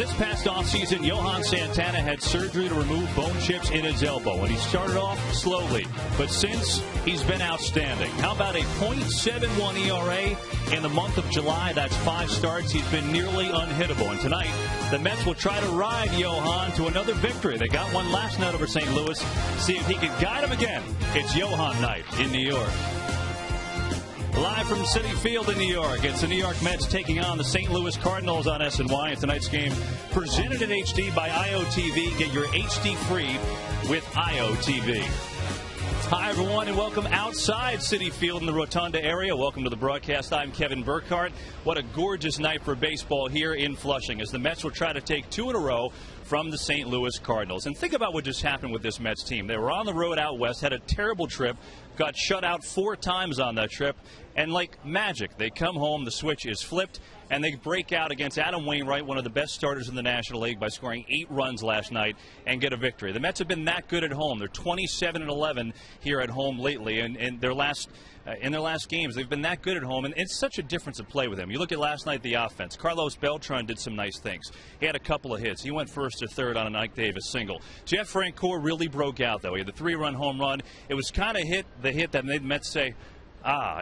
This past offseason, Johan Santana had surgery to remove bone chips in his elbow, and he started off slowly. But since, he's been outstanding. How about a .71 ERA in the month of July? That's 5 starts. He's been nearly unhittable. And tonight, the Mets will try to ride Johan to another victory. They got one last night over St. Louis. See if he can guide him again. It's Johan night in New York. Live from Citi Field in New York, it's the New York Mets taking on the St. Louis Cardinals on SNY. And tonight's game presented in HD by IOTV. Get your HD free with IOTV. Hi, everyone, and welcome outside Citi Field in the Rotunda area. Welcome to the broadcast. I'm Kevin Burkhardt. What a gorgeous night for baseball here in Flushing as the Mets will try to take 2 in a row from the St. Louis Cardinals. And think about what just happened with this Mets team. They were on the road out west, had a terrible trip, got shut out 4 times on that trip, and like magic, they come home, the switch is flipped, and they break out against Adam Wainwright, one of the best starters in the National League, by scoring 8 runs last night and get a victory. The Mets have been that good at home. They're 27-11 here at home lately, and in their last games, they've been that good at home, and it's such a difference of play with them. You look at last night, the offense. Carlos Beltran did some nice things. He had a couple of hits. He went first to third on a Mike Davis single. Jeff Francoeur really broke out, though. He had the 3-run home run. It was kind of the hit that made the Mets say,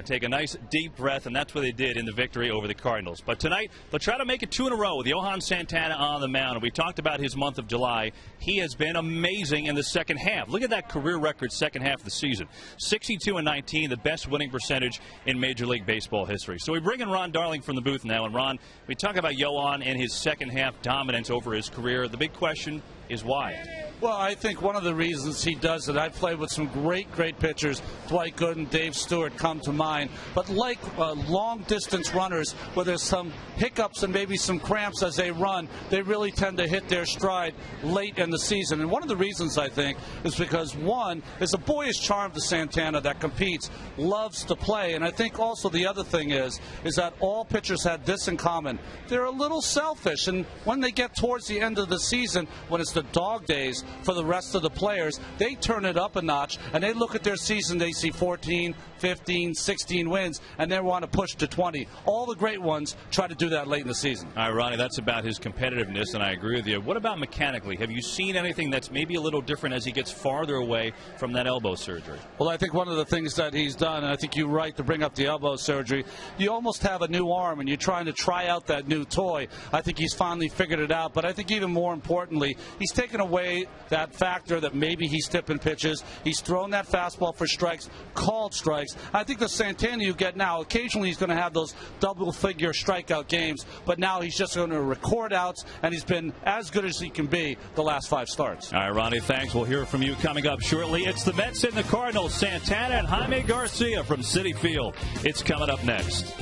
take a nice deep breath, and that's what they did in the victory over the Cardinals. But tonight, they'll try to make it 2 in a row with Johan Santana on the mound. And we talked about his month of July. He has been amazing in the second half. Look at that career record second half of the season. 62-19, the best winning percentage in Major League Baseball history. So we bring in Ron Darling from the booth now. And Ron, we talk about Johan and his second half dominance over his career. The big question is why? Well, I think one of the reasons he does it, I've played with some great pitchers, Dwight Gooden, Dave Stewart come to mind, but like long-distance runners where there's some hiccups and maybe some cramps as they run, they really tend to hit their stride late in the season. And one of the reasons, I think, is because, one, there's a boyish charm to Santana that competes, loves to play, and I think also the other thing is that all pitchers had this in common. They're a little selfish, and when they get towards the end of the season, when it's the dog days, for the rest of the players, they turn it up a notch, and they look at their season, they see 14, 15, 16 wins, and they want to push to 20. All the great ones try to do that late in the season. All right, Ronnie, that's about his competitiveness, and I agree with you. What about mechanically? Have you seen anything that's maybe a little different as he gets farther away from that elbow surgery? Well, I think one of the things that he's done, and I think you're right to bring up the elbow surgery, you almost have a new arm, and you're trying to try out that new toy. I think he's finally figured it out, but I think even more importantly, he's taken away that factor that maybe he's tipping pitches. He's thrown that fastball for strikes, called strikes. I think the Santana you get now, occasionally he's going to have those double-figure strikeout games, but now he's just going to record outs, and he's been as good as he can be the last 5 starts. All right, Ronnie, thanks. We'll hear from you coming up shortly. It's the Mets and the Cardinals, Santana and Jaime Garcia from Citi Field. It's coming up next.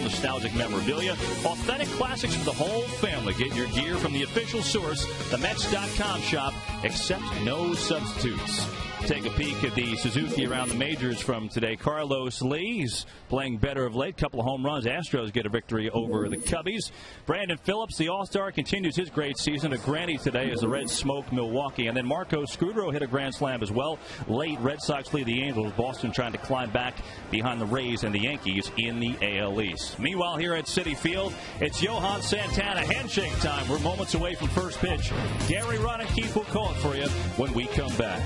nostalgic memorabilia, authentic classics for the whole family. Get your gear from the official source, the Mets.com shop. Accept no substitutes. Take a peek at the Suzuki around the majors from today. Carlos Lee's playing better of late. Couple of home runs. Astros get a victory over the Cubbies. Brandon Phillips, the All-Star, continues his great season. A granny today as the Reds smoke Milwaukee. And then Marco Scudero hit a grand slam as well. Late, Red Sox lead the Angels. Boston trying to climb back behind the Rays and the Yankees in the AL East. Meanwhile, here at Citi Field, it's Johan Santana handshake time. We're moments away from first pitch. Gary, Ron, and Keith will call it for you when we come back.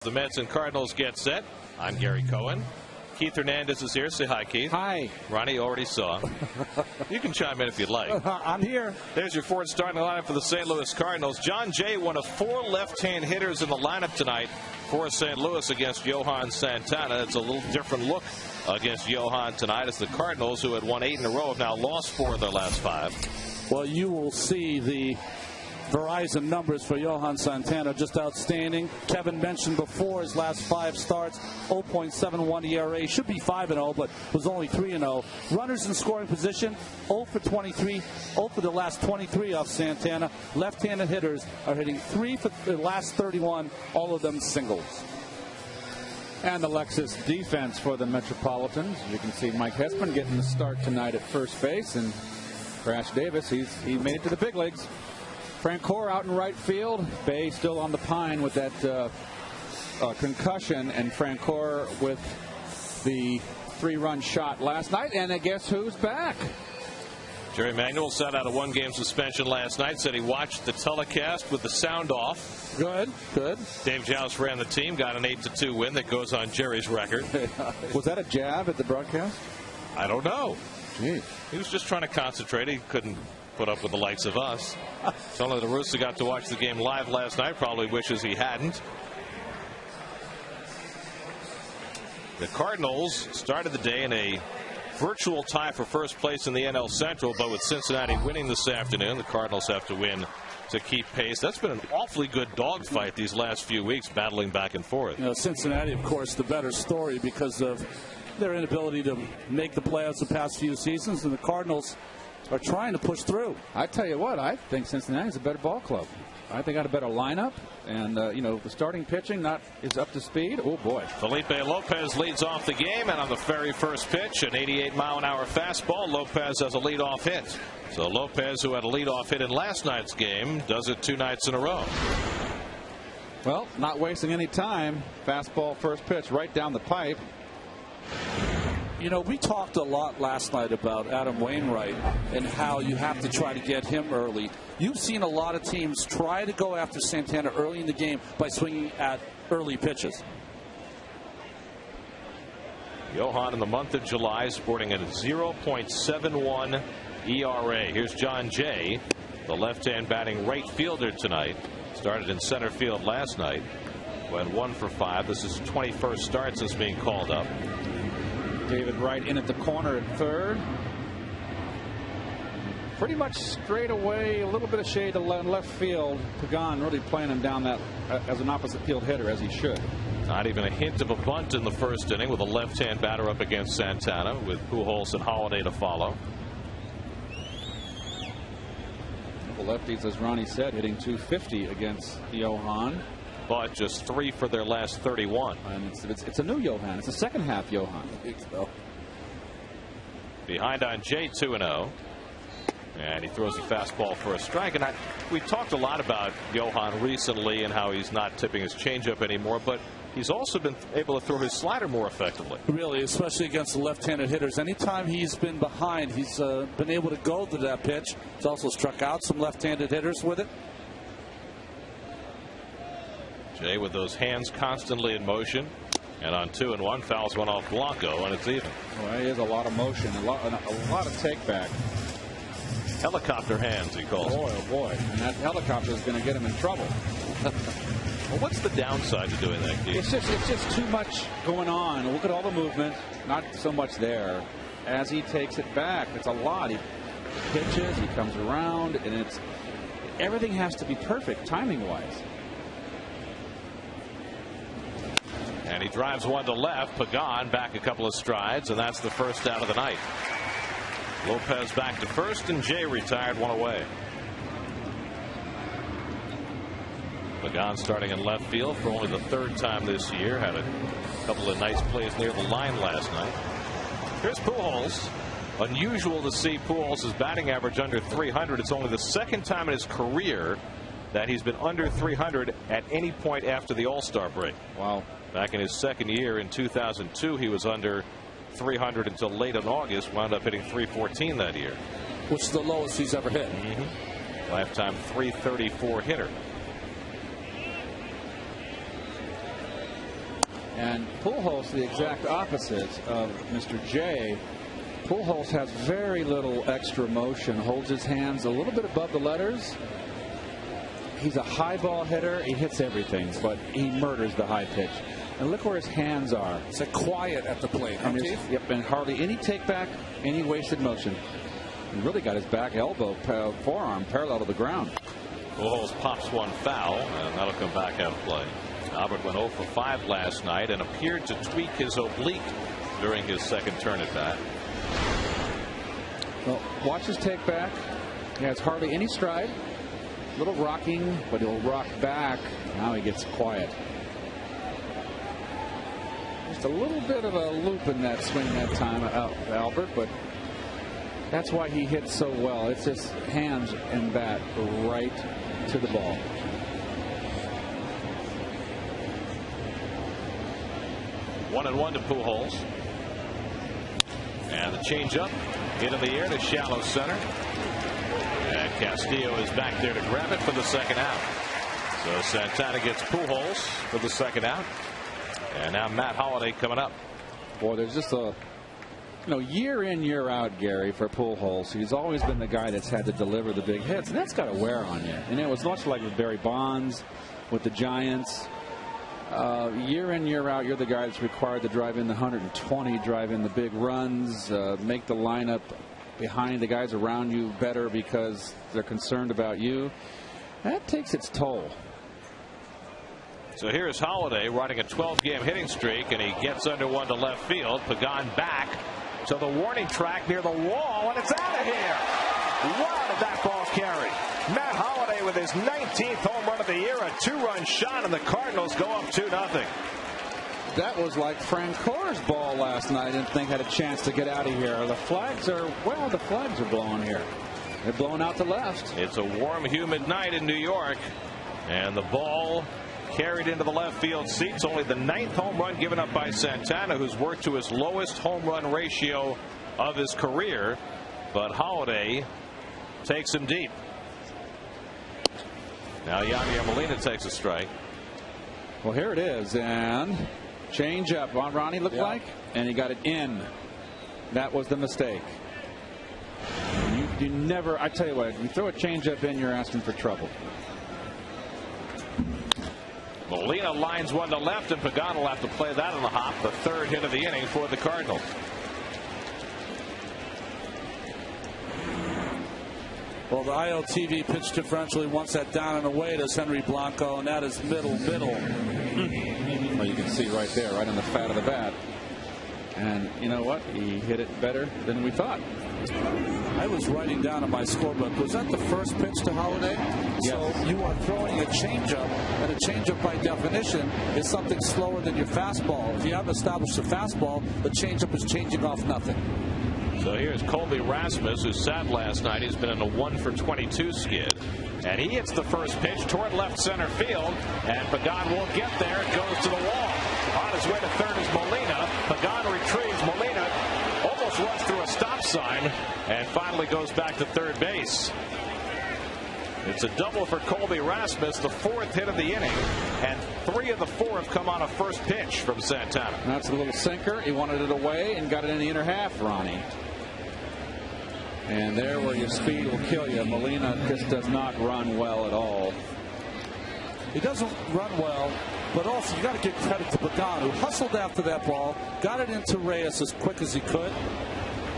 The Mets and Cardinals get set. I'm Gary Cohen. Keith Hernandez is here. Say hi, Keith. Hi. Ronnie already saw. You can chime in if you'd like. I'm here. There's your fourth starting lineup for the St. Louis Cardinals. John Jay, one of four left-hand hitters in the lineup tonight for St. Louis against Johan Santana. It's a little different look against Johan tonight as the Cardinals, who had won 8 in a row, have now lost 4 of their last 5. Well, you will see the Verizon numbers for Johan Santana, just outstanding. Kevin mentioned before his last 5 starts, 0.71 ERA. Should be 5-0, but was only 3-0. Runners in scoring position, 0 for 23, 0 for the last 23 off Santana. Left-handed hitters are hitting 3 for the last 31, all of them singles. And the Lexus defense for the Metropolitans. You can see Mike Hespen getting the start tonight at first base, and Crash Davis, he made it to the big leagues. Frank Gore out in right field. Bay still on the pine with that concussion, and Frank Gore with the 3-run shot last night. And I guess who's back? Jerry Manuel sat out a 1-game suspension last night, said he watched the telecast with the sound off. Good, good. Dave Joust ran the team, got an 8-2 win that goes on Jerry's record. Was that a jab at the broadcast? I don't know. Gee. He was just trying to concentrate. He couldn't put up with the likes of us. Someone the Rooster got to watch the game live last night. Probably wishes he hadn't. The Cardinals started the day in a virtual tie for first place in the NL Central, but with Cincinnati winning this afternoon, the Cardinals have to win to keep pace. That's been an awfully good dogfight these last few weeks, battling back and forth. You know, Cincinnati, of course, the better story because of their inability to make the playoffs the past few seasons, and the Cardinals are trying to push through. I tell you what, I think Cincinnati's a better ball club. I think got a better lineup, and the starting pitching is up to speed. Oh boy! Felipe Lopez leads off the game, and on the very first pitch, an 88-mile-an-hour fastball. Lopez has a leadoff hit. So Lopez, who had a leadoff hit in last night's game, does it 2 nights in a row. Well, not wasting any time. Fastball, first pitch, right down the pipe. You know, we talked a lot last night about Adam Wainwright and how you have to try to get him early. You've seen a lot of teams try to go after Santana early in the game by swinging at early pitches. Johan in the month of July sporting a 0.71 ERA. Here's John Jay, the left-hand batting right fielder tonight. Started in center field last night. Went 1 for 5. This is his 21st start since being called up. David Wright in at the corner at third. Pretty much straight away, a little bit of shade to left field. Pagan really playing him down that as an opposite field hitter, as he should. Not even a hint of a bunt in the first inning with a left-hand batter up against Santana with Pujols and Holiday to follow. The lefties, as Ronnie said, hitting .250 against Johan. But just 3 for their last 31. And it's a new Johan. It's a second half Johan. Behind on Jay 2-0. And he throws a fastball for a strike. And we talked a lot about Johan recently and how he's not tipping his changeup anymore, but he's also been able to throw his slider more effectively. Really, especially against the left-handed hitters. Anytime he's been behind, he's been able to go to that pitch. He's also struck out some left-handed hitters with it. Jay with those hands constantly in motion. And on 2-1, fouls one off Blanco, and it's even. Well, he has a lot of motion, a lot of take back. Helicopter hands, he calls it. Oh boy, and that helicopter is going to get him in trouble. Well, what's the downside to doing that, Keith? It's just too much going on. Look at all the movement. Not so much there. As he takes it back, it's a lot. He pitches, he comes around, and everything has to be perfect timing-wise. And he drives one to left. Pagan back a couple of strides, and that's the first out of the night. Lopez back to first, and Jay retired one away. Pagan starting in left field for only the 3rd time this year. Had a couple of nice plays near the line last night. Here's Pujols. Unusual to see Pujols' batting average under 300. It's only the 2nd time in his career that he's been under 300 at any point after the All-Star break. Wow. Back in his 2nd year in 2002, he was under 300 until late in August, wound up hitting 314 that year. Which is the lowest he's ever hit. Lifetime 334 hitter. And Pujols, the exact opposite of Mr. J. Pujols has very little extra motion, holds his hands a little bit above the letters. He's a high ball hitter. He hits everything, but he murders the high pitch. And look where his hands are. It's quiet at the plate. Yep, and hardly any take back, any wasted motion. He really got his back elbow, forearm parallel to the ground. Pujols pops one foul, and that'll come back out of play. Albert went 0 for 5 last night and appeared to tweak his oblique during his 2nd turn at bat. Well, watch his take back. He has hardly any stride. Little rocking, but he'll rock back. Now he gets quiet. Just a little bit of a loop in that swing that time, Albert, but that's why he hits so well. It's his hands and bat right to the ball. One and one to Pujols. And the changeup into the air to shallow center. And Castillo is back there to grab it for the 2nd out. So Santana gets Pujols for the 2nd out. And now Matt Holliday coming up. Boy, there's just a year in, year out, Gary, for Pujols. He's always been the guy that's had to deliver the big hits, and that's got to wear on you. And it was much like with Barry Bonds, with the Giants. year in, year out, you're the guy that's required to drive in the 120, drive in the big runs, make the lineup behind the guys around you better because they're concerned about you. That takes its toll. So here's Holliday riding a 12-game hitting streak, and he gets under one to left field. Pagan back to the warning track near the wall, and it's out of here. Wow, did that ball carry? Matt Holliday with his 19th home run of the year, a 2-run shot, and the Cardinals go up 2-0. That was like Frank Gore's ball last night. I didn't think had a chance to get out of here. The flags are blowing here. They're blowing out to left. It's a warm, humid night in New York, and the ball carried into the left field seats. Only the 9th home run given up by Santana, who's worked to his lowest home run ratio of his career. But Holliday takes him deep. Now Yadier Molina takes a strike. Well, here it is, and change up on Ronnie looked like, and he got it in. That was the mistake. You never, I tell you what, you throw a change up in, you're asking for trouble. Molina lines one to left, and Pagan will have to play that on the hop. The 3rd hit of the inning for the Cardinals. Well, the ILTV pitch differentially wants that down and away to Henry Blanco, and that is middle. Well, you can see right there, right on the fat of the bat. And you know what? He hit it better than we thought. I was writing down on my scorebook. Was that the first pitch to Holliday? Yes. So you are throwing a changeup, and a changeup by definition is something slower than your fastball. If you haven't established a fastball, the changeup is changing off nothing. So here's Colby Rasmus, who sat last night. He's been in a 1-for-22 skid. And he hits the first pitch toward left center field. And Pagan won't get there. It goes to the wall. On his way to third is Molina. Pagan retrieves. Molina almost runs through a stop sign and finally goes back to third base. It's a double for Colby Rasmus, the 4th hit of the inning, and 3 of the 4 have come on a first pitch from Santana. That's a little sinker. He wanted it away and got it in the inner half, Ronnie. And there where your speed will kill you. Molina just does not run well at all. He doesn't run well, but also you got to give credit to Pagan, who hustled after that ball, got it into Reyes as quick as he could.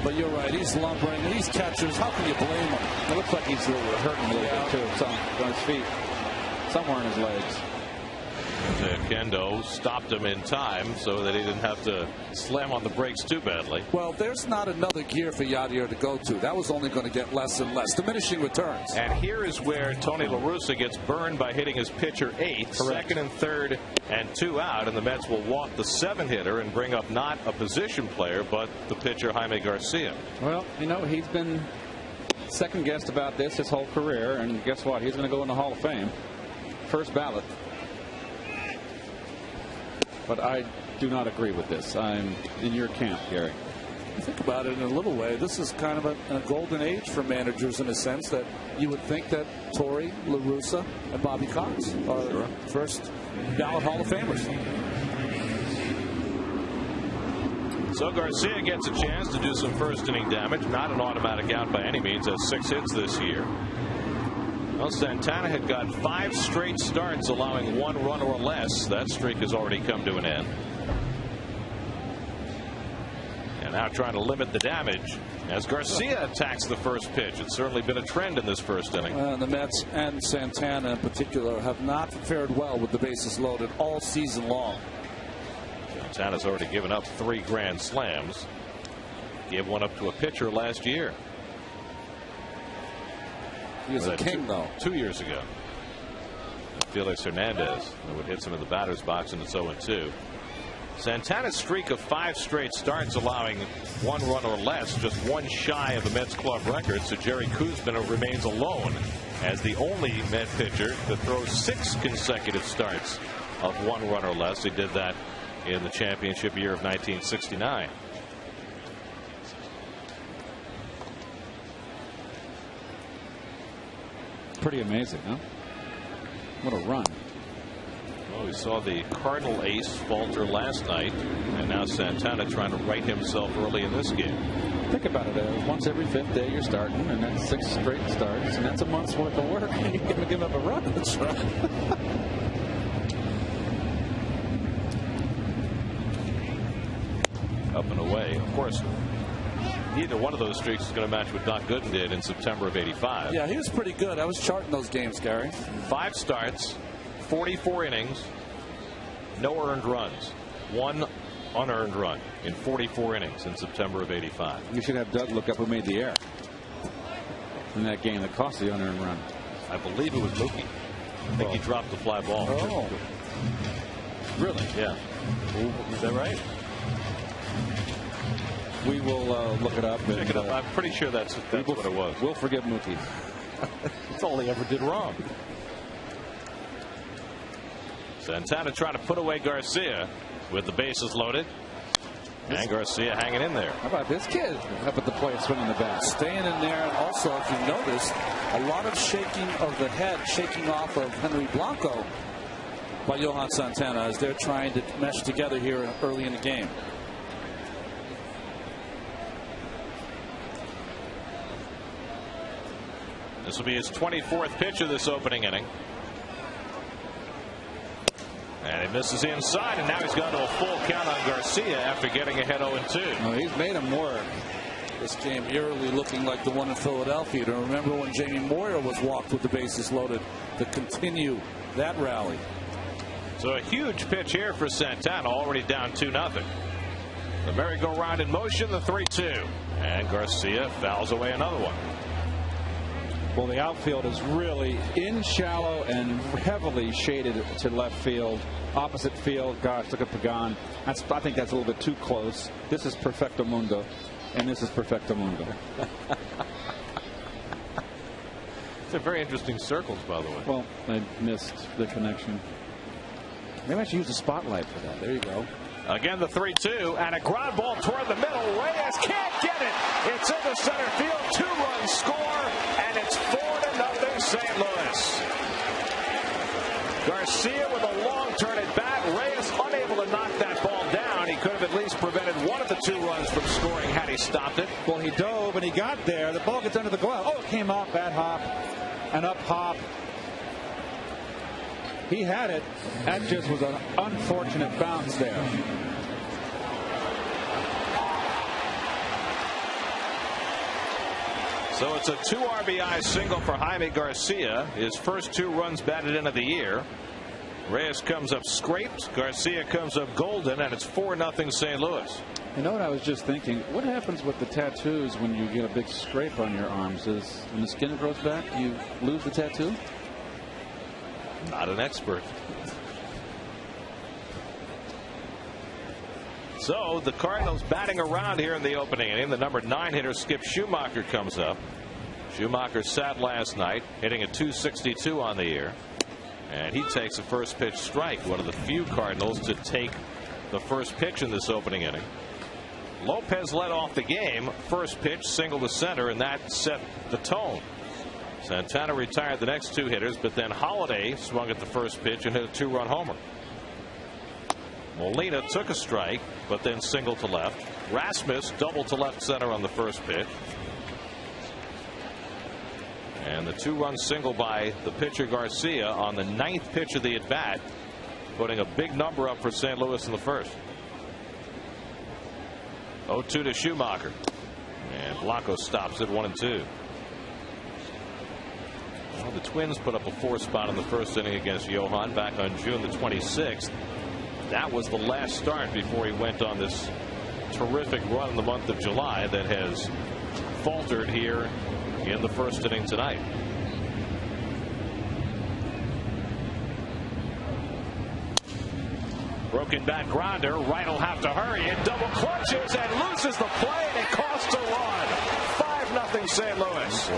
But you're right, he's lumbering, and these catchers, how can you blame him? It looks like he's hurting a little bit too, on his feet, somewhere in his legs. Kendo stopped him in time so that he didn't have to slam on the brakes too badly. Well, there's not another gear for Yadier to go to. That was only going to get less and less. Diminishing returns. And here is where Tony La Russa gets burned by hitting his pitcher 8th. Correct. 2nd and 3rd and 2 out. And the Mets will walk the 7-hitter and bring up not a position player, but the pitcher Jaime Garcia. Well, you know, he's been second-guessed about this his whole career. And guess what? He's going to go in the Hall of Fame. First ballot. But I do not agree with this. I'm in your camp, Gary. Think about it in a little way. This is kind of a golden age for managers in a sense that you would think that Torre, La Russa, and Bobby Cox are first ballot Hall of Famers. So Garcia gets a chance to do some first inning damage. Not an automatic out by any means. Has 6 hits this year. Well, Santana had got 5 straight starts allowing 1 run or less. That streak has already come to an end. And now trying to limit the damage as Garcia attacks the first pitch. It's certainly been a trend in this first inning. The Mets and Santana in particular have not fared well with the bases loaded all season long. Santana's already given up 3 grand slams. Gave one up to a pitcher last year. He was a king, though. 2 years ago. Felix Hernandez would hit him in the batter's box, and it's 0-2. Santana's streak of 5 straight starts allowing 1 run or less, just 1 shy of the Mets club record. So Jerry Kuzma remains alone as the only Met pitcher to throw 6 consecutive starts of 1 run or less. He did that in the championship year of 1969. Pretty amazing, huh? What a run. Well, we saw the Cardinal ace falter last night, and now Santana trying to right himself early in this game. Think about it. Once every 5th day you're starting, and that's 6 straight starts, and that's a month's worth of work, and you're going to give up a run. That's right. up and away. Of course, neither one of those streaks is going to match what Doc Gooden did in September of '85. Yeah, he was pretty good. I was charting those games, Gary. 5 starts, 44 innings, no earned runs. 1 unearned run in 44 innings in September of '85. You should have Doug look up who made the error in that game that cost the unearned run. I believe it was Mookie. I think he dropped the fly ball. Oh. Really? Yeah. Is that right? We will look it up. Check it up. I'm pretty sure that's what it was. We'll forgive Mookie. That's all he ever did wrong. Santana trying to put away Garcia with the bases loaded. And Garcia hanging in there. How about this kid up at the plate swinging the bat? Staying in there. And also, if you notice, a lot of shaking of the head, shaking off of Henry Blanco by Johan Santana as they're trying to mesh together here early in the game. This will be his 24th pitch of this opening inning. And he misses inside, and now he's gone to a full count on Garcia after getting ahead 0-2. No, he's made him work. This game eerily looking like the one in Philadelphia. To remember when Jamie Moyer was walked with the bases loaded to continue that rally. So a huge pitch here for Santana, already down 2-0. The merry-go-round in motion, the 3-2. And Garcia fouls away another one. Well, the outfield is really in shallow and heavily shaded to left field. Opposite field, gosh, look at Pagan. I think that's a little bit too close. This is perfecto mundo, and this is perfecto mundo. They're very interesting circles, by the way. Well, I missed the connection. Maybe I should use the spotlight for that. There you go. Again, the 3-2, and a ground ball toward the middle. Reyes can't get it. It's in the center field. 2-run score, and it's 4-0 St. Louis. Garcia with a long turn at bat. Reyes unable to knock that ball down. He could have at least prevented one of the 2 runs from scoring had he stopped it. Well, he dove and he got there. The ball gets under the glove. Oh, it came up, bad hop, an up hop. He had it. That just was an unfortunate bounce there. So it's a 2 RBI single for Jaime Garcia. His first 2 runs batted in of the year. Reyes comes up scraped. Garcia comes up golden, and it's 4-0 St. Louis. You know what I was just thinking? What happens with the tattoos when you get a big scrape on your arms? When the skin grows back, you lose the tattoo? Not an expert. So the Cardinals batting around here in the opening inning. The number 9 hitter Skip Schumacher comes up. Schumacher sat last night, hitting a .262 on the year, and he takes a first pitch strike. One of the few Cardinals to take the first pitch in this opening inning. Lopez led off the game. First pitch, single to center, and that set the tone. Santana retired the next 2 hitters, but then Holiday swung at the first pitch and hit a 2-run homer. Molina took a strike, but then singled to left. Rasmus doubled to left center on the first pitch. And the 2-run single by the pitcher Garcia on the 9th pitch of the at-bat, putting a big number up for St. Louis in the first. 0-2 to Schumacher. And Blanco stops it 1-2. Well, the Twins put up a 4 spot in the first inning against Johan back on June the 26th. That was the last start before he went on this terrific run in the month of July that has faltered here in the first inning tonight. Broken bat grounder. Wright will have to hurry it. Double clutches and loses the play, and it costs a run. 5-0 St. Louis.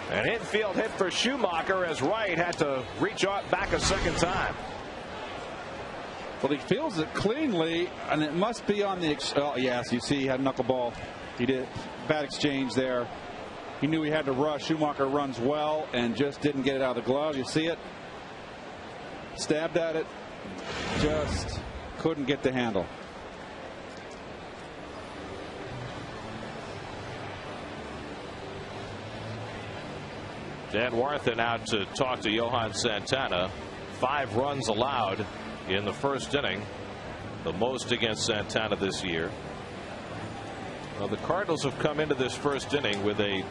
An infield hit for Schumacher as Wright had to reach out back a second time. Well, he fields it cleanly, and it must be on the. Oh, yes, you see, he had knuckleball. He did bad exchange there. He knew he had to rush. Schumacher runs well and just didn't get it out of the glove. You see it? Stabbed at it. Just couldn't get the handle. Dan Warthen out to talk to Johan Santana. 5 runs allowed in the first inning, the most against Santana this year. Well, the Cardinals have come into this first inning with a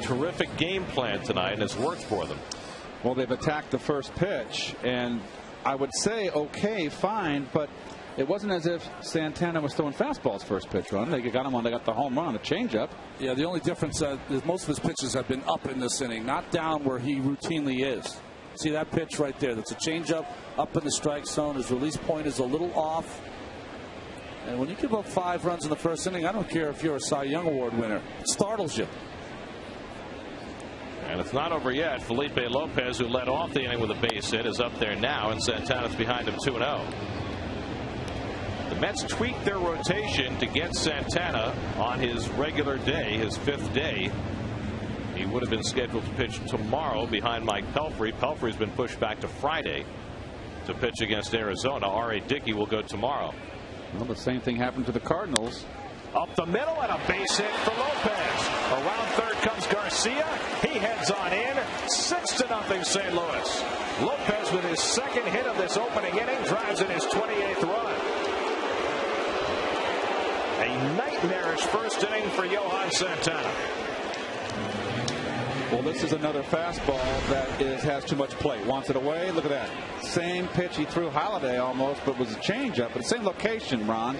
terrific game plan tonight, and it's worked for them. Well, they've attacked the first pitch, and I would say okay, fine, but it wasn't as if Santana was throwing fastballs first pitch run. They got him on. They got the home run on the changeup. Yeah, the only difference is most of his pitches have been up in this inning, not down where he routinely is. See that pitch right there? That's a changeup up in the strike zone. His release point is a little off. And when you give up 5 runs in the first inning, I don't care if you're a Cy Young Award winner. It startles you. And it's not over yet. Felipe Lopez, who led off the inning with a base hit, is up there now, and Santana's behind him 2-0. The Mets tweaked their rotation to get Santana on his regular day, his 5th day. He would have been scheduled to pitch tomorrow behind Mike Pelfrey. Pelfrey's been pushed back to Friday to pitch against Arizona. R.A. Dickey will go tomorrow. Well, the same thing happened to the Cardinals. Up the middle and a base hit for Lopez. Around third comes Garcia. He heads on in. 6-0 St. Louis. Lopez with his 2nd hit of this opening inning drives in his 28th run. A nightmarish first inning for Johan Santana. Well, this is another fastball that has too much plate. Wants it away. Look at that. Same pitch he threw Holiday almost, but was a changeup. But same location, Ron.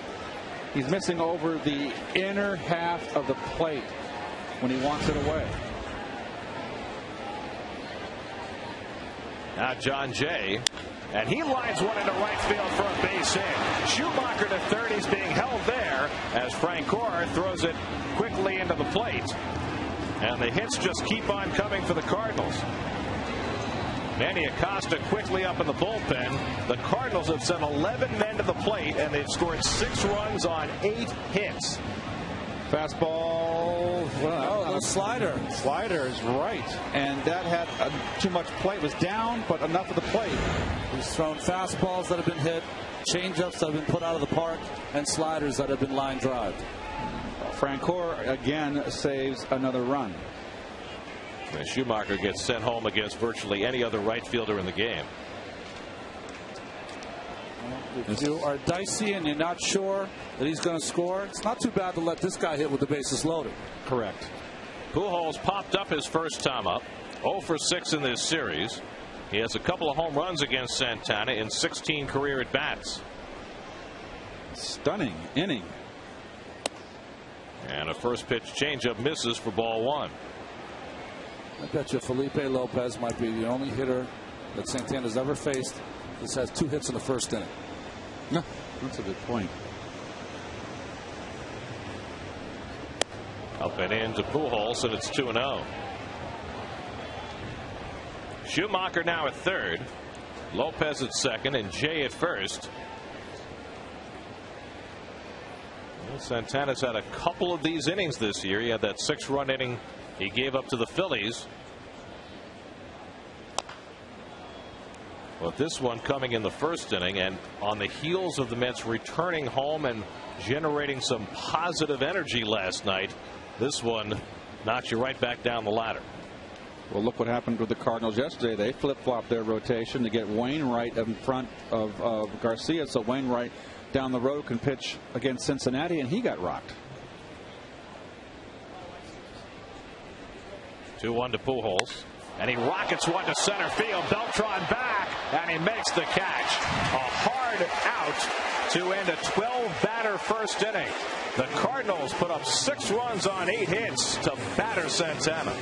He's missing over the inner half of the plate when he wants it away. Now John Jay, and he lines one into right field for a base hit. Schumacher to third. He's being held there as Frank Gore throws it quickly into the plate. And the hits just keep on coming for the Cardinals. Manny Acosta quickly up in the bullpen. The Cardinals have sent 11 men to the plate, and they've scored 6 runs on 8 hits. Fastball. Well, a slider. Slider is right. And that had too much plate. It was down, but enough of the plate. He's thrown fastballs that have been hit, changeups that have been put out of the park, and sliders that have been line drive. Francoeur again saves another run. And Schumacher gets sent home against virtually any other right fielder in the game. If you are dicey and you're not sure that he's going to score, it's not too bad to let this guy hit with the bases loaded. Correct. Pujols popped up his first time up. 0 for 6 in this series. He has a couple of home runs against Santana in 16 career at bats. Stunning inning. And a first pitch changeup misses for ball 1. I bet you Felipe Lopez might be the only hitter that Santana's ever faced that has 2 hits in the first inning. No, that's a good point. Up and in to Pujols, and it's 2-0. Schumacher now at third. Lopez at second, and Jay at first. Well, Santana's had a couple of these innings this year. He had that 6-run inning he gave up to the Phillies. Well, this one coming in the first inning, and on the heels of the Mets returning home and generating some positive energy last night, this one knocks you right back down the ladder. Well, look what happened with the Cardinals yesterday. They flip-flopped their rotation to get Wainwright in front of Garcia, so Wainwright down the road can pitch against Cincinnati, and he got rocked. 2-1 to Pujols, and he rockets one to center field. Beltran back, and he makes the catch. A hard out to end a 12-batter first inning. The Cardinals put up 6 runs on 8 hits to batter Santana.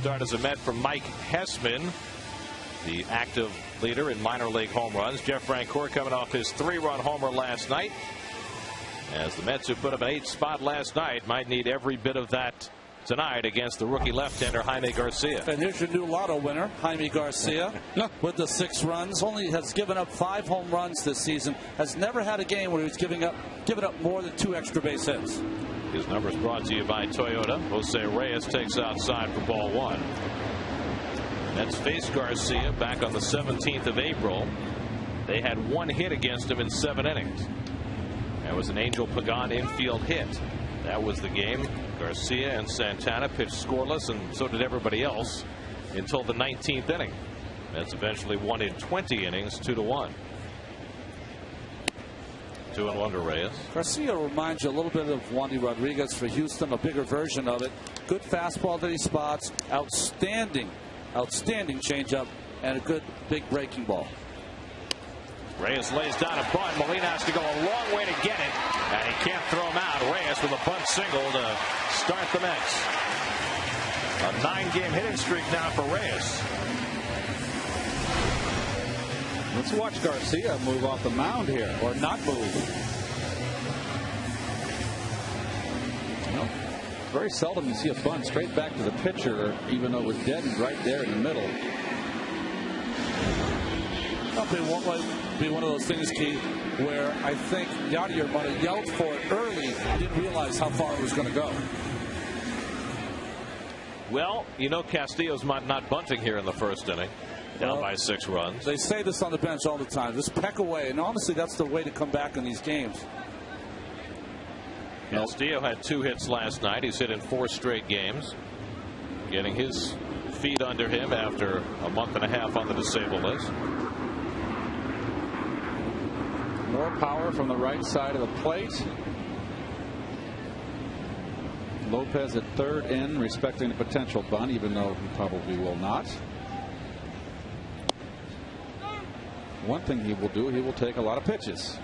start as a Met from Mike Hessman, the active leader in minor league home runs. Jeff Francoeur coming off his 3-run homer last night, as the Mets, who put up an 8th spot last night, might need every bit of that tonight against the rookie left-hander Jaime Garcia. And here's your new lotto winner, Jaime Garcia, with the 6 runs. Only has given up 5 home runs this season. Has never had a game where he's giving up more than 2 extra base hits. His numbers brought to you by Toyota. Jose Reyes takes outside for ball 1. Mets faced Garcia back on the 17th of April. They had 1 hit against him in 7 innings. That was an Angel Pagan infield hit. That was the game. Garcia and Santana pitched scoreless, and so did everybody else until the 19th inning. Mets eventually won in 20 innings, 2-1. 2-1 to Reyes. Garcia reminds you a little bit of Wandy Rodriguez for Houston, a bigger version of it. Good fastball that he spots, outstanding changeup, and a good big breaking ball. Reyes lays down a bunt. Molina has to go a long way to get it, and he can't throw him out. Reyes with a bunt single to start the Mets. A 9-game hitting streak now for Reyes. Let's watch Garcia move off the mound here, or not move. Very seldom you see a bunt straight back to the pitcher, even though it was dead and right there in the middle. It won't be one of those things, Keith, where I think Yadier might have yelled for it early and didn't realize how far it was going to go. Well, you know Castillo's not bunting here in the first inning, down by 6 runs. They say this on the bench all the time. Just peck away, and honestly, that's the way to come back in these games. Castillo had 2 hits last night. He's hit in 4 straight games, getting his feet under him after a month and a half on the disabled list. More power from the right side of the plate. Lopez at third in, respecting the potential bunt, even though he probably will not. One thing he will do, he will take a lot of pitches.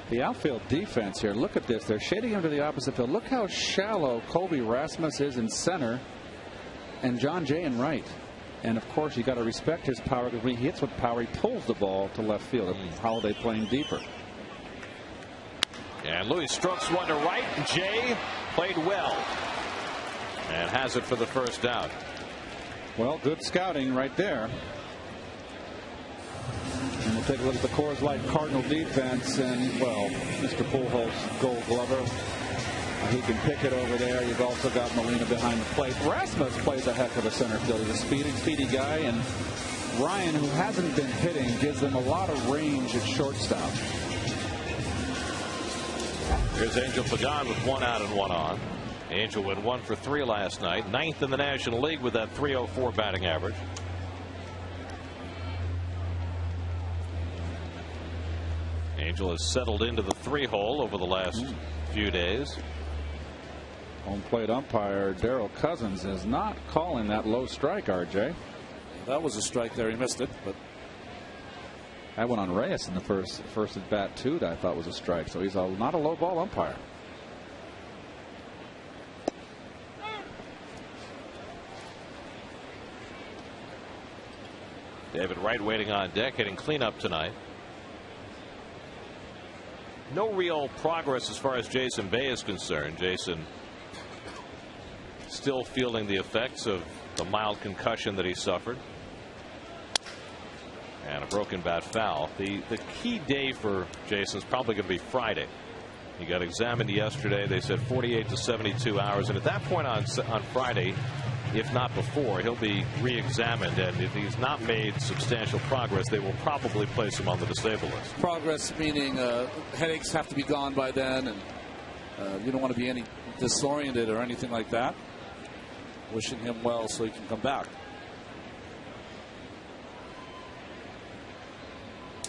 The outfield defense here, look at this. They're shading him to the opposite field. Look how shallow Colby Rasmus is in center and John Jay in right. And of course, you got to respect his power, because when he hits with power, he pulls the ball to left field. Holiday playing deeper. And Louis strokes one to right. Jay played well and has it for the first out. Well, good scouting right there. And we'll take a look at the Coors Light Cardinal defense, and, well, Mr. Pujols, Gold Glover. He can pick it over there. You've also got Molina behind the plate. Rasmus plays a heck of a center field. He's a speedy guy, and Ryan, who hasn't been hitting, gives them a lot of range at shortstop. Here's Angel Pagan with 1 out and 1 on. Angel went 1 for 3 last night, 9th in the National League with that .304 batting average. Angel has settled into the 3-hole over the last few days. Home plate umpire Darrell Cousins is not calling that low strike, RJ. That was a strike there. He missed it, but I went on Reyes in the first at bat too, that I thought was a strike. So he's not a low ball umpire. David Wright waiting on deck, hitting cleanup tonight. No real progress as far as Jason Bay is concerned. Jason still feeling the effects of the mild concussion that he suffered. And a broken bat foul. The key day for Jason is probably going to be Friday. He got examined yesterday. They said 48 to 72 hours. And at that point on Friday, if not before, he'll be re-examined. And if he's not made substantial progress, they will probably place him on the disabled list. Progress meaning headaches have to be gone by then, and you don't want to be any disoriented or anything like that. Wishing him well so he can come back.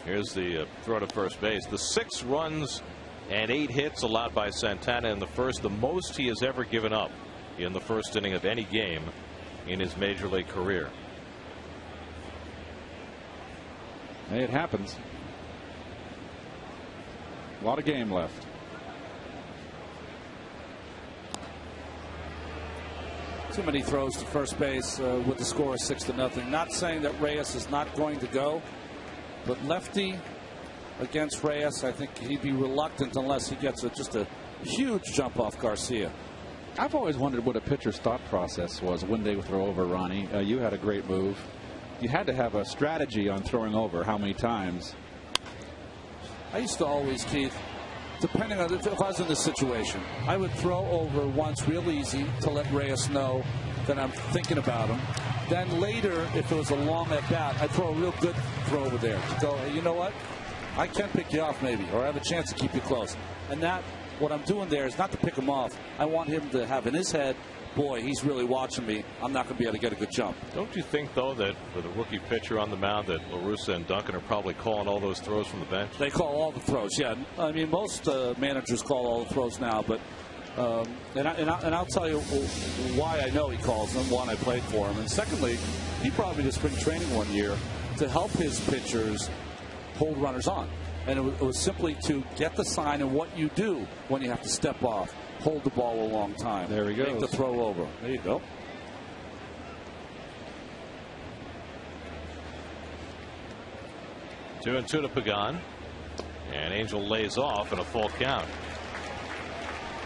Here's the throw to first base. The 6 runs and 8 hits allowed by Santana in the first, the most he has ever given up in the first inning of any game in his major league career. Hey, it happens. A lot of game left. Too many throws to first base with the score of 6-0. Not saying that Reyes is not going to go, but lefty against Reyes, I think he'd be reluctant unless he gets just a huge jump off Garcia. I've always wondered what a pitcher's thought process was when they would throw over, Ronnie. You had a great move. You had to have a strategy on throwing over. How many times? I used to always, Keith, depending on if I was in this situation, I would throw over once real easy to let Reyes know that I'm thinking about him. Then later, if it was a long at bat, I'd throw a real good throw over there to go, hey, you know what? I can pick you off maybe, or I have a chance to keep you close. And that, what I'm doing there is not to pick him off. I want him to have in his head, boy, he's really watching me. I'm not going to be able to get a good jump. Don't you think, though, that for the rookie pitcher on the mound, that La Russa and Duncan are probably calling all those throws from the bench? They call all the throws, yeah. I mean, most managers call all the throws now, but and I'll tell you why I know he calls them. One, I played for him, and secondly, he brought me to spring training one year to help his pitchers hold runners on. And it was simply to get the sign of what you do when you have to step off, hold the ball a long time. There he goes. Make the throw over. There you go. 2-2 to Pagan. And Angel lays off in a full count.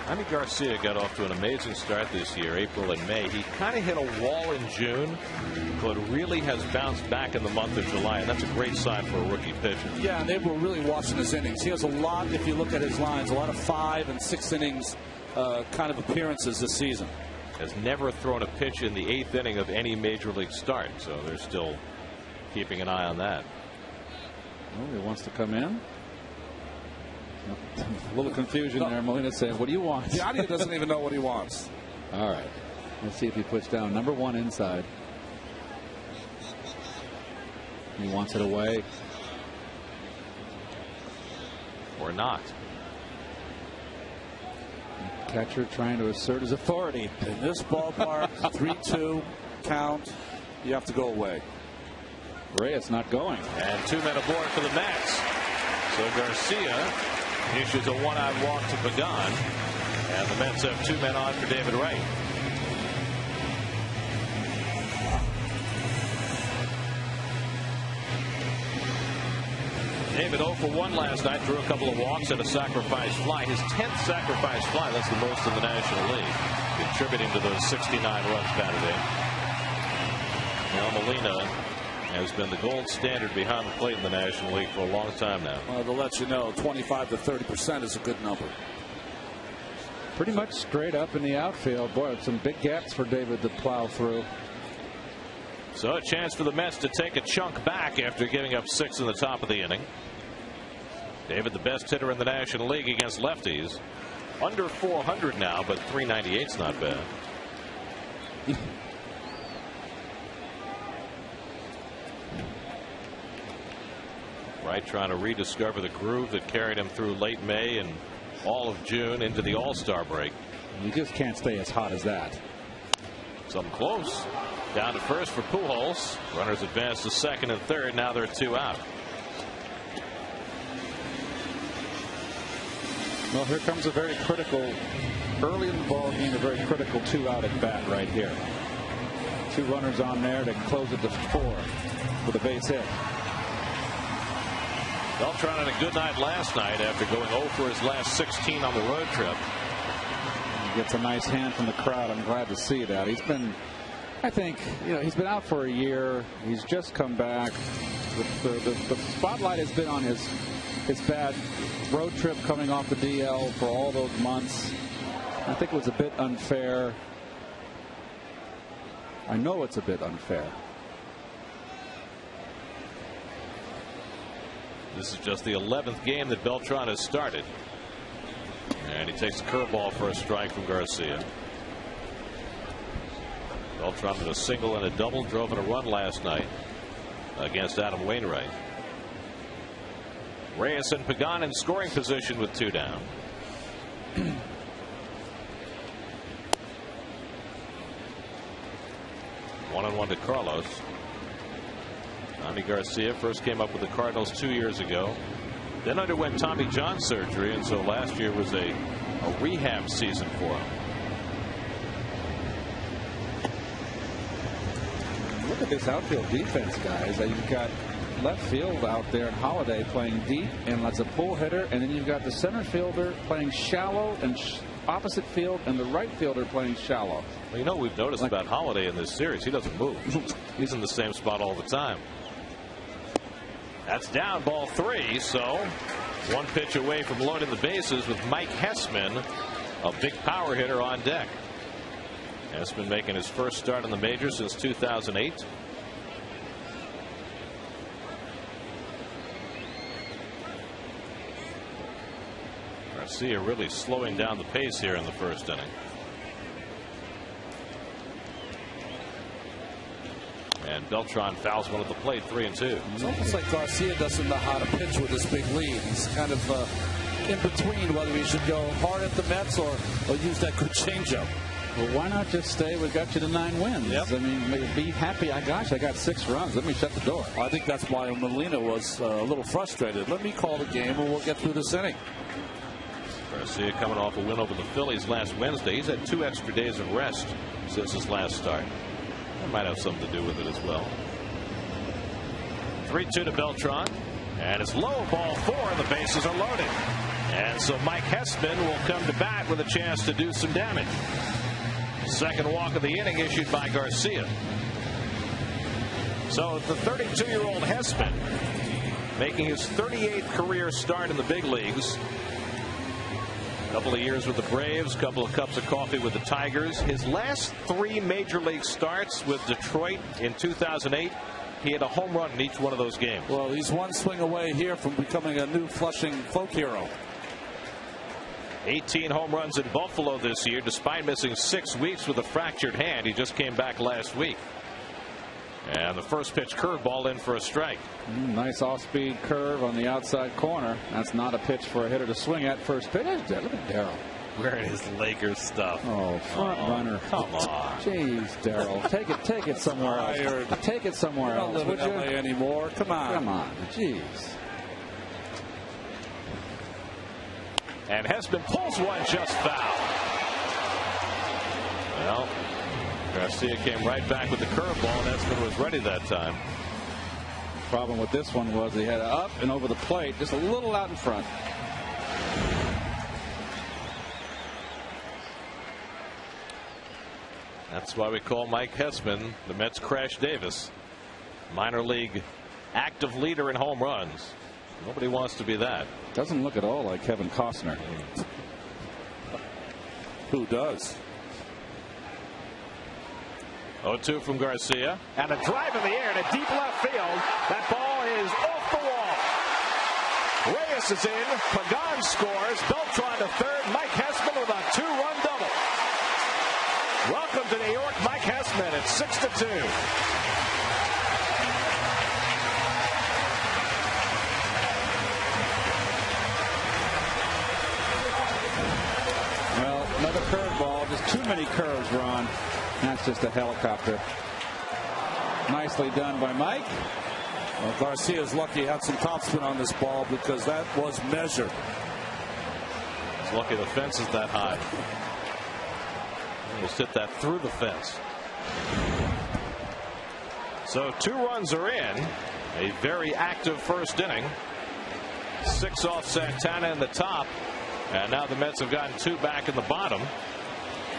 Jaime Garcia got off to an amazing start this year, April and May. He kind of hit a wall in June, but really has bounced back in the month of July, and that's a great sign for a rookie pitcher. Yeah, and they were really watching his innings. He has a lot, if you look at his lines, a lot of 5 and 6 innings kind of appearances this season. Has never thrown a pitch in the 8th inning of any major league start, so they're still keeping an eye on that. Oh, he wants to come in. A little confusion there. Molina saying, what do you want? Gianni doesn't even know what he wants. All right. Let's see if he puts down number 1 inside. He wants it away. Or not. Catcher trying to assert his authority. In this ballpark, 3-2 count, you have to go away. Reyes not going. And 2 men aboard for the Mets. So Garcia issues a 1-out walk to Pagan, and the Mets have 2 men on for David Wright. David 0 for 1 last night, threw a couple of walks and a sacrifice fly. His 10th sacrifice fly, that's the most in the National League, contributing to those 69 runs batted in. Now Molina has been the gold standard behind the plate in the National League for a long time now. Well, to let you know, 25 to 30% is a good number. Pretty much straight up in the outfield. Boy, some big gaps for David to plow through. So a chance for the Mets to take a chunk back after giving up 6 in the top of the inning. David, the best hitter in the National League against lefties. Under 400 now, but 398's not bad. Wright trying to rediscover the groove that carried him through late May and all of June into the All-Star break. You just can't stay as hot as that. Something close. Down to first for Pujols. Runners advance to second and third. Now they're 2 out. Well, here comes a very critical, early in the ball game, a very critical 2-out at bat right here. 2 runners on there to close it to 4 with a base hit. Beltran had a good night last night after going 0 for his last 16 on the road trip. He gets a nice hand from the crowd. I'm glad to see that. He's been, I think, he's been out for a year. He's just come back. The spotlight has been on his bad road trip coming off the DL for all those months. I think it was a bit unfair. I know it's a bit unfair. This is just the 11th game that Beltran has started. And he takes a curveball for a strike from Garcia. Beltran with a single and a double, drove in a run last night against Adam Wainwright. Reyes and Pagan in scoring position with 2 down. 1-1 to Carlos. Jaime Garcia first came up with the Cardinals 2 years ago. Then underwent Tommy John surgery, and so last year was a rehab season for him. Look at this outfield defense, guys. You've got left field out there and Holiday playing deep and as a pull hitter, and then you've got the center fielder playing shallow and opposite field, and the right fielder playing shallow. Well, you know, we've noticed about Holiday in this series. He doesn't move. He's in the same spot all the time. That's down, ball 3. So one pitch away from loading the bases with Mike Hessman, a big power hitter, on deck. Hessman making his first start in the majors since 2008. Garcia really slowing down the pace here in the first inning. And Beltran fouls one at the plate, 3-2. It's almost like Garcia doesn't know how to pitch with this big lead. He's kind of in between whether he should go hard at the Mets or use that good changeup. Well, why not just stay? We've got you to 9 wins. Yep. I mean, be happy. Gosh, I got 6 runs. Let me shut the door. I think that's why Molina was a little frustrated. Let me call the game and we'll get through this inning. Garcia coming off a win over the Phillies last Wednesday. He's had 2 extra days of rest since his last start. That might have something to do with it as well. 3-2 to Beltran. And it's low, ball 4, and the bases are loaded. And so Mike Hessman will come to bat with a chance to do some damage. Second walk of the inning issued by Garcia. So the 32-year-old Hessman making his 38th career start in the big leagues. Couple of years with the Braves, couple of cups of coffee with the Tigers. His last 3 major league starts with Detroit in 2008, he had a home run in each one of those games. Well, he's one swing away here from becoming a new Flushing folk hero. 18 home runs in Buffalo this year, despite missing 6 weeks with a fractured hand. He just came back last week. And the first pitch curveball in for a strike. Nice off-speed curve on the outside corner. That's not a pitch for a hitter to swing at first pitch. Look at Darryl wearing his Lakers stuff. Oh, front runner. Come on. Jeez, Darryl. Take it somewhere else. Take it somewhere else. Don't live in LA anymore. Come on. Come on. Jeez. And Hessman pulls one just foul. Well, Garcia came right back with the curveball, and Hessman was ready that time. Problem with this one was he had it up and over the plate, just a little out in front. That's why we call Mike Hessman the Mets' Crash Davis. Minor league active leader in home runs. Nobody wants to be that. Doesn't look at all like Kevin Costner. Who does? 0-2 from Garcia. And a drive in the air to deep left field. That ball is off the wall. Reyes is in. Pagan scores. Beltran to third. Mike Hessman with a 2-run double. Welcome to New York, Mike Hessman. It's 6-2. Another curveball. Just too many curves, Ron. That's just a helicopter. Nicely done by Mike. Well, Garcia's lucky he had some topspin on this ball because that was measured. He's lucky the fence is that high. Almost hit that through the fence. So 2 runs are in. A very active first inning. 6 off Santana in the top. And now the Mets have gotten 2 back in the bottom.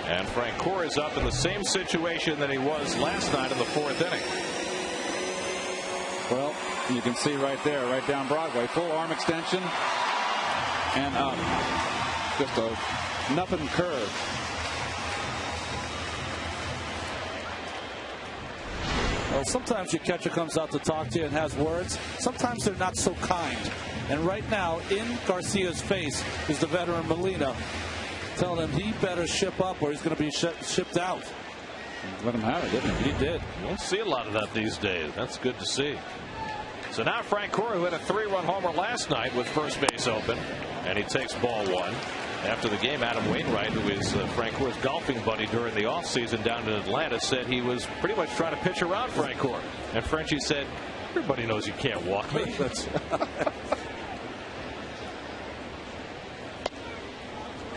And Frank Gore is up in the same situation that he was last night in the 4th inning. Well, you can see right there, right down Broadway, full arm extension and up. Just a nothing curve. Well, sometimes your catcher comes out to talk to you and has words. Sometimes they're not so kind. And right now, in Garcia's face is the veteran Molina, telling him he better ship up or he's going to be shipped out. Let him have it, didn't he? He did. You don't see a lot of that these days. That's good to see. So now Frank Gore, who had a 3-run homer last night with first base open, and he takes ball 1. After the game, Adam Wainwright, who is Frank Gore's golfing buddy during the offseason down in Atlanta, said he was pretty much trying to pitch around Frank Gore. And Frenchie said, everybody knows you can't walk me.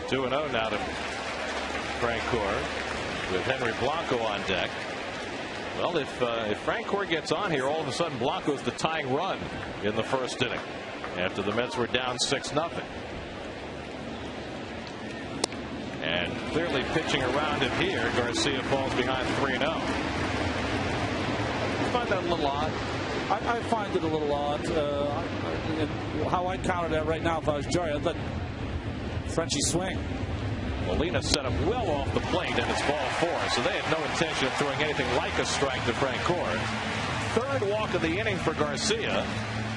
2-0 now to Frank Gore with Henry Blanco on deck. Well, if Frank Gore gets on here, all of a sudden Blanco's the tying run in the first inning after the Mets were down 6-0. And clearly pitching around him here, Garcia falls behind 3-0. You find that a little odd? I find it a little odd. How I counted that right now, if I was Jerry, I'd let Frenchie swing. Molina set up well off the plate, and it's ball 4. So they had no intention of throwing anything like a strike to Frank Gore. Third walk of the inning for Garcia.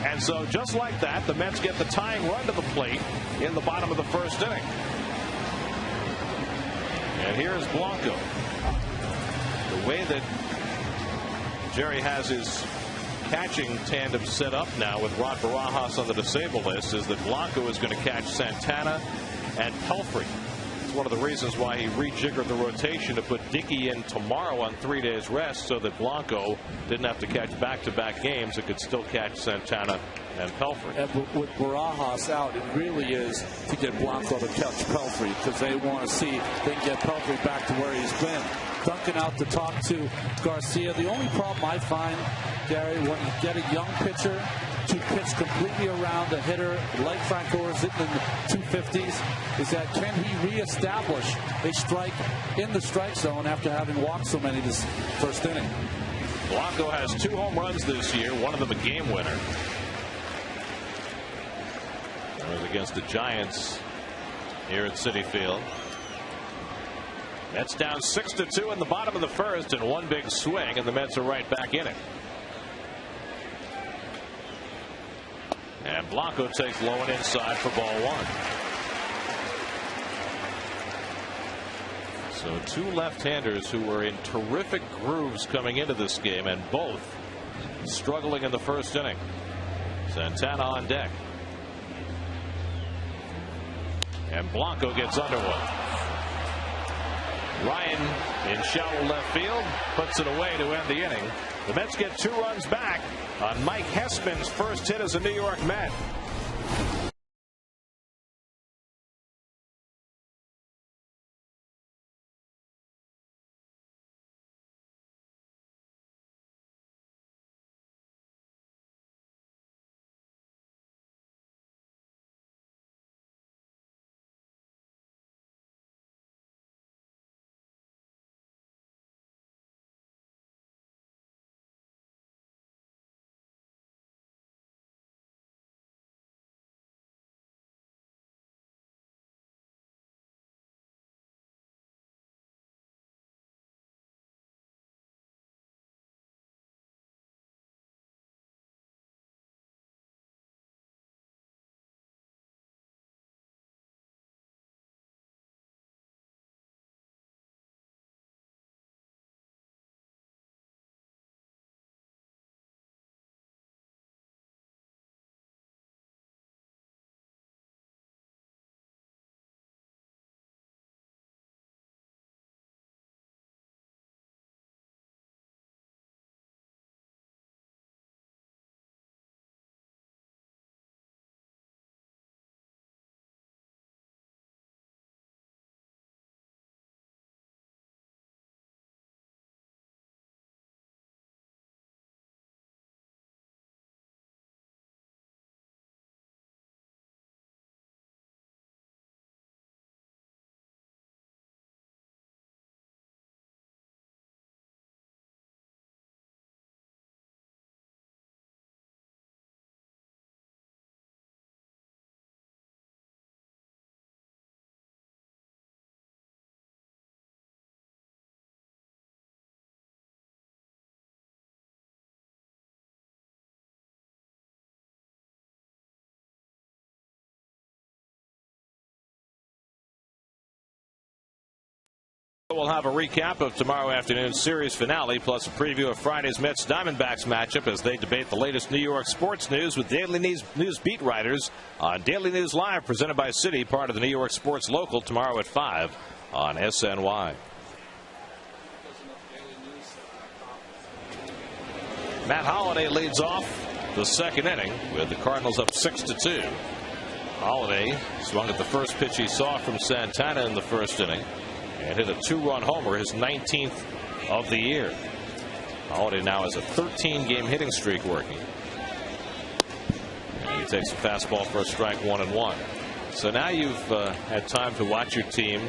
And so just like that, the Mets get the tying run to the plate in the bottom of the first inning. And here's Blanco. The way that Jerry has his catching tandem set up now with Rod Barajas on the disabled list is that Blanco is going to catch Santana and Pelfrey. It's one of the reasons why he rejiggered the rotation to put Dickey in tomorrow on 3 days rest so that Blanco didn't have to catch back-to-back games. It could still catch Santana and Pelfrey. And with Barajas out, it really is to get Blanco to catch Pelfrey because they want to see if they can get Pelfrey back to where he's been. Duncan out to talk to Garcia. The only problem I find, Gary, when you get a young pitcher to pitch completely around a hitter like Frank Gore is hitting in the 250s, is that can he reestablish a strike in the strike zone after having walked so many this first inning? Blanco has 2 home runs this year, one of them a game winner. It was against the Giants here at Citi Field. Mets down 6-2 in the bottom of the first, and one big swing, and the Mets are right back in it. And Blanco takes low and inside for ball 1. So 2 left-handers who were in terrific grooves coming into this game, and both struggling in the first inning. Santana on deck. And Blanco gets under one. Ryan in shallow left field puts it away to end the inning. The Mets get 2 runs back on Mike Hesman's first hit as a New York Met. We'll have a recap of tomorrow afternoon's series finale, plus a preview of Friday's Mets-Diamondbacks matchup as they debate the latest New York sports news with Daily News beat writers on Daily News Live, presented by Citi, part of the New York Sports Local, tomorrow at 5 on SNY. Matt Holliday leads off the second inning with the Cardinals up 6-2. Holliday swung at the first pitch he saw from Santana in the first inning and hit a 2-run homer, his 19th of the year. Holliday now has a 13-game hitting streak working. And he takes a fastball for a strike, 1-1. So now you've had time to watch your team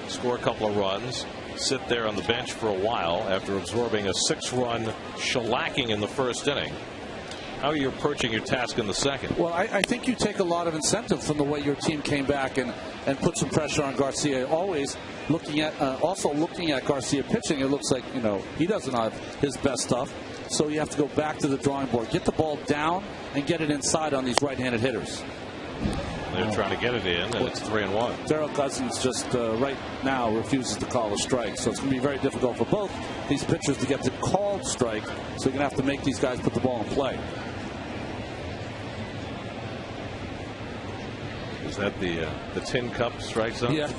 score a couple of runs, sit there on the bench for a while after absorbing a 6-run shellacking in the first inning. How are you approaching your task in the second? Well, I think you take a lot of incentive from the way your team came back and put some pressure on Garcia. Always looking at Garcia pitching, it looks like, he doesn't have his best stuff. So you have to go back to the drawing board, get the ball down, and get it inside on these right-handed hitters. They're trying to get it in, and it's 3-1. Darrell Cousins just right now refuses to call a strike, so it's going to be very difficult for both these pitchers to get the called strike. So you're going to have to make these guys put the ball in play. Is that the tin cup strike zone? Yeah,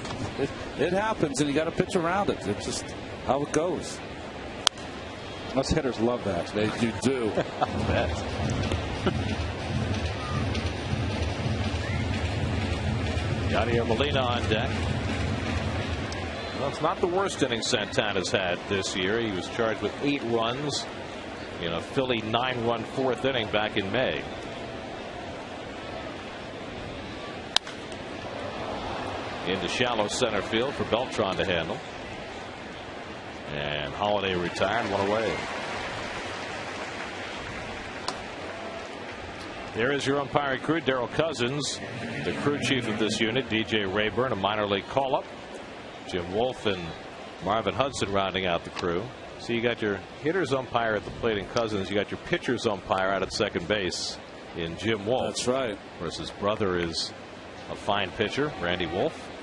it happens, and you got to pitch around it. It's just how it goes. Us hitters love that. They do. Yadier Molina on deck. Well, it's not the worst inning Santana's had this year. He was charged with 8 runs in a Philly 9-run fourth inning back in May. Into shallow center field for Beltran to handle. And Holliday retired, one away. There is your umpiring crew. Darrell Cousins, the crew chief of this unit. DJ Rayburn, a minor league call-up. Jim Wolf and Marvin Hudson rounding out the crew. So you got your hitters umpire at the plate in Cousins. You got your pitchers umpire out at second base in Jim Wolf. That's right. Of course, his brother is a fine pitcher, Randy Wolf.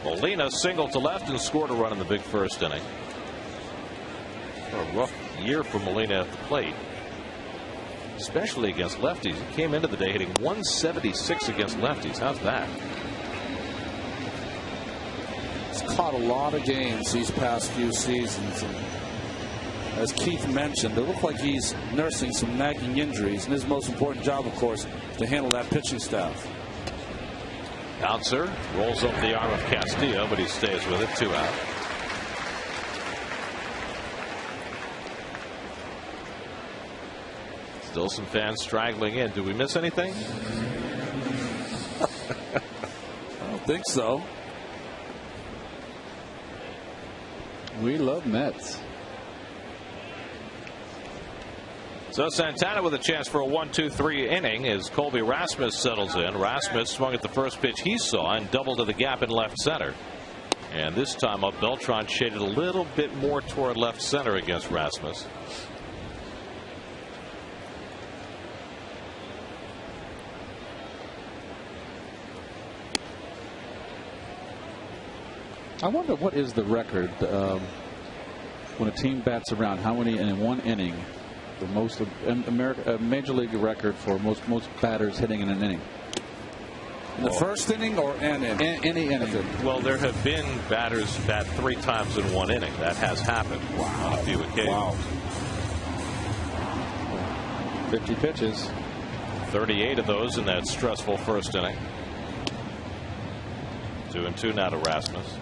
Molina singled to left and scored a run in the big first inning. A rough year for Molina at the plate, especially against lefties. He came into the day hitting 176 against lefties. How's that? He's caught a lot of games these past few seasons. And as Keith mentioned, it looks like he's nursing some nagging injuries, and his most important job, of course, to handle that pitching staff. Bouncer rolls up the arm of Castillo, but he stays with it. 2 out. Still some fans straggling in. Did we miss anything? I don't think so. We love Mets. So Santana with a chance for a 1-2-3 inning as Colby Rasmus settles in. Rasmus swung at the first pitch he saw and doubled to the gap in left center. And this time up, Beltran shaded a little bit more toward left center against Rasmus. I wonder what is the record when a team bats around, how many in one inning, the most major league record for most batters hitting in an inning. In the first inning or an inning? Any inning. Well, there have been batters bat 3 times in one inning. That has happened on a few occasions. Wow. 50 pitches. 38 of those in that stressful first inning. 2-2 now to Rasmus.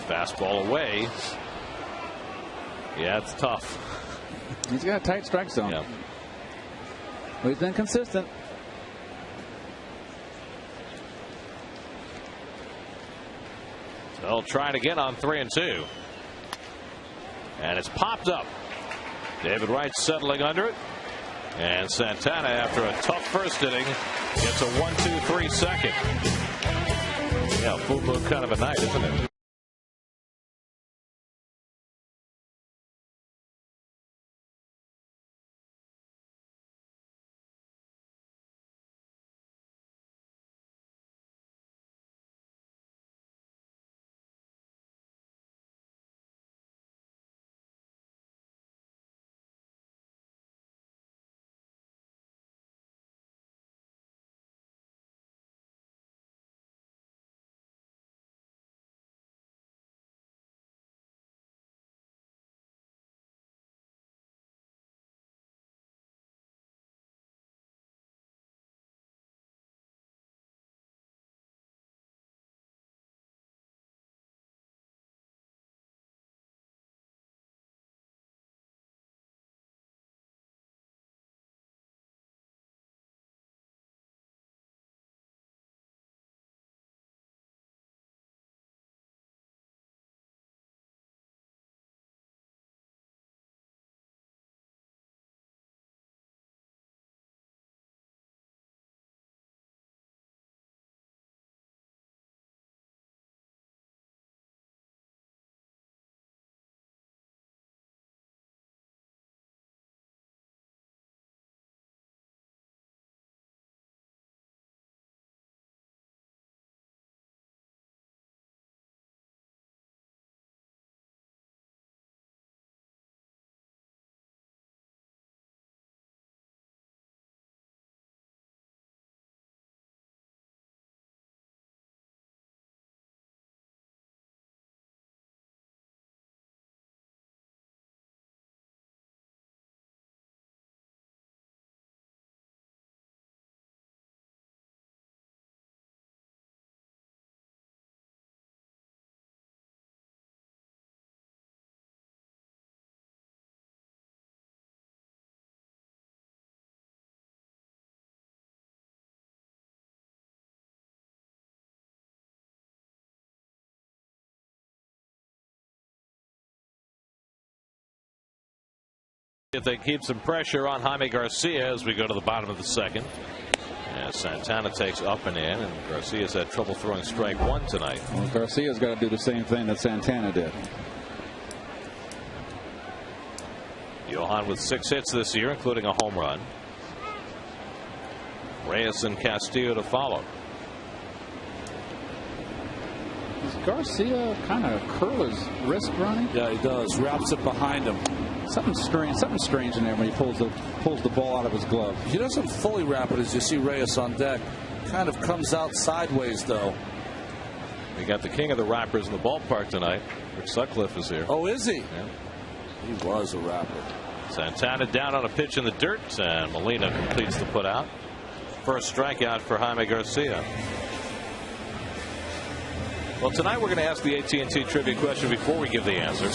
Fastball away. Yeah, it's tough. He's got a tight strike zone. Yeah. Well, he's been consistent. They'll try it again on 3-2. And it's popped up. David Wright settling under it. And Santana, after a tough first inning, gets a 1-2-3 second. Yeah, full moon kind of a night, isn't it? If they keep some pressure on Jaime Garcia as we go to the bottom of the second. As Santana takes up and in, and Garcia's had trouble throwing strike one tonight. Well, Garcia's got to do the same thing that Santana did. Johan with 6 hits this year, including a home run. Reyes and Castillo to follow. Does Garcia kind of curl his wrist running? Yeah, he does. Wraps it behind him. Something strange in there when he pulls the ball out of his glove. He doesn't fully wrap it as you see Reyes on deck. Kind of comes out sideways, though. We got the king of the wrappers in the ballpark tonight. Rick Sutcliffe is here. Oh, is he? Yeah. He was a rapper. Santana down on a pitch in the dirt, and Molina completes the putout. First strikeout for Jaime Garcia. Well, tonight we're going to ask the AT&T trivia question before we give the answer.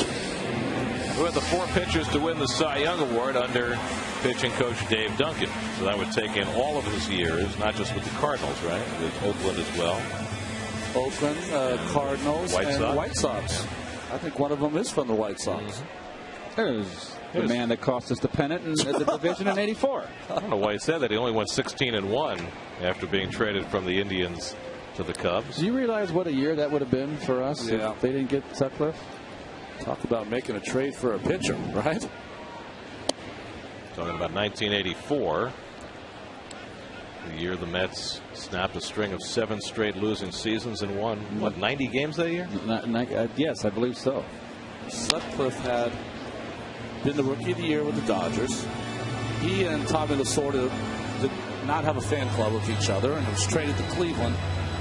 Who had the 4 pitchers to win the Cy Young Award under pitching coach Dave Duncan? So that would take in all of his years, not just with the Cardinals, right? With Oakland as well. Oakland, Cardinals, and White Sox. I think one of them is from the White Sox. There's the man that cost us the pennant in the division in '84. I don't know why he said that. He only went 16-1 after being traded from the Indians to the Cubs. Do you realize what a year that would have been for us if they didn't get Sutcliffe? Talk about making a trade for a pitcher, right? Talking about 1984. The year the Mets snapped a string of 7 straight losing seasons and won, what, 90 games that year? Yes, I believe so. Sutcliffe had been the rookie of the year with the Dodgers. He and Tommy Lasorda did not have a fan club with each other, and was traded to Cleveland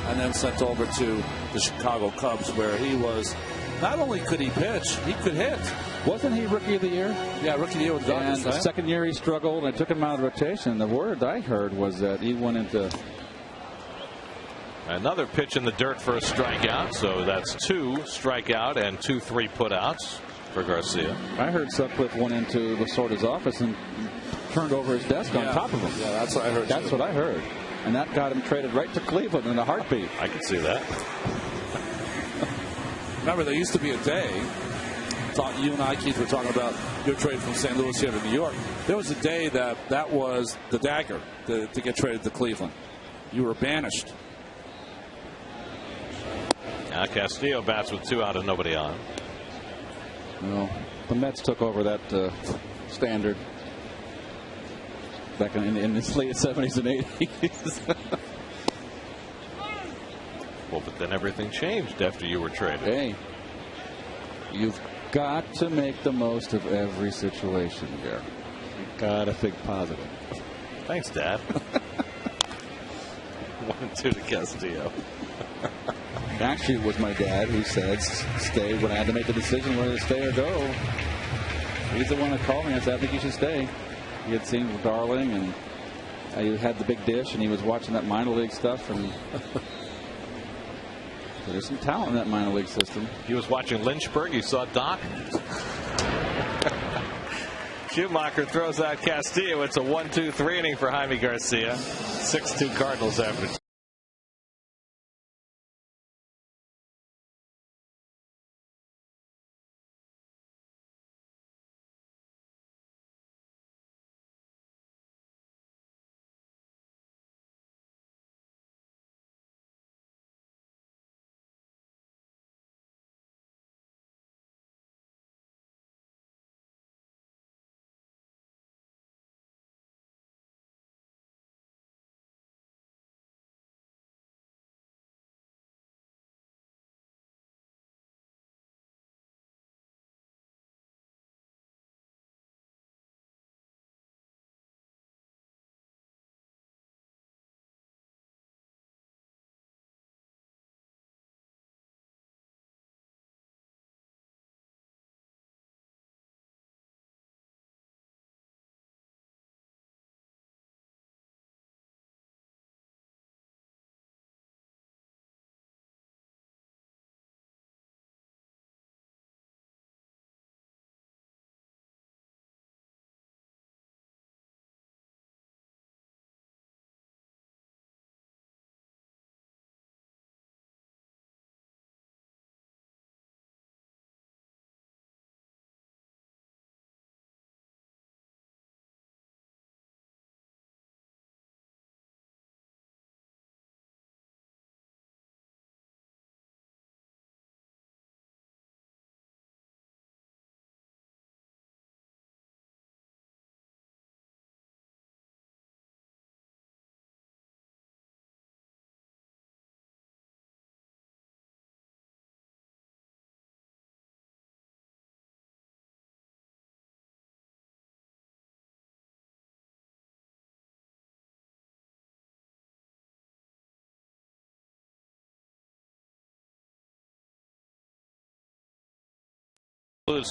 and then sent over to the Chicago Cubs, where he was. Not only could he pitch, he could hit. Wasn't he rookie of the year? Yeah, rookie of the year with the Dodgers. And the second year he struggled, and I took him out of rotation. The word I heard was that he went into. Another pitch in the dirt for a strikeout. So that's 2 strikeout and 2 3-putouts for Garcia. I heard Sutcliffe went into Lasorda's office and turned over his desk on top of him. Yeah, that's what I heard. That's what I heard. And that got him traded right to Cleveland in a heartbeat. I can see that. Remember, there used to be a day, you and I, Keith, were talking about your trade from St. Louis here to New York. There was a day that was the dagger to get traded to Cleveland. You were banished. Now Castillo bats with 2 out and nobody on. Well, the Mets took over that standard back in the late 70s and 80s. Well, but then everything changed after you were traded. Hey, you've got to make the most of every situation, Gare. You've got to think positive. Thanks, Dad. 1-2 to Castillo. Actually, it was my dad who said stay when I had to make the decision whether to stay or go. He's the one that called me. I said, I think you should stay. He had seen Darling, and he had the big dish, and he was watching that minor league stuff. And there's some talent in that minor league system. He was watching Lynchburg. He saw Doc. Schumacher throws out Castillo. It's a 1-2-3 inning for Jaime Garcia. 6-2 Cardinals after.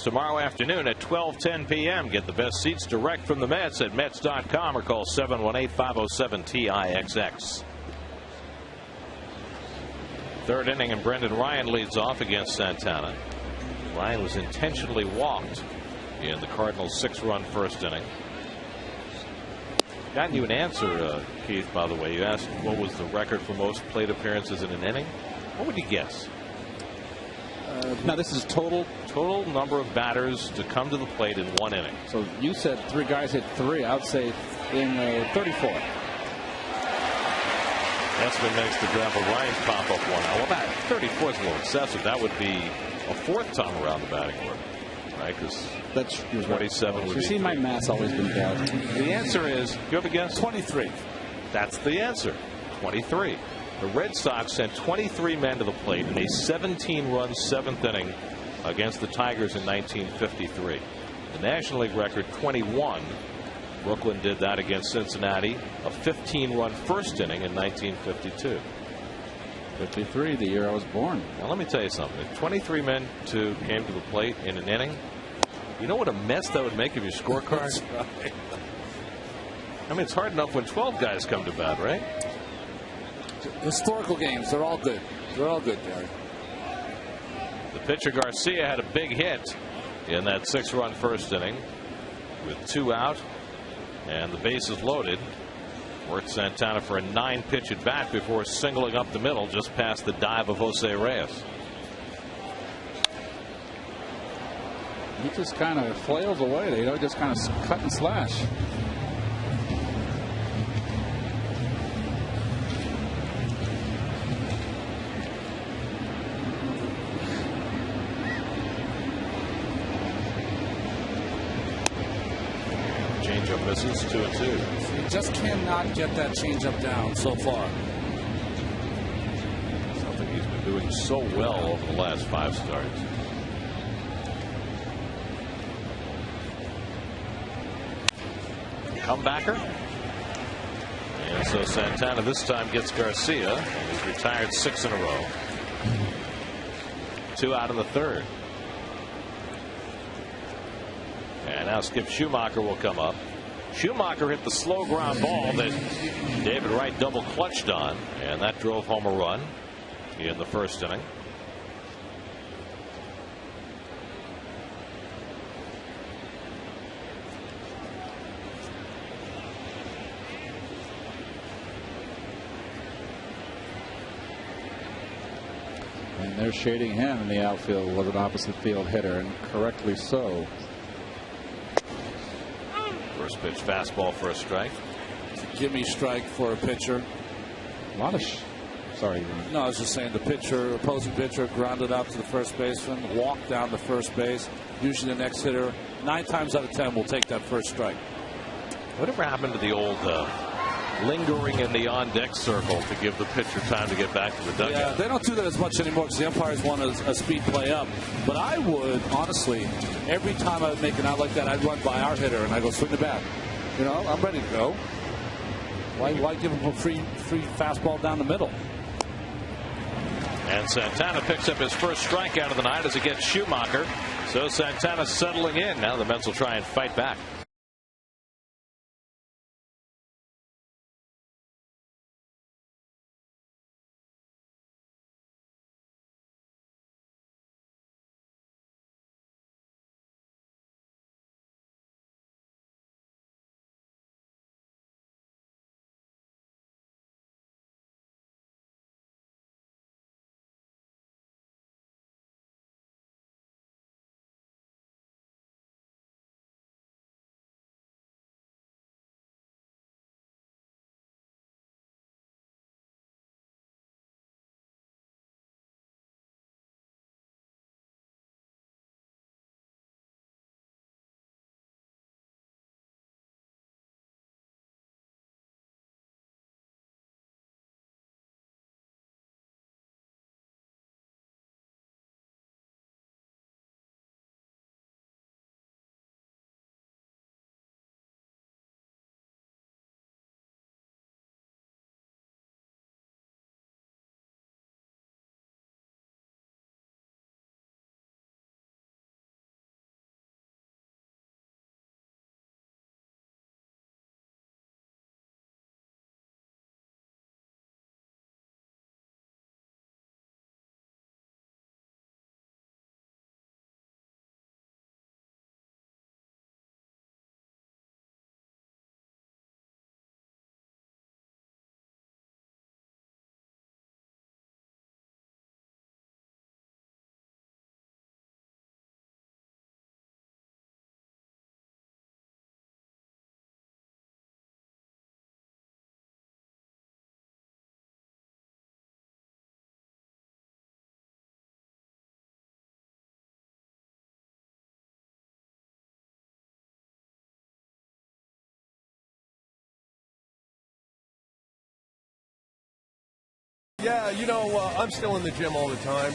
Tomorrow afternoon at 12:10 p.m. Get the best seats direct from the Mets at Mets.com or call 718-507-TIXX. Third inning and Brendan Ryan leads off against Santana. Ryan was intentionally walked in the Cardinals' 6-run first inning. Gotten you an answer, Keith, by the way. You asked what was the record for most plate appearances in an inning. What would you guess? Now this is total number of batters to come to the plate in one inning. So you said 3 guys hit 3. I would say in 34. Esman makes the grab of Ryan's pop up one. Well, that 34 is a little excessive. That would be a 4th time around the batting order, right? Because that's 27 would be. You see, my math's always been bad. The answer is, you have a guess? 23. That's the answer. 23. The Red Sox sent 23 men to the plate in a 17-run 7th inning against the Tigers in 1953. The National League record 21. Brooklyn did that against Cincinnati, a 15-run first inning in 1952. 53, the year I was born. Now let me tell you something. If 23 men came to the plate in an inning, you know what a mess that would make of your scorecard? Right. I mean, it's hard enough when 12 guys come to bat, right? Historical games, they're all good. They're all good, Gary. The pitcher Garcia had a big hit in that 6-run first inning with 2 out and the bases loaded. Worked Santana for a 9-pitch at bat before singling up the middle just past the dive of Jose Reyes. He just kind of flails away. You know, just kind of cut and slash. changeup misses, 2-2. He just cannot get that changeup down so far. Something he's been doing so well over the last 5 starts. Comebacker. And so Santana this time gets Garcia, and he's retired 6 in a row. 2 out in the 3rd. And now Skip Schumacher will come up. Schumacher hit the slow ground ball that David Wright double clutched on, and that drove home a run in the 1st inning. And they're shading him in the outfield with an opposite field hitter, and correctly so. First pitch fastball for a strike. It's a gimme strike for a pitcher. A lot of sorry. No, I was just saying the pitcher, opposing pitcher, grounded out to the first baseman, walked down to first base. Usually the next hitter, 9 times out of 10, will take that first strike. Whatever happened to the old lingering in the on-deck circle to give the pitcher time to get back to the dugout? Yeah, they don't do that as much anymore because the umpires want a speed play up. But I would, honestly, every time I would make an out like that, I'd run by our hitter and I go swing the bat. You know, I'm ready to go. Why give him a free fastball down the middle? And Santana picks up his first strikeout of the night as he gets Schumacher. So Santana settling in. Now the Mets will try and fight back. Yeah, you know, I'm still in the gym all the time.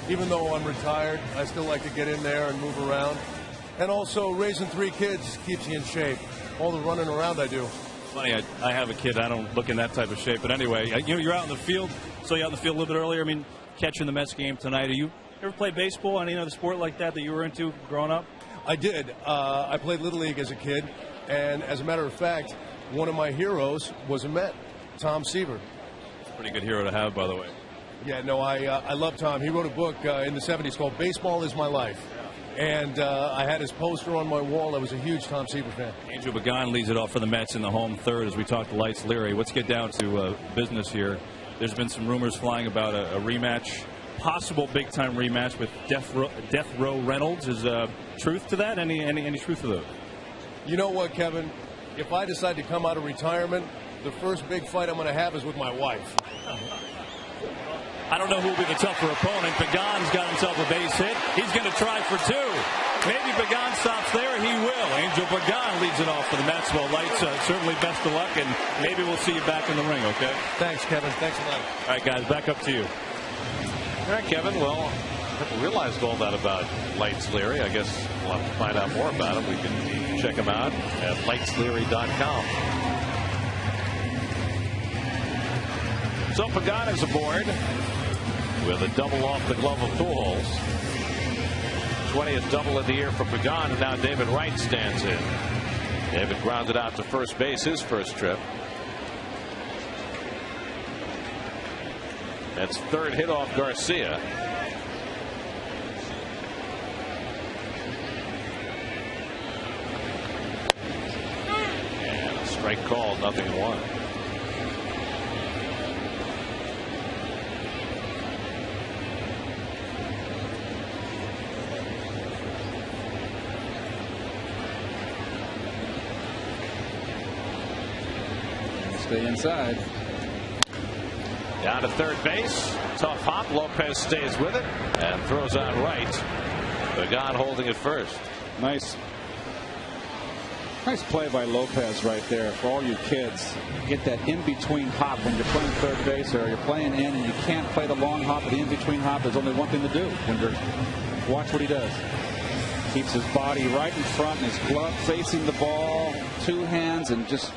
Even though I'm retired, I still like to get in there and move around. And also, raising 3 kids keeps you in shape. All the running around I do. Funny, I have a kid. I don't look in that type of shape. But anyway, you're out in the field. So you're out in the field a little bit earlier. I mean, catching the Mets game tonight. You ever play baseball? Any other sport like that you were into growing up? I did. I played Little League as a kid. And as a matter of fact, one of my heroes was a Met, Tom Seaver. Pretty good hero to have, by the way. Yeah, no, I love Tom. He wrote a book in the 70s called Baseball is My Life. And I had his poster on my wall. I was a huge Tom Seaver fan. Andrew Began leads it off for the Mets in the home 3rd as we talk to Lights Leary. Let's get down to business here. There's been some rumors flying about a rematch, possible big-time rematch with Death Row Reynolds. Is truth to that? Any truth to those? You know what, Kevin? If I decide to come out of retirement, the first big fight I'm going to have is with my wife. I don't know who will be the tougher opponent. Began's got himself a base hit. He's going to try for 2. Maybe Began stops there. He will. Joe Pagan leads it off for the Mets. Well, Lights, certainly best of luck, and maybe we'll see you back in the ring, okay? Thanks, Kevin. Thanks a lot. All right, guys, back up to you. All right, Kevin. Well, I never realized all that about Lights Leary. I guess we'll have to find out more about him. We can check him out at lightsleary.com. So Pagan is aboard with a double off the glove of Pujols. 20th double of the year for Pagan, and now David Wright stands in. David grounded out to first base his first trip. That's third hit off Garcia. And a strike called, 0-1. Stay inside. Down to third base. Tough hop. Lopez stays with it and throws out right. Pagan holding it first. Nice play by Lopez right there for all you kids. Get that in-between hop when you're playing third base or you're playing in and you can't play the long hop or the in-between hop. There's only one thing to do. Watch what he does. Keeps his body right in front and his glove facing the ball, two hands, and just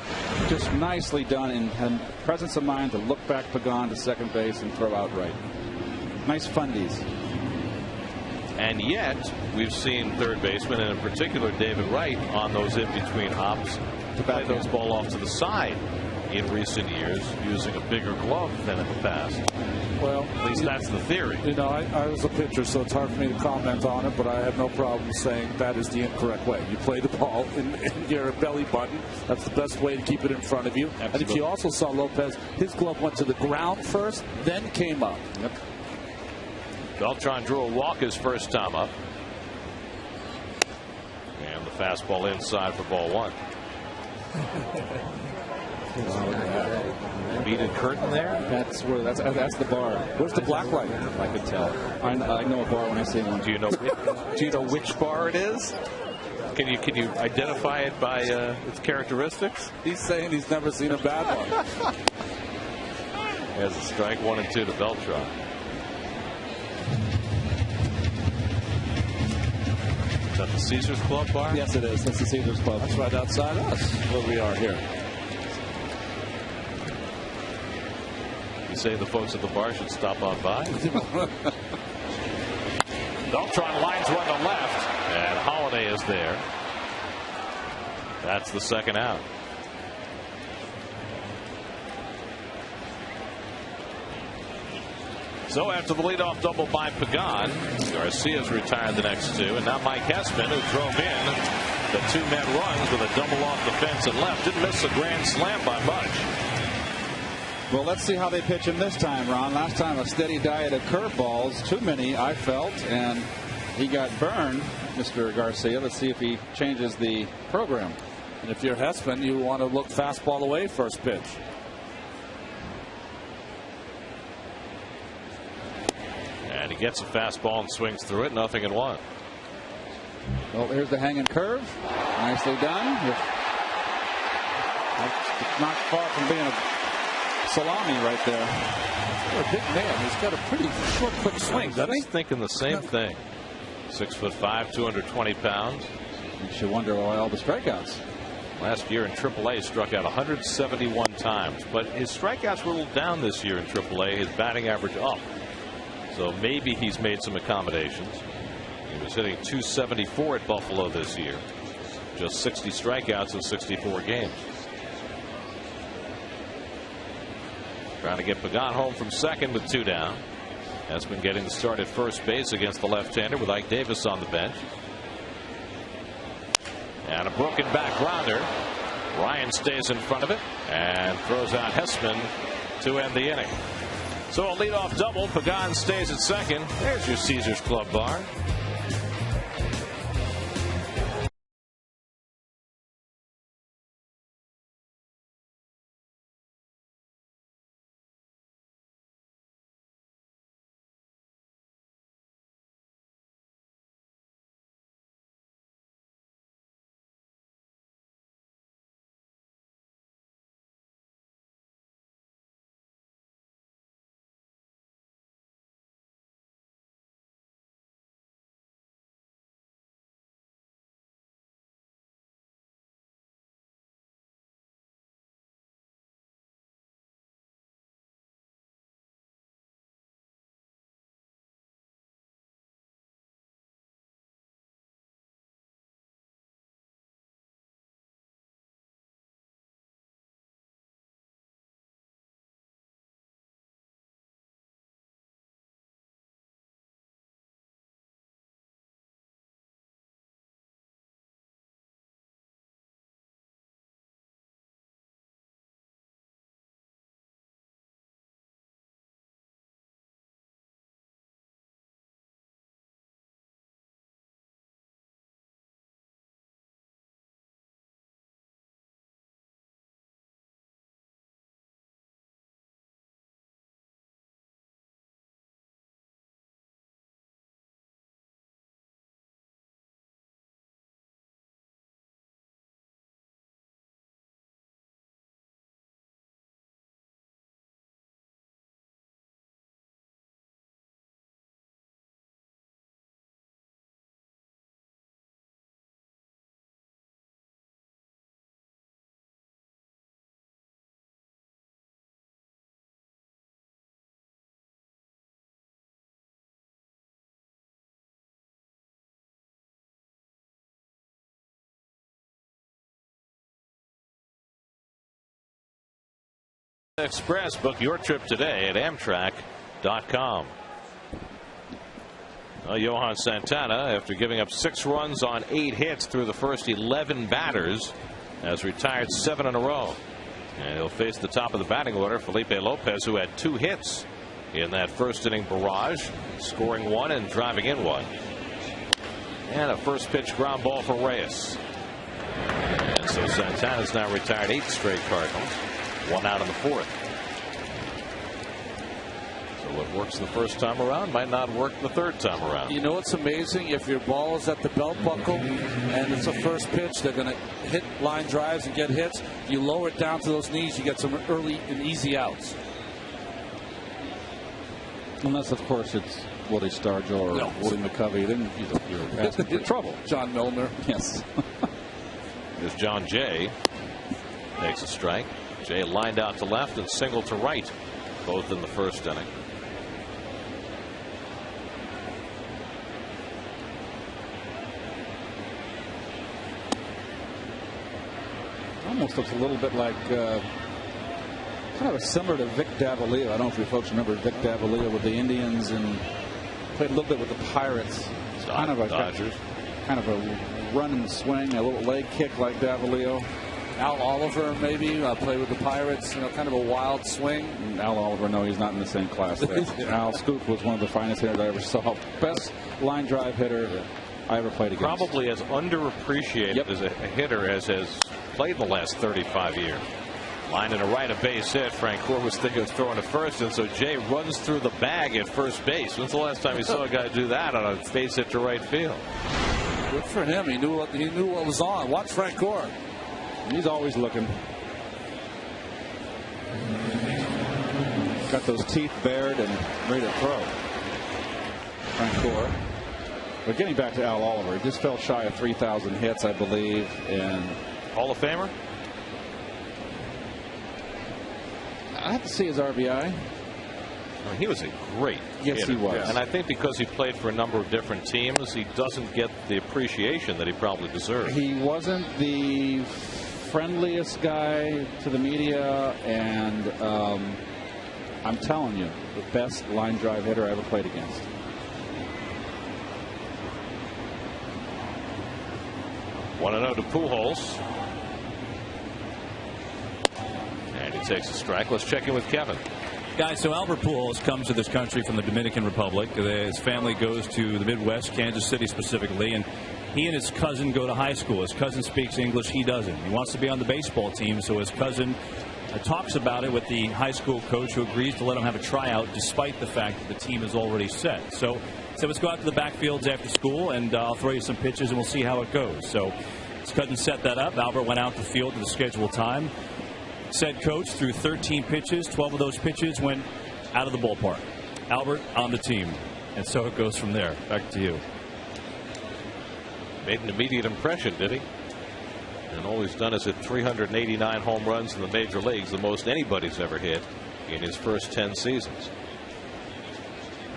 nicely done and presence of mind to look back Pagan to second base and throw out right. Nice fundies. And yet we've seen third baseman, and in particular David Wright, on those in-between hops to play those ball off to the side in recent years using a bigger glove than in the past. Well, at least that's the theory. You know, I was a pitcher, so it's hard for me to comment on it, but I have no problem saying that is the incorrect way. You play the ball in your belly button. That's the best way to keep it in front of you. Absolutely. And if you also saw Lopez, his glove went to the ground first, then came up. Yep. Beltran drew a walk his first time up. And the fastball inside for ball one. Beaded curtain there. That's the bar. Where's the black light? I could tell. I know a bar when I see one. Do you know which bar it is? Can you identify it by its characteristics? He's saying he's never seen a bad one. Has a strike 1 and 2 to Beltran. Is that the Caesars Club bar? Yes, it is. That's the Caesars Club. That's right outside us where we are here. You say the folks at the bar should stop on by? Beltran lines one to left, and Holiday is there. That's the second out. So after the leadoff double by Pagan, Garcia's retired the next two, and now Mike Hespin, who drove in the two-net runs with a double off the fence and left, didn't miss a grand slam by much. Well, let's see how they pitch him this time, Ron. Last time a steady diet of curveballs, too many, I felt, and he got burned, Mr. Garcia. Let's see if he changes the program. And if you're Hespin, you want to look fastball away first pitch. And he gets a fastball and swings through it, 0-1. Well, here's the hanging curve. Nicely done. It's not far from being a salami right there. A big man. He's got a pretty short, quick swing, doesn't he? I was thinking the same thing. 6'5", 220 pounds. You should wonder why all the strikeouts. Last year in AAA, struck out 171 times, but his strikeouts were a little down this year in AAA. His batting average up. So maybe he's made some accommodations. He was hitting .274 at Buffalo this year. Just 60 strikeouts in 64 games. Trying to get Pagan home from second with 2 down. Has been getting the start at first base against the left-hander with Ike Davis on the bench. And a broken back grounder. Ryan stays in front of it and throws out Hespin to end the inning. So a leadoff double. Pagan stays at second. There's your Caesars Club bar. Express. Book your trip today at Amtrak.com. Johan Santana, after giving up 6 runs on 8 hits through the first 11 batters, has retired 7 in a row. And he'll face the top of the batting order, Felipe Lopez, who had 2 hits in that first inning barrage, scoring 1 and driving in 1. And a first pitch ground ball for Reyes. And so Santana's now retired 8 straight Cardinals. 1 out in the 4th. So what works the first time around might not work the 3rd time around. You know what's amazing? If your ball is at the belt buckle and it's a first pitch, they're going to hit line drives and get hits. You lower it down to those knees, you get some early and easy outs. Unless, of course, it's Woody Stargell or Woody McCovey, then you're asking for trouble. John Milner. Yes. There's John Jay. Takes a strike. Jay lined out to left and singled to right, both in the first inning. Almost looks a little bit like kind of similar to Vic Davalillo. I don't know if you folks remember Vic Davalillo with the Indians and played a little bit with the Pirates. Kind of a Dodgers. Kind of a run and swing, a little leg kick like Davalillo. Al Oliver maybe played with the Pirates. Kind of a wild swing. And Al Oliver, no, he's not in the same class there. Al Scoop was one of the finest hitters I ever saw. Best line drive hitter I ever played against. Probably as underappreciated as a hitter as has played in the last 35 years. Line and a right, a base hit. Frank Gore was thinking of throwing to first, and so Jay runs through the bag at first base. When's the last time you saw a guy do that on a base hit to right field? Good for him. He knew what was on. Watch Frank Gore. He's always looking. Got those teeth bared and ready to throw. Frank Gore. But getting back to Al Oliver, he just fell shy of 3,000 hits, I believe. And Hall of Famer? I have to see his RBI. He was a great hitter. He was. And I think because he played for a number of different teams, he doesn't get the appreciation that he probably deserves. He wasn't the friendliest guy to the media, and I'm telling you, the best line drive hitter I ever played against. Want to know to Pujols. And he takes a strike. Let's check in with Kevin. Guys, so Albert Pujols comes to this country from the Dominican Republic. His family goes to the Midwest, Kansas City specifically, and he and his cousin go to high school. His cousin speaks English. He doesn't. He wants to be on the baseball team, so his cousin talks about it with the high school coach, who agrees to let him have a tryout despite the fact that the team is already set. So let's go out to the backfields after school, and I'll throw you some pitches, and we'll see how it goes. So his cousin set that up. Albert went out to the field at the scheduled time. Said coach threw 13 pitches. 12 of those pitches went out of the ballpark. Albert on the team. And so it goes from there. Back to you. Made an immediate impression, did he? And all he's done is hit 389 home runs in the major leagues, the most anybody's ever hit in his first 10 seasons.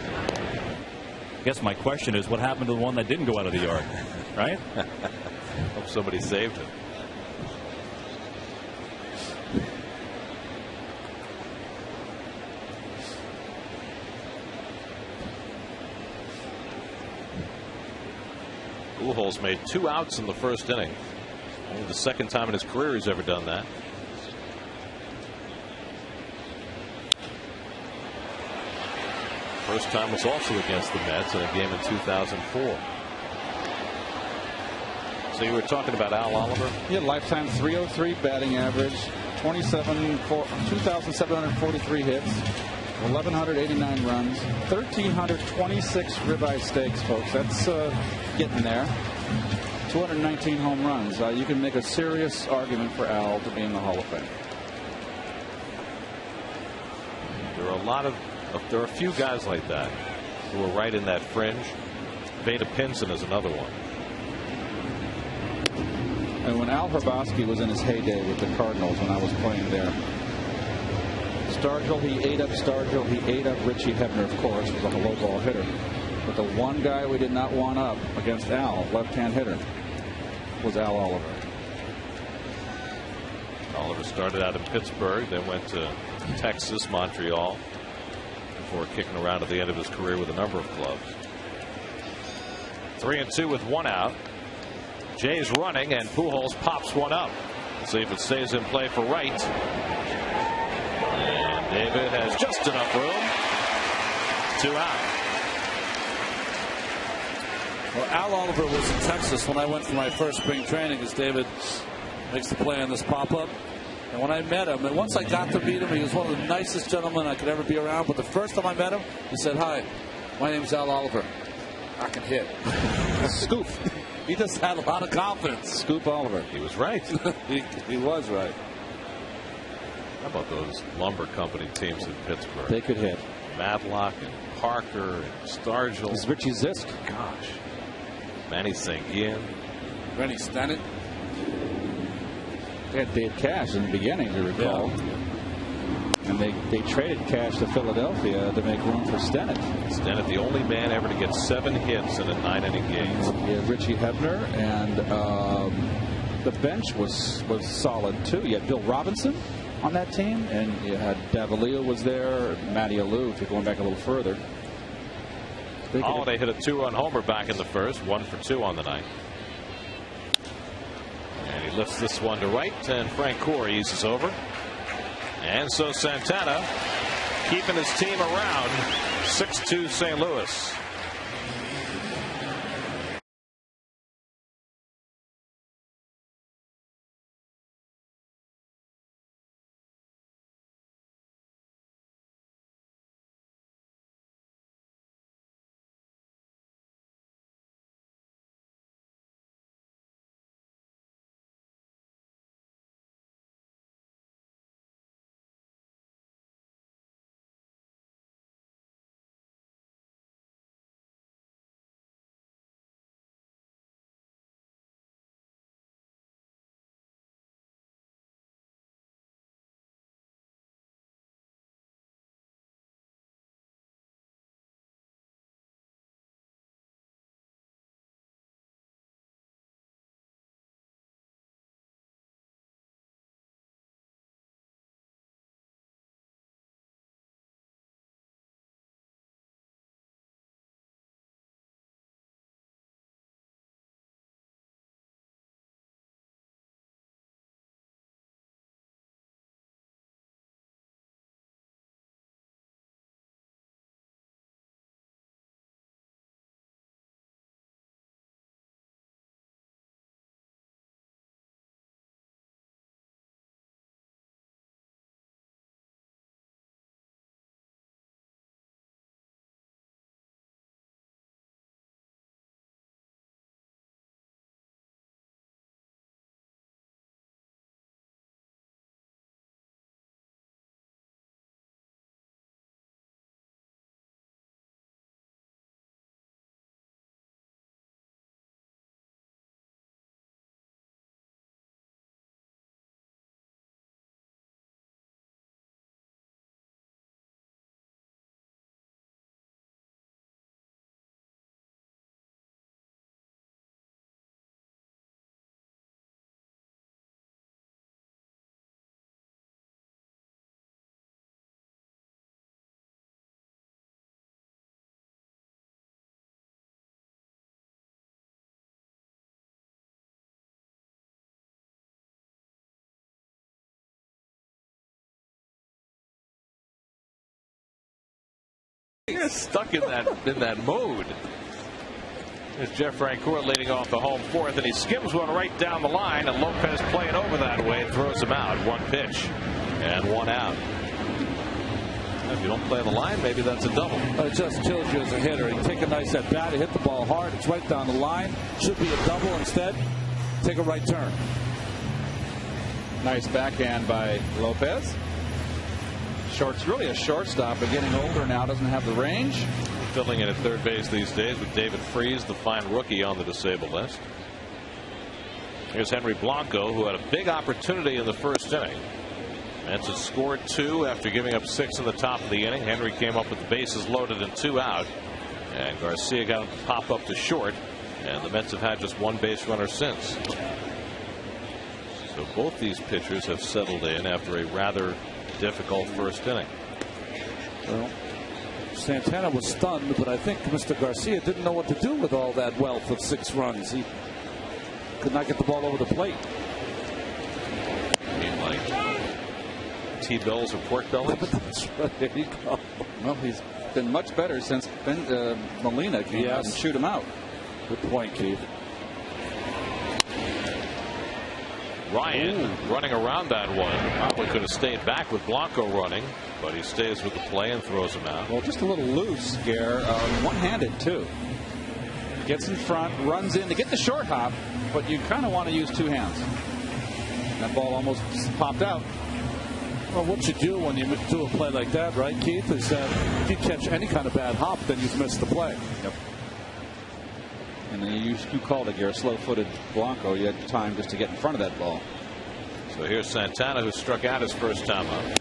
I guess my question is, what happened to the one that didn't go out of the yard? Right? Hope somebody saved it. Pujols made 2 outs in the first inning. Only the second time in his career he's ever done that. First time was also against the Mets in a game in 2004. So you were talking about Al Oliver? He had lifetime 303 batting average, 2,743 hits, 1,189 runs, 1,326 ribeye steaks, folks. That's getting there. 219 home runs. You can make a serious argument for Al to be in the Hall of Fame. There are there are a few guys like that who are right in that fringe. Vada Pinson is another one. And when Al Hrabosky was in his heyday with the Cardinals, when I was playing there, Stargell, he ate up Stargell. He ate up Richie Hebner, of course, was a low ball hitter. But the one guy we did not want up against Al, left-hand hitter, was Al Oliver. Oliver started out in Pittsburgh, then went to Texas, Montreal, before kicking around at the end of his career with a number of clubs. 3-2 with one out. Jay's running, and Pujols pops one up. Let's see if it stays in play for right. And David has just enough room. 2 out. Well, Al Oliver was in Texas when I went for my first spring training, as David makes the play on this pop-up. And when I met him, and once I got to meet him, he was one of the nicest gentlemen I could ever be around. But the first time I met him, he said, "Hi, my name's Al Oliver. I can hit." Scoop. He just had a lot of confidence. Scoop Oliver. He was right. he was right. How about those lumber company teams in Pittsburgh? They could hit. Matlock and Parker and Stargell. This is Richie Zisk. Gosh. Manny Sanguin. Rennie Stennett. They had Dave Cash in the beginning, to recall. Yeah. And they traded Cash to Philadelphia to make room for Stennett. Stennett, the only man ever to get 7 hits in a 9-inning game. You had Richie Hebner, and the bench was solid too. You had Bill Robinson on that team, and you had Davalillo was there, Matty Alou, if you're going back a little further. Holiday hit a 2-run homer back in the first, 1 for 2 on the night. And he lifts this one to right, and Frank Gore eases over. And so Santana keeping his team around. 6-2 St. Louis. You're stuck in that mode. There's Jeff Francoeur leading off the home fourth, and he skims one right down the line, and Lopez playing over that way throws him out. 1 pitch and 1 out. If you don't play the line, maybe that's a double. It just chills you as a hitter. You take a nice at bat, hit the ball hard. It's right down the line. Should be a double. Instead, take a right turn. Nice backhand by Lopez. Really a shortstop, but getting older now, doesn't have the range. Filling in at third base these days with David Freese, the fine rookie on the disabled list. Here's Henry Blanco, who had a big opportunity in the first inning. Mets had scored 2 after giving up 6 in the top of the inning. Henry came up with the bases loaded and 2 out. And Garcia got him to pop up to short. And the Mets have had just 1 base runner since. So both these pitchers have settled in after a rather difficult first inning. Well, Santana was stunned, but I think Mr. Garcia didn't know what to do with all that wealth of 6 runs. He could not get the ball over the plate. I mean, like T-bills or pork bellies? That's right. There you go. Well, he's been much better since Molina came out and shoot him out. Good point, Keith. Ryan running around that one. Probably could have stayed back with Blanco running, but he stays with the play and throws him out. Well, just a little loose, Gare. One-handed, too. Gets in front, runs in to get the short hop, but you kind of want to use 2 hands. That ball almost popped out. Well, what you do when you do a play like that, right, Keith, is that if you catch any kind of bad hop, then you've missed the play. Yep. And then you called it, Gare, slow-footed Blanco. You had time just to get in front of that ball. So here's Santana, who struck out his first time up.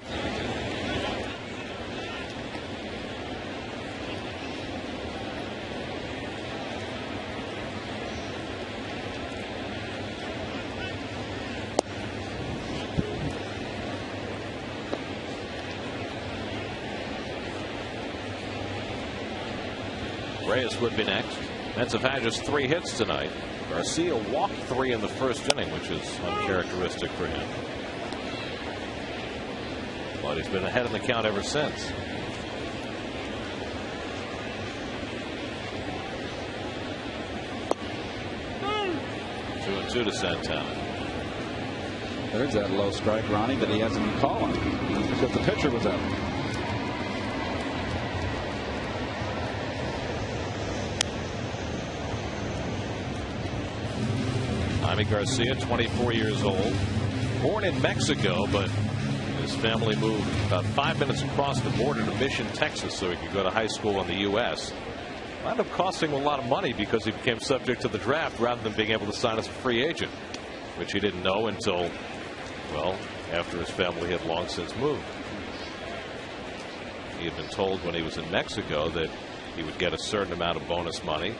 Reyes would be next. Mets have had just 3 hits tonight. Garcia walked 3 in the first inning, which is uncharacteristic for him. But he's been ahead in the count ever since. Two and 2 to Santana. There's that low strike, Ronnie, that he hasn't been calling because the pitcher was out. Jaime Garcia, 24 years old, born in Mexico, but his family moved about 5 minutes across the border to Mission, Texas, so he could go to high school in the U.S. Wound up costing him a lot of money because he became subject to the draft rather than being able to sign as a free agent, which he didn't know until, well, after his family had long since moved. He had been told when he was in Mexico that he would get a certain amount of bonus money.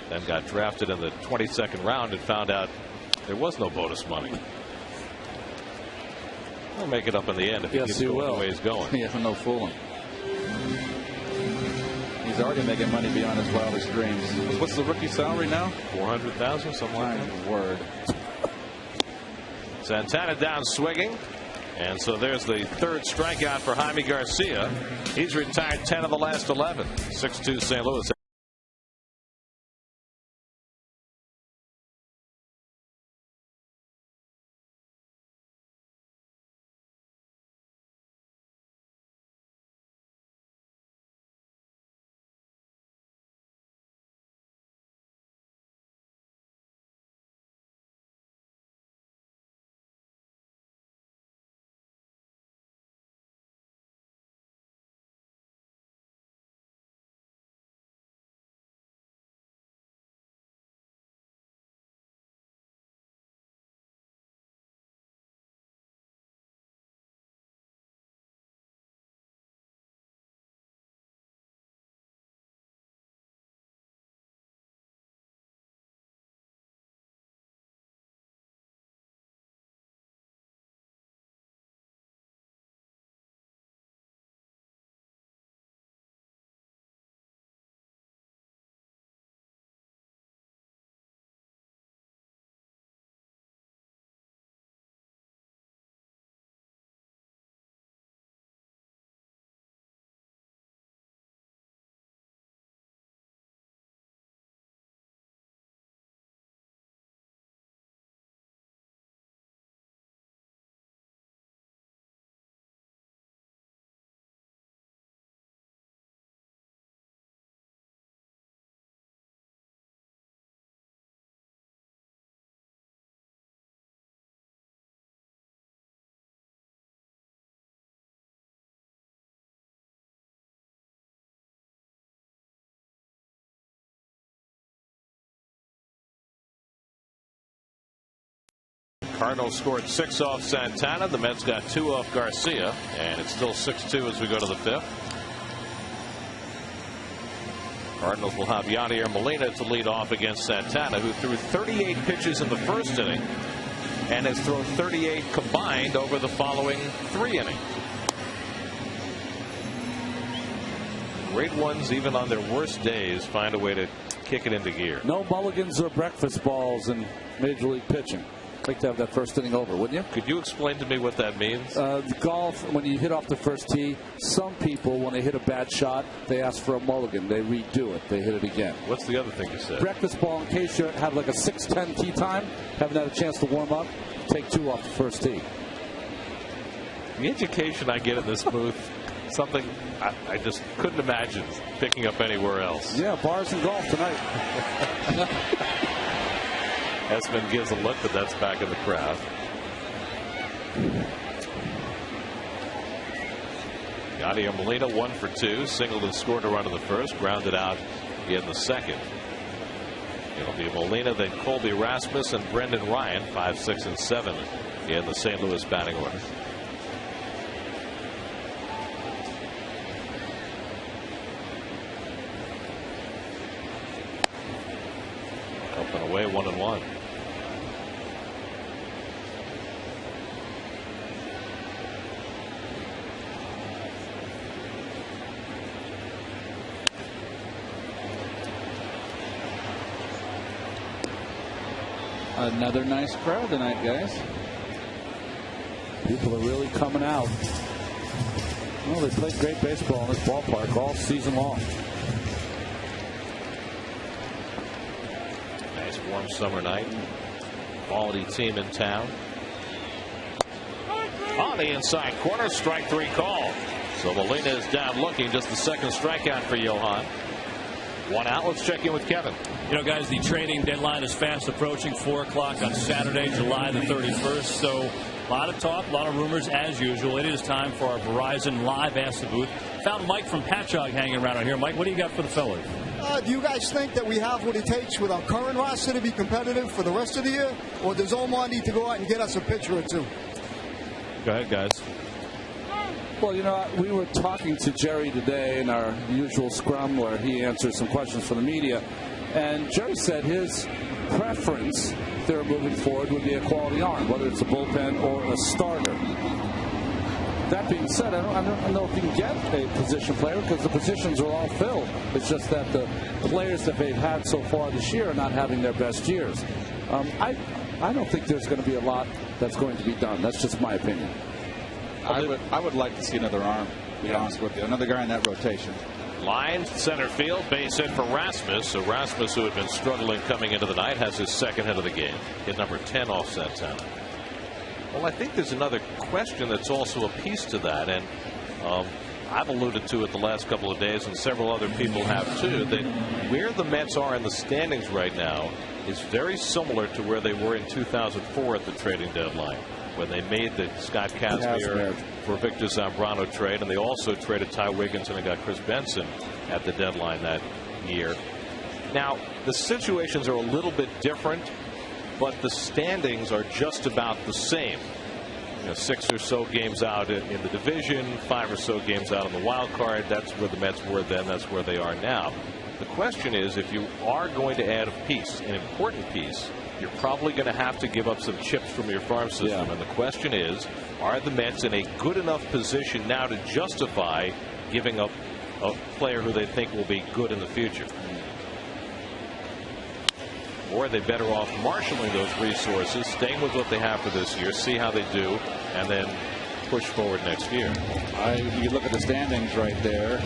Then got drafted in the 22nd round and found out there was no bonus money. He'll make it up in the end if he keeps going the way he's going. Yeah, no fooling. He's already making money beyond his wildest dreams. What's the rookie salary now? $400,000, something like that. My word. Santana down swinging. And so there's the 3rd strikeout for Jaime Garcia. He's retired 10 of the last 11. 6-2 St. Louis. Cardinals scored 6 off Santana. The Mets got 2 off Garcia, and it's still 6-2 as we go to the 5th. Cardinals will have Yadier Molina to lead off against Santana, who threw 38 pitches in the first inning and has thrown 38 combined over the following 3 innings. Great ones, even on their worst days, find a way to kick it into gear. No mulligans or breakfast balls in Major League pitching. I'd like to have that first inning over, wouldn't you? Could you explain to me what that means? Golf, when you hit off the first tee, some people, when they hit a bad shot, they ask for a mulligan. They redo it. They hit it again. What's the other thing you said? Breakfast ball, in case you have like a 6:10 tee time, haven't had a chance to warm up, take 2 off the first tee. The education I get in this booth, something I just couldn't imagine picking up anywhere else. Yeah, bars and golf tonight. Hessman gives a look, but that's back in the crowd. Yadier Molina 1 for 2. Singled and scored a run in the first. Grounded out in the second. It'll be Molina, then Colby Rasmus and Brendan Ryan, 5, 6, and 7 in the St. Louis batting order. Up and away, 1-1. Another nice crowd tonight, guys. People are really coming out. Well, they played great baseball in this ballpark all season long. Nice warm summer night. Quality team in town. On the inside corner, strike 3 call. So Molina is down looking. Just the second strikeout for Johan. 1 out. Let's check in with Kevin. You know, guys, the trading deadline is fast approaching. 4 o'clock on Saturday, July the 31st. So a lot of talk, a lot of rumors as usual. It is time for our Verizon Live Ask the Booth. Found Mike from Patchogue hanging around out here. Mike, what do you got for the fellas? Do you guys think that we have what it takes with our current roster to be competitive for the rest of the year? Or does Omar need to go out and get us a pitcher or two? Go ahead, guys. Well, you know, we were talking to Jerry today in our usual scrum where he answers some questions for the media. And Jerry said his preference there moving forward would be a quality arm, whether it's a bullpen or a starter. That being said, I don't know if you can get a position player because the positions are all filled. It's just that the players that they've had so far this year are not having their best years. I don't think there's going to be a lot that's going to be done. That's just my opinion. I would like to see another arm, to be honest with you. Another guy in that rotation. Line center field, base hit for Rasmus. So Rasmus, who had been struggling coming into the night, has his second hit of the game. Hit number 10 off Santana. Well, I think there's another question that's also a piece to that, and I've alluded to it the last couple of days, and several other people have too, that where the Mets are in the standings right now is very similar to where they were in 2004 at the trading deadline, when they made the Scott Kazmir for Victor Zambrano trade, and they also traded Ty Wigginton and got Chris Benson at the deadline that year. Now, the situations are a little bit different, but the standings are just about the same. You know, 6 or so games out in the division, 5 or so games out on the wild card. That's where the Mets were then. That's where they are now. The question is, if you are going to add a piece, an important piece, you're probably going to have to give up some chips from your farm system. Yeah. And the question is, are the Mets in a good enough position now to justify giving up a player who they think will be good in the future? Or are they better off marshaling those resources, staying with what they have for this year, see how they do, and then push forward next year? You look at the standings right there,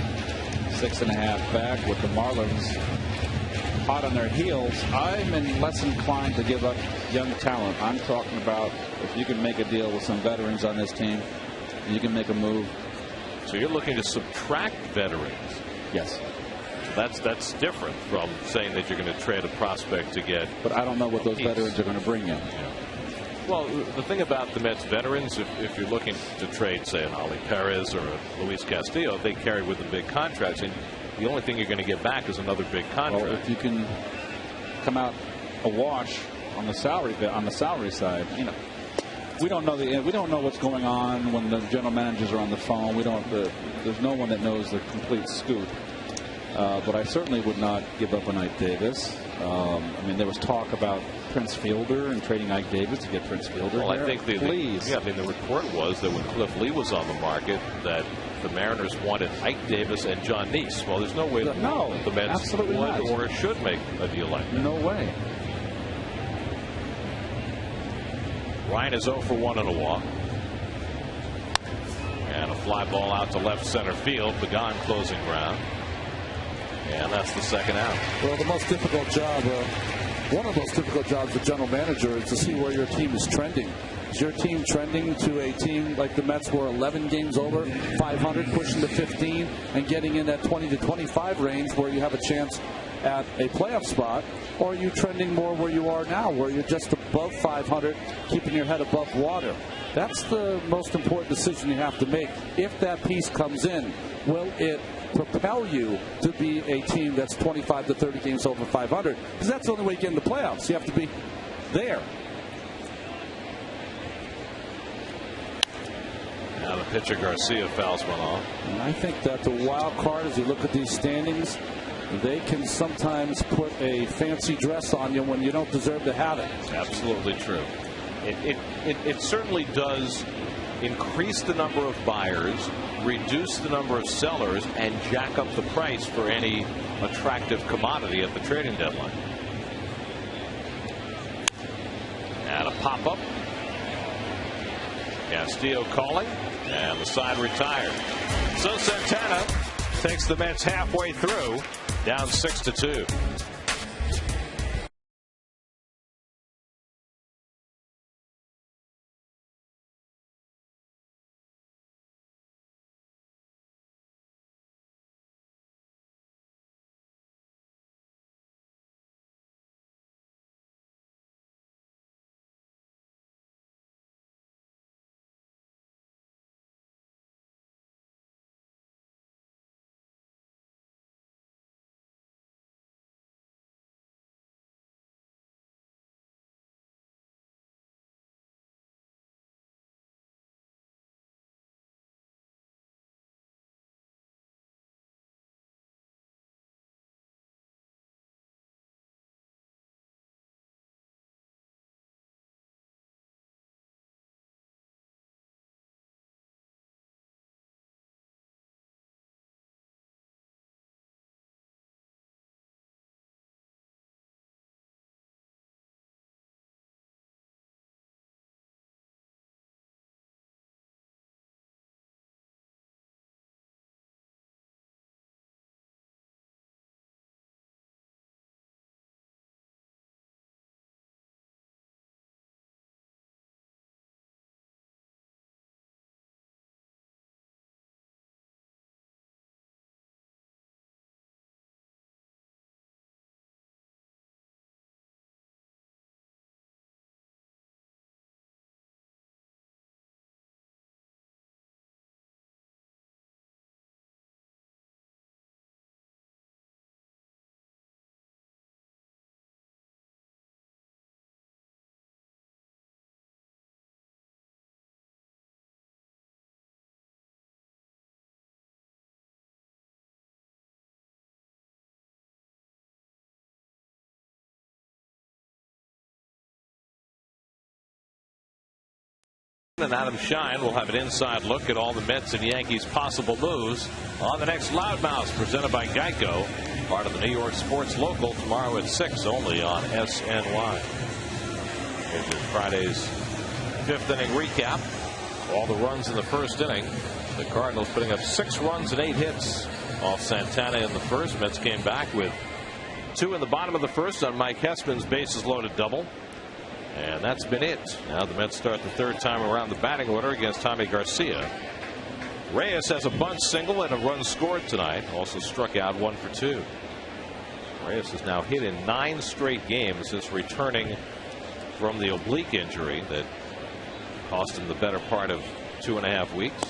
6.5 back with the Marlins hot on their heels. I'm less inclined to give up young talent. I'm talking about if you can make a deal with some veterans on this team, you can make a move. So you're looking to subtract veterans? Yes. That's different from saying that you're going to trade a prospect to get. But I don't know what those veterans are going to bring in. Yeah. Well, the thing about the Mets veterans, if you're looking to trade, say, an Ali Perez or a Luis Castillo, they carry with them big contracts, and the only thing you're going to get back is another big contract. Well, if you can come out awash on the salary side, you know, we don't know what's going on when the general managers are on the phone. There's no one that knows the complete scoop. But I certainly would not give up on Ike Davis. I mean, there was talk about Prince Fielder and trading Ike Davis to get Prince Fielder. Well, here. I think the report was that when Cliff Lee was on the market, that the Mariners wanted Ike Davis and John Neese. Well, there's no way that the Mets would or should make a deal like that. No way. Ryan is 0 for 1 on a walk. And a fly ball out to left center field. Pagan closing ground. And that's the second out. Well, the most difficult job, one of the most difficult jobs of general manager is to see where your team is trending. Is your team trending to a team like the Mets were 11 games over, 500, pushing to 15, and getting in that 20 to 25 range where you have a chance at a playoff spot? Or are you trending more where you are now, where you're just above 500, keeping your head above water? That's the most important decision you have to make. If that piece comes in, will it propel you to be a team that's 25 to 30 games over 500? Because that's the only way you get in the playoffs. You have to be there. Now the pitcher Garcia fouls one off. And I think that the wild card, as you look at these standings, they can sometimes put a fancy dress on you when you don't deserve to have it. Absolutely true. It certainly does increase the number of buyers, reduce the number of sellers, and jack up the price for any attractive commodity at the trading deadline. And a pop-up. Castillo calling, and the side retired. So Santana takes the Mets halfway through, down 6-2. And Adam Shine will have an inside look at all the Mets and Yankees' possible moves on the next Loudmouths, presented by Geico, part of the New York Sports Local, tomorrow at 6 only on SNY. Here's your Friday's fifth inning recap. All the runs in the first inning. The Cardinals putting up 6 runs and 8 hits off Santana in the first. Mets came back with 2 in the bottom of the first on Mike Hesman's bases loaded double. And that's been it. Now the Mets start the third time around the batting order against Jaime Garcia. Reyes has a bunt single and a run scored tonight. Also struck out 1 for 2. Reyes has now hit in 9 straight games since returning from the oblique injury that cost him the better part of 2.5 weeks.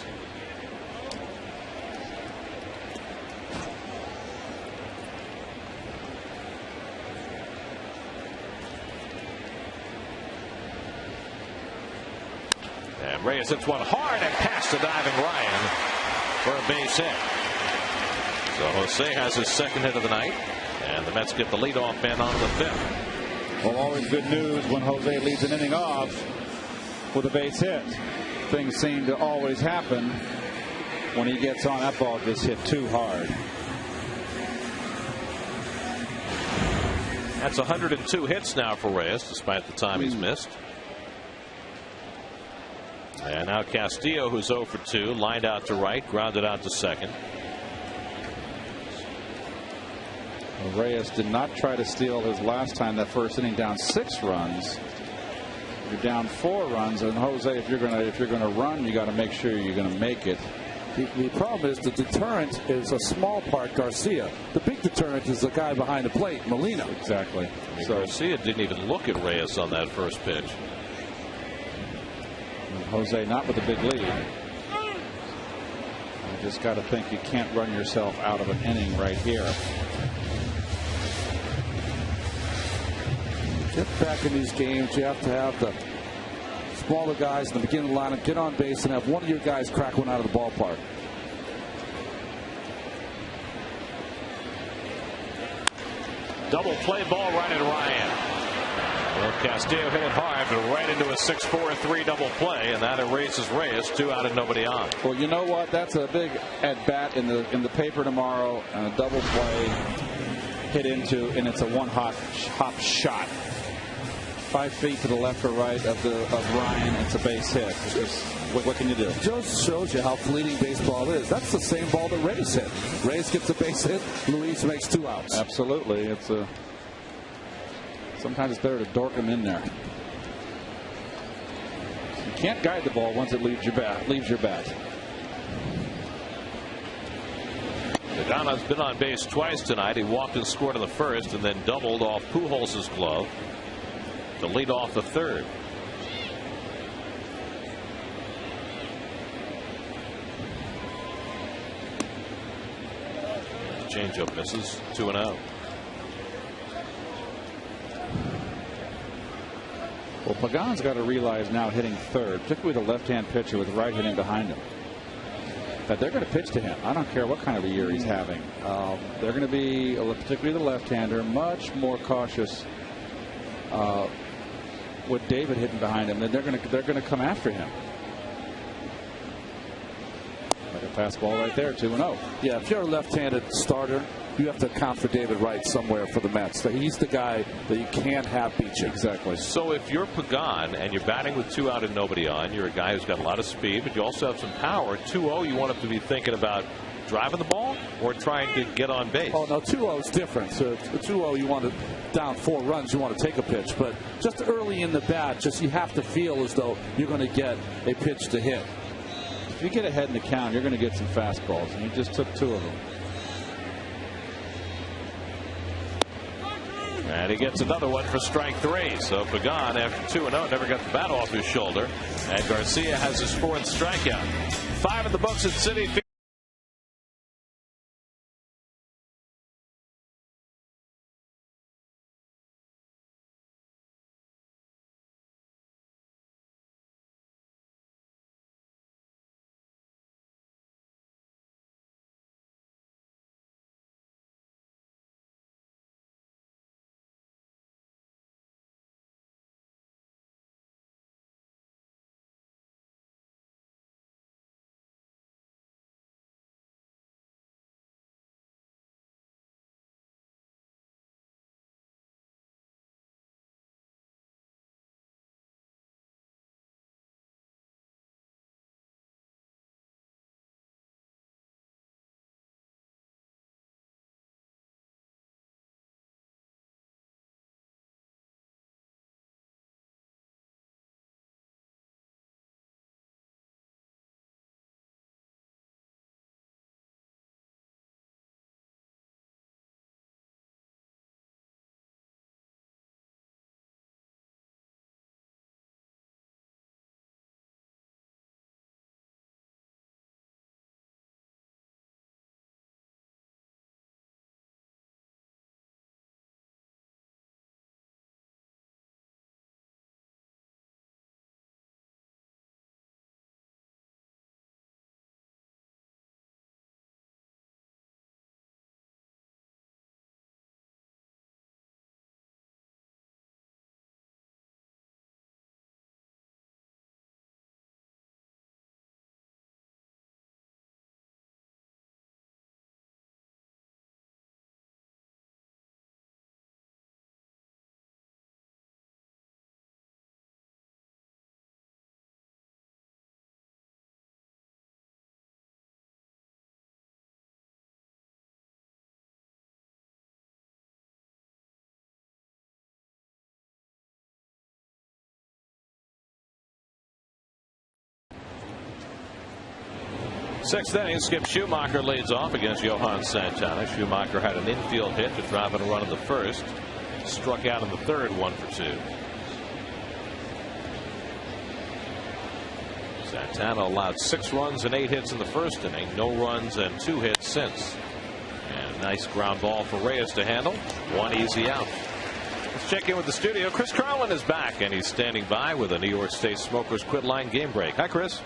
And Reyes hits one hard and past the diving Ryan for a base hit. So Jose has his second hit of the night. And the Mets get the leadoff man on the 5th. Well, always good news when Jose leads an inning off with a base hit. Things seem to always happen when he gets on. That ball just hit too hard. That's 102 hits now for Reyes, despite the time he's missed. And now Castillo, who's 0 for 2, lined out to right, grounded out to second. Reyes did not try to steal his last time, that first inning, down 6 runs. You're down 4 runs, and Jose, if you're gonna run, you got to make sure you're gonna make it. The problem is the deterrent is a small part, Garcia. The big deterrent is the guy behind the plate, Molina. Exactly. So Garcia didn't even look at Reyes on that first pitch. And Jose not with a big lead. You just got to think you can't run yourself out of an inning right here. Get back in these games, you have to have the smaller guys in the beginning of the lineup get on base and have one of your guys crack one out of the ballpark. Double play ball right at Ryan. Well, Castillo hit it hard, but right into a 6-4-3 double play, and that erases Reyes. 2 out and nobody on. Well, you know what? That's a big at bat in the paper tomorrow, and a double play hit into, and it's a one-hop shot. 5 feet to the left or right of Ryan. It's a base hit. What can you do? Just shows you how fleeting baseball is. That's the same ball that Reyes hit. Reyes gets a base hit. Luis makes 2 outs. Absolutely. Sometimes it's better to dork him in there. You can't guide the ball once it leaves your bat. Pagano's been on base twice tonight. He walked and scored in the first, and then doubled off Pujols' glove to lead off the third. Changeup misses. 2-0. Well, Pagan's got to realize now, hitting third, particularly the left-hand pitcher with the right hitting behind him, that they're going to pitch to him. I don't care what kind of a year he's having. They're going to be, particularly the left-hander, much more cautious with David hitting behind him. Then they're going to come after him. Like a fastball right there, 2-0. Yeah, if you're a left-handed starter, you have to account for David Wright somewhere for the Mets. He's the guy that you can't have beat you. Exactly. So if you're Pagan and you're batting with 2 out and nobody on, you're a guy who's got a lot of speed, but you also have some power. 2-0, you want him to be thinking about driving the ball or trying to get on base? Oh, no, 2-0 is different. So 2-0, you want to down 4 runs, you want to take a pitch. But just early in the bat, you have to feel as though you're going to get a pitch to hit. If you get ahead in the count, you're going to get some fastballs, and he just took 2 of them. And he gets another one for strike 3. So Pagan, after 2-0, never got the bat off his shoulder. And Garcia has his 4th strikeout. 5 in the books at Citi. Sixth inning, Skip Schumacher leads off against Johan Santana. Schumacher had an infield hit to drive in a run in the first. Struck out in the third, 1-for-2. Santana allowed 6 runs and 8 hits in the first inning. No runs and 2 hits since. And a nice ground ball for Reyes to handle. 1 easy out. Let's check in with the studio. Chris Carlin is back, and he's standing by with a New York State Smokers Quit Line game break. Hi, Chris.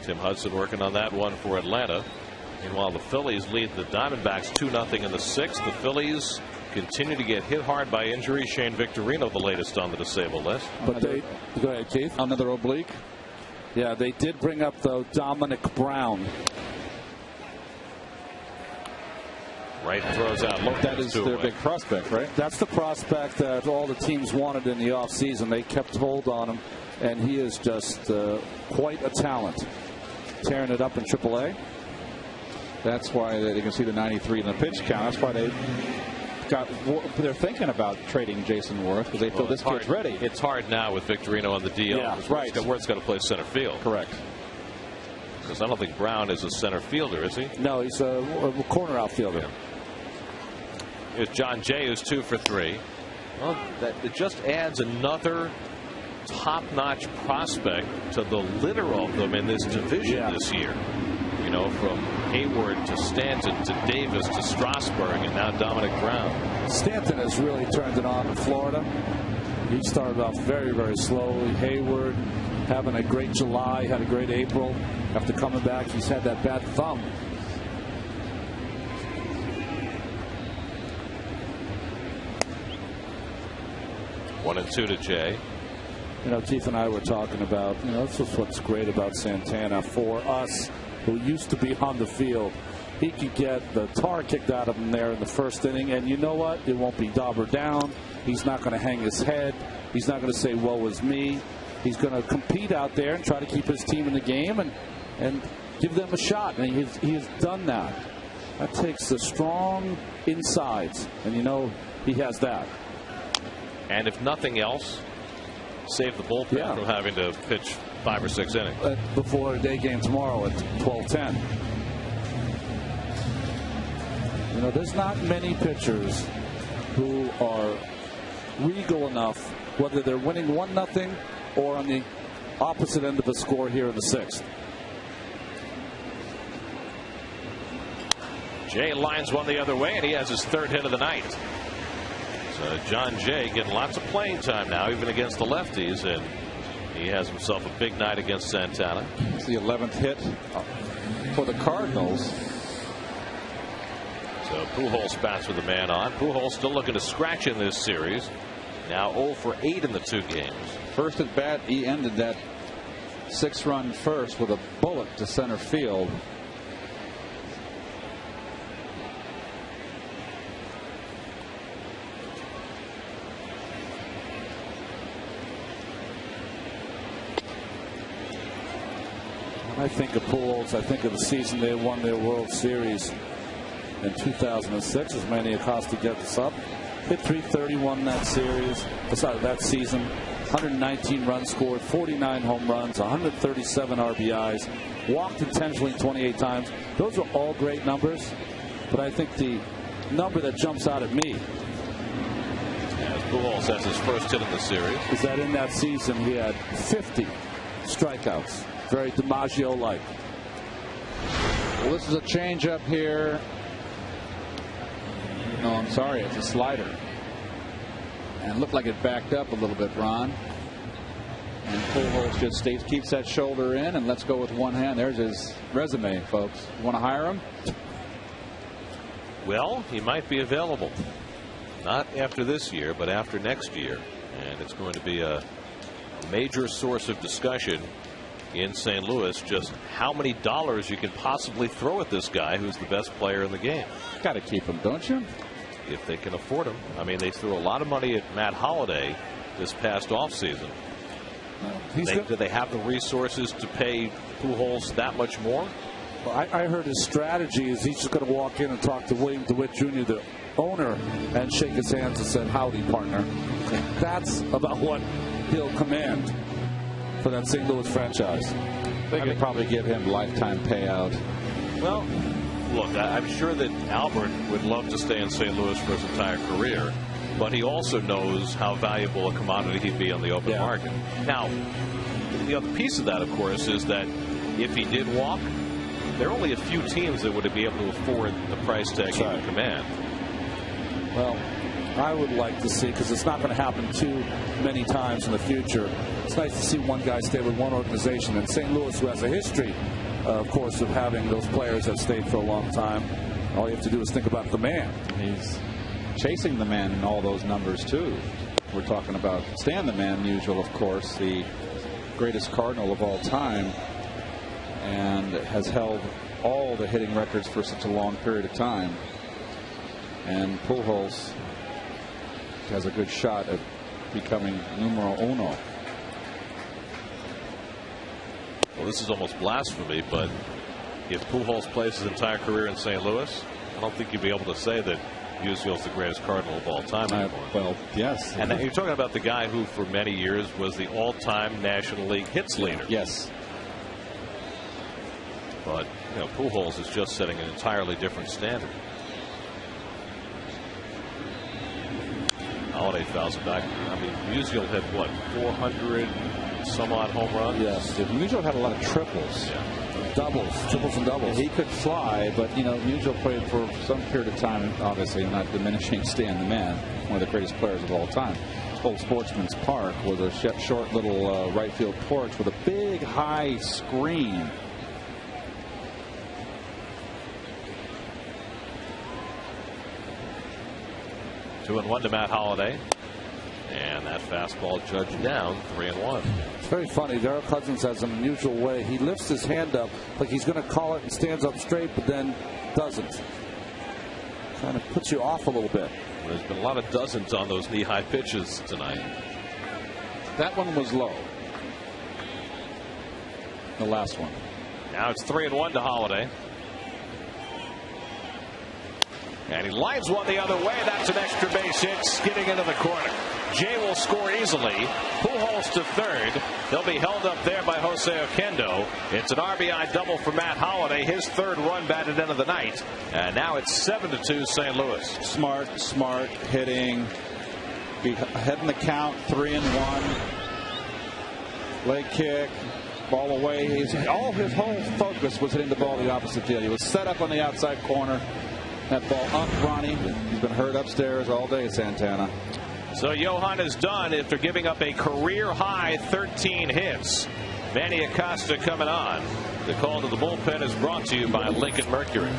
Tim Hudson working on that one for Atlanta. Meanwhile, the Phillies lead the Diamondbacks 2-0 in the 6th. The Phillies continue to get hit hard by injury. Shane Victorino, the latest on the disabled list. But they go ahead, Keith. Another oblique. Yeah, they did bring up though Dominic Brown. Right throws out. That is their big prospect, right? That's the prospect that all the teams wanted in the offseason. They kept hold on him, and he is just quite a talent. Tearing it up in AAA. That's why they can see the 93 in the pitch count. That's why they're thinking about trading Jason Worth, because they feel this kid's ready. It's hard now with Victorino on the DL. Yeah, right. Worth's got to play center field. Correct. Because I don't think Brown is a center fielder, is he? No, he's a corner outfielder. Here's John Jay, who's 2 for 3. Well, it just adds another top-notch prospect to the litter of them in this division this year. You know, from Hayward to Stanton to Davis to Strasburg and now Dominic Brown. Stanton has really turned it on in Florida. He started off very, very slowly. Hayward having a great July, had a great April. After coming back, he's had that bad thumb. One and 2 to Jay. You know, Keith and I were talking about, you know, this is what's great about Santana for us who used to be on the field. He could get the tar kicked out of him there in the first inning, and you know what? It won't be daubered down. He's not going to hang his head. He's not going to say, woe is me. He's going to compete out there and try to keep his team in the game and give them a shot. And he has done that. That takes the strong insides, and you know he has that. And if nothing else, save the bullpen from having to pitch 5 or 6 innings. Before a day game tomorrow at 12:10. You know, there's not many pitchers who are regal enough, whether they're winning 1-0 or on the opposite end of the score here in the 6th. Jay lines one the other way, and he has his 3rd hit of the night. So John Jay getting lots of playing time now, even against the lefties, and he has himself a big night against Santana. It's the 11th hit for the Cardinals. So Pujols bats with the man on. Pujols still looking to scratch in this series. Now 0 for 8 in the 2 games. First at bat, he ended that 6-run first with a bullet to center field. I think of Pujols. I think of the season they won their World Series in 2006 as Manny Acosta gets us up. Hit .331 that series. That season. 119 runs scored, 49 home runs, 137 RBIs, walked intentionally 28 times. Those are all great numbers, but I think the number that jumps out at me, as Pujols has his first hit in the series, is that in that season he had 50 strikeouts. Very DiMaggio-like. Well, this is a changeup here. No, I'm sorry, it's a slider. And looked like it backed up a little bit, Ron. And Pujols just keeps that shoulder in and let's go with one hand. There's his resume, folks. You want to hire him? Well, he might be available. Not after this year, but after next year. And it's going to be a major source of discussion in St. Louis, just how many dollars you can possibly throw at this guy who's the best player in the game. Got to keep him, don't you? If they can afford him. I mean, they threw a lot of money at Matt Holliday this past offseason. Do they have the resources to pay Pujols that much more? Well, I heard his strategy is he's just going to walk in and talk to William DeWitt Jr., the owner, and shake his hands and say, "Howdy, partner." That's about what he'll command for that St. Louis franchise. They could probably give him lifetime payout. Well, look, I'm sure that Albert would love to stay in St. Louis for his entire career, but he also knows how valuable a commodity he'd be on the open market. Now, the other piece of that, of course, is that if he did walk, there are only a few teams that would be able to afford the price tag he would command. Well, I would like to see, because it's not going to happen too many times in the future, it's nice to see one guy stay with one organization. And St. Louis, who has a history, of course, of having those players that stayed for a long time, all you have to do is think about the man. He's chasing the man in all those numbers, too. We're talking about Stan the Man Musial, of course, the greatest Cardinal of all time, and has held all the hitting records for such a long period of time. And Pujols has a good shot at becoming numero uno. Well, this is almost blasphemy, but if Pujols plays his entire career in St. Louis, I don't think you'd be able to say that Musial's the greatest Cardinal of all time anymore. Well, yes. And you're talking about the guy who, for many years, was the all-time National League hits leader. Yes. But, Pujols is just setting an entirely different standard. Holiday fouls it back. I mean, Musial had, 400 some odd home runs? Yes. Musial had a lot of triples. Yeah. Doubles, triples and doubles. He could fly, but, Musial played for some period of time, obviously not diminishing Stan the Man, one of the greatest players of all time. Old Sportsman's Park was a short little right field porch with a big high screen. Two and one to Matt Holliday. And that fastball judged down, 3-1. It's very funny. Darryl Cousins has an unusual way. He lifts his hand up like he's going to call it and stands up straight, but then doesn't. Kind of puts you off a little bit. There's been a lot of dozens on those knee-high pitches tonight. That one was low. The last one. Now it's 3-1 to Holliday. And he lines one the other way. That's an extra base hit, skidding into the corner. Jay will score easily. Pujols to third. They'll be held up there by Jose Oquendo. It's an RBI double for Matt Holliday. His third run batted into the night. And now it's 7-2 St. Louis. Smart hitting. Be ahead in the count, 3-1. Leg kick. Ball away. All his whole focus was hitting the ball the opposite field. He was set up on the outside corner. That ball up running. He's been hurt upstairs all day at Santana. So Johan is done after giving up a career-high 13 hits. Manny Acosta coming on. The call to the bullpen is brought to you by Lincoln Mercury.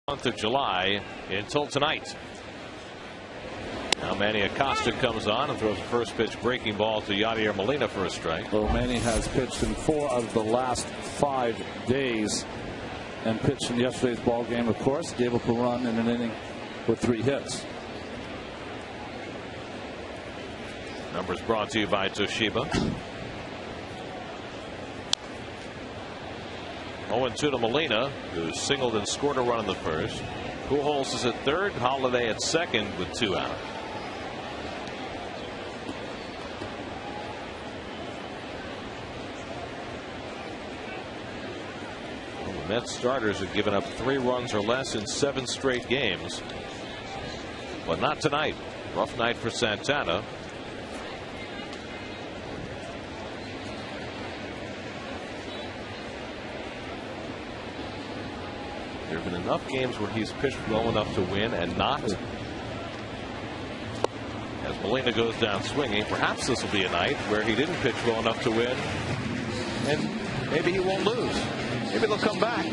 month of July until tonight. Now Manny Acosta comes on and throws a first pitch breaking ball to Yadier Molina for a strike. Well, Manny has pitched in 4 of the last 5 days and pitched in yesterday's ball game, of course. Gave up a run in an inning with 3 hits. Numbers brought to you by Toshiba. 0-2 to Molina, who singled and scored a run in the first. Pujols is at third, Holiday at second with 2 out. The Mets starters have given up 3 runs or less in 7 straight games, but not tonight. Rough night for Santana. There have been enough games where he's pitched well enough to win and not. As Molina goes down swinging, perhaps this will be a night where he didn't pitch well enough to win, and maybe he won't lose. Maybe they'll come back.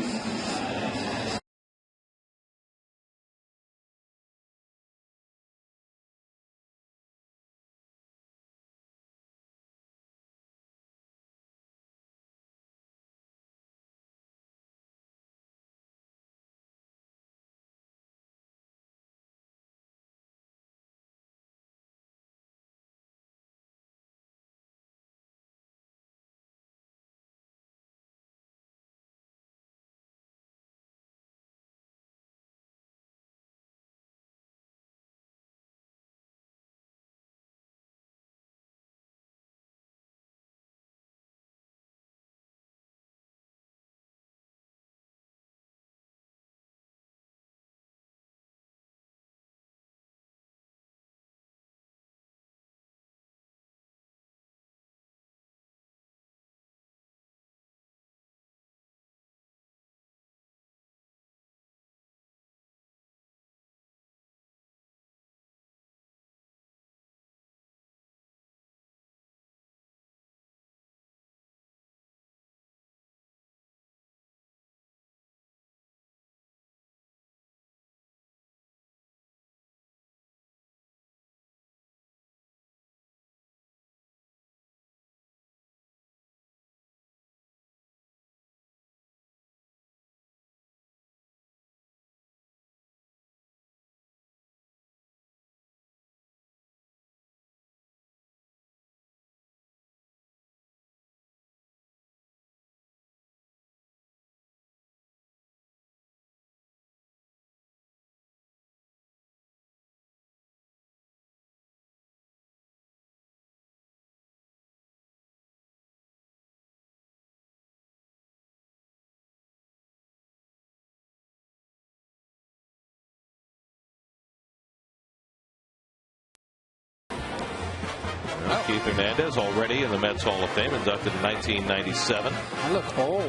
Keith Hernandez, already in the Mets Hall of Fame, inducted in 1997. I look old.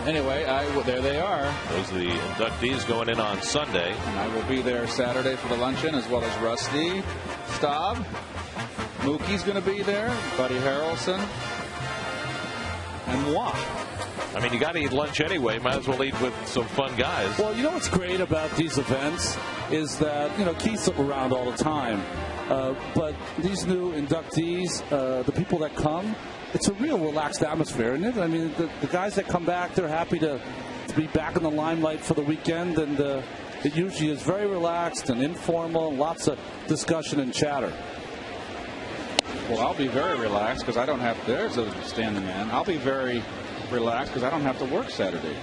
Anyway, there they are. Those are the inductees going in on Sunday. And I will be there Saturday for the luncheon, as well as Rusty, Staub, Mookie's going to be there, Buddy Harrelson, and moi. I mean, you got to eat lunch anyway. Might as well eat with some fun guys. Well, you know what's great about these events is that, Keith's around all the time. But these new inductees, the people that come, it's a real relaxed atmosphere, isn't it? I mean, the guys that come back, they're happy to be back in the limelight for the weekend, and it usually is very relaxed and informal, and lots of discussion and chatter. Well, I'll be very relaxed because I don't have to. There's a standing man. I'll be very relaxed because I don't have to work Saturday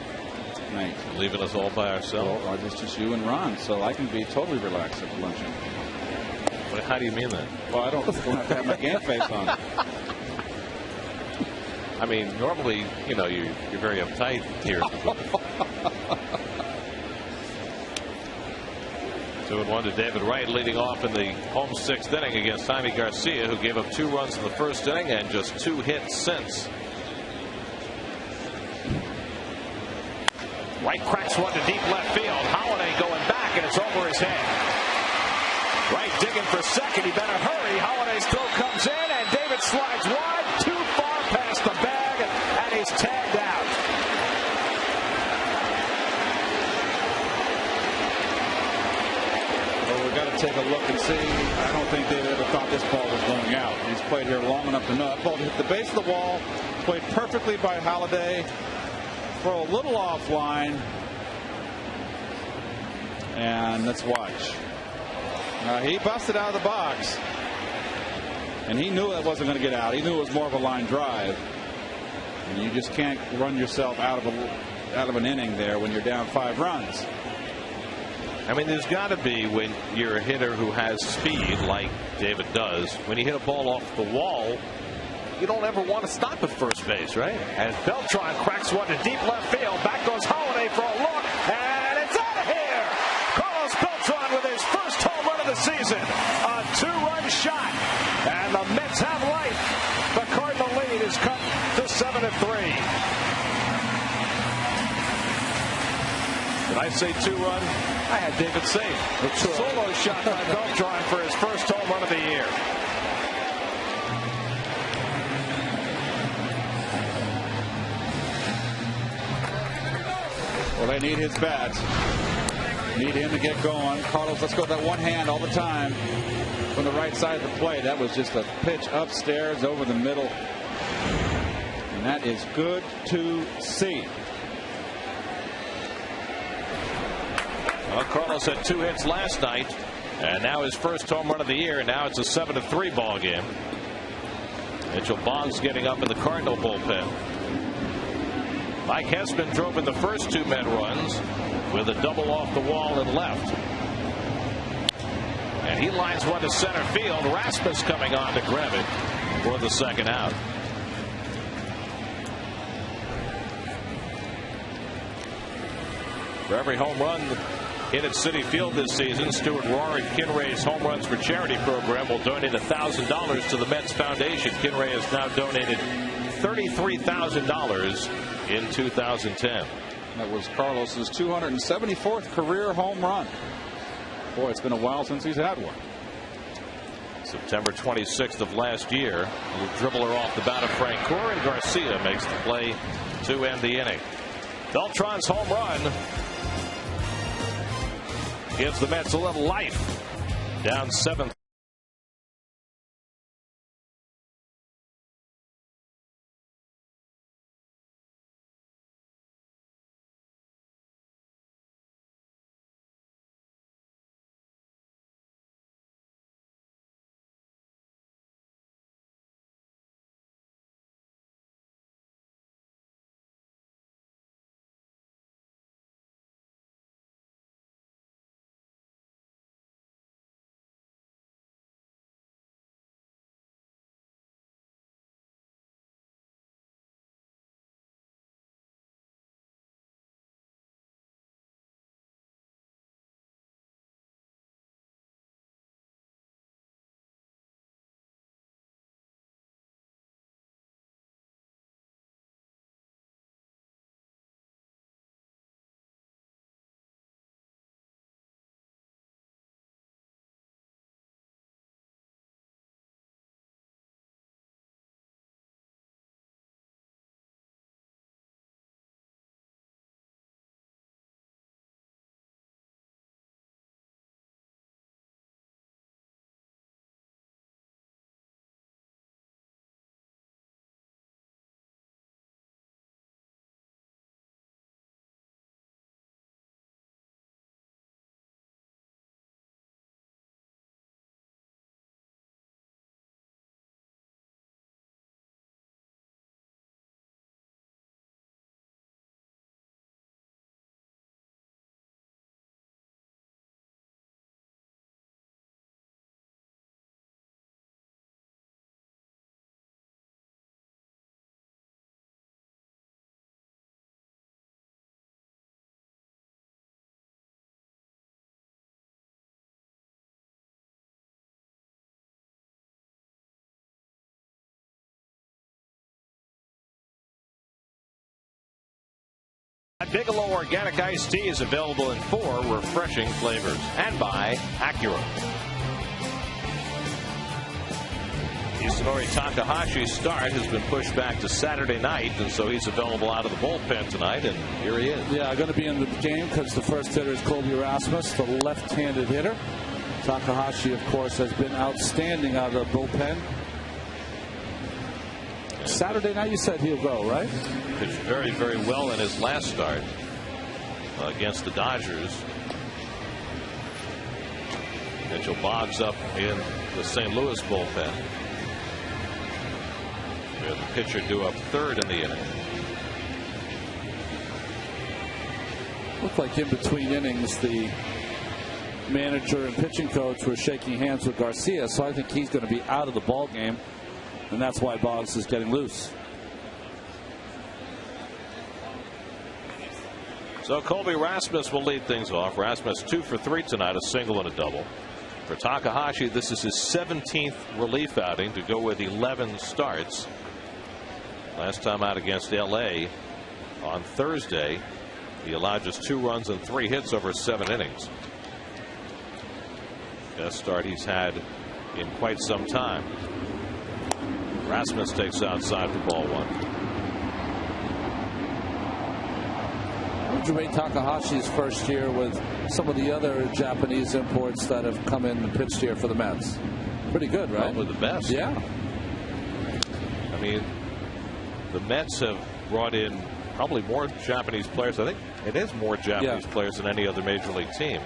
night. Leaving us all by ourselves. Well, it's just you and Ron, so I can be totally relaxed at the luncheon. How do you mean that? Well, I don't have to have my game face on. I mean, normally, you're very uptight here. 2-1 to David Wright, leading off in the home 6th inning against Jaime Garcia, who gave up 2 runs in the first inning and just 2 hits since. Wright cracks one to deep left field. Holiday going back, and it's over his head. Wright digging for second. He better hurry. Holiday's throw comes in, and David slides wide, too far past the bag, and he's tagged out. take a look and see. I don't think David ever thought this ball was going out. He's played here long enough to know that ball hit the base of the wall, played perfectly by Holiday, throw a little offline, and let's watch. He busted out of the box, and he knew that wasn't going to get out. He knew it was more of a line drive, and you just can't run yourself out of an inning there when you're down 5 runs. I mean, there's got to be, when you're a hitter who has speed like David does, when you hit a ball off the wall, you don't ever want to stop at first base, right? And Beltran cracks one to deep left field. Back goes Holiday for a look, and it's out of here. Carlos Beltran with his first home run of the season. A 2-run shot, and the Mets have life. The Cardinal lead is cut to 7-3. Did I say 2-run? I had David safe. A solo shot by Beltran for his first home run of the year. Well, they need his bat. Need him to get going. Carlos, let's go with that one hand all the time from the right side of the plate. That was just a pitch upstairs over the middle. And that is good to see. Well, Carlos had 2 hits last night, and now his first home run of the year. Now it's a 7-3 ball game. Mitchell Boggs getting up in the Cardinal bullpen. Mike Hesman drove in the first 2 Met runs with a double off the wall and left. And he lines one to center field. Rasmus coming on to grab it for the second out. For every home run hit at Citi Field this season, Stuart Rohr and Kinray's Home Runs for Charity program will donate $1,000 to the Mets Foundation. Kinray has now donated $33,000 in 2010. That was Carlos's 274th career home run. Boy, it's been a while since he's had one. September 26th of last year, a little dribbler off the bat of Frank Gore, and Garcia makes the play to end the inning. Beltran's home run gives the Mets a little life. Down 7. Bigelow Organic Iced Tea is available in 4 refreshing flavors, and by Acura. Isunori Takahashi's start has been pushed back to Saturday night, and so he's available out of the bullpen tonight, and here he is. Yeah, going to be in the game because the first hitter is Colby Rasmus, the left-handed hitter. Takahashi, of course, has been outstanding out of the bullpen. Saturday night, you said he'll go, right? Pitched very, very well in his last start against the Dodgers. Mitchell Boggs up in the St. Louis bullpen. The pitcher due up third in the inning. Looked like in between innings, the manager and pitching coach were shaking hands with Garcia, so I think he's going to be out of the ball game, and that's why Boggs is getting loose. So Colby Rasmus will lead things off. Rasmus 2 for 3 tonight, a single and a double. For Takahashi, this is his 17th relief outing to go with 11 starts. Last time out against LA on Thursday, he allowed just 2 runs and 3 hits over 7 innings. Best start he's had in quite some time. Rasmus takes outside for ball 1. Jaime Takahashi's first year with some of the other Japanese imports that have come in and pitched here for the Mets. Pretty good, right? Probably the best. Yeah. I mean, the Mets have brought in probably more Japanese players. I think it is more Japanese players than any other major league team.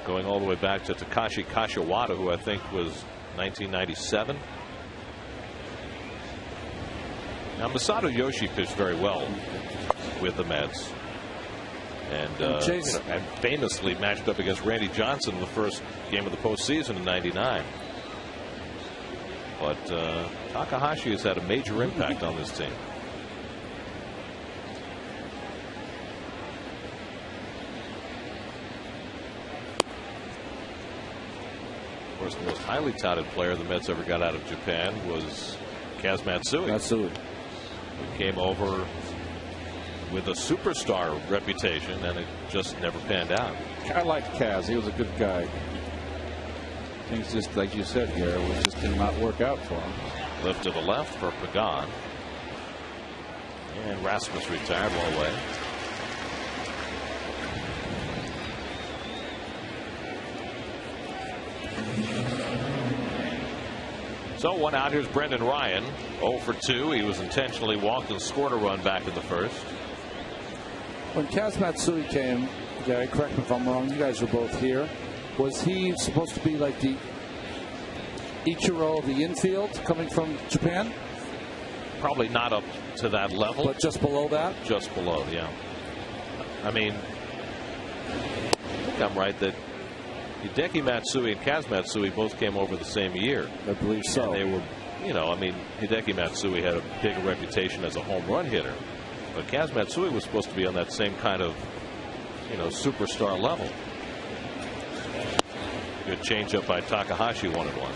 Going all the way back to Takashi Kashiwada, who I think was 1997. Now, Masato Yoshi pitched very well with the Mets. And famously matched up against Randy Johnson in the first game of the postseason in '99. But Takahashi has had a major impact on this team. Of course, the most highly touted player the Mets ever got out of Japan was Kaz Matsui. Who came over with a superstar reputation, and it just never panned out. I liked Kaz. He was a good guy. Things just, like you said, Gary, just did not work out for him. Lift to the left for Pagan. And Rasmus retired one away. So 1 out. Here's Brendan Ryan, 0 for 2. He was intentionally walked and scored a run back in the first. When Kaz Matsui came, Gary, correct me if I'm wrong, you guys were both here. Was he supposed to be like the Ichiro of the infield coming from Japan? Probably not up to that level. But just below that? Just below, yeah. I mean, I think I'm right that Hideki Matsui and Kaz Matsui both came over the same year. I believe so. And they were, you know, I mean, Hideki Matsui had a big reputation as a home run hitter. But Kaz Matsui was supposed to be on that same kind of, you know, superstar level. Good changeup by Takahashi, 1-1.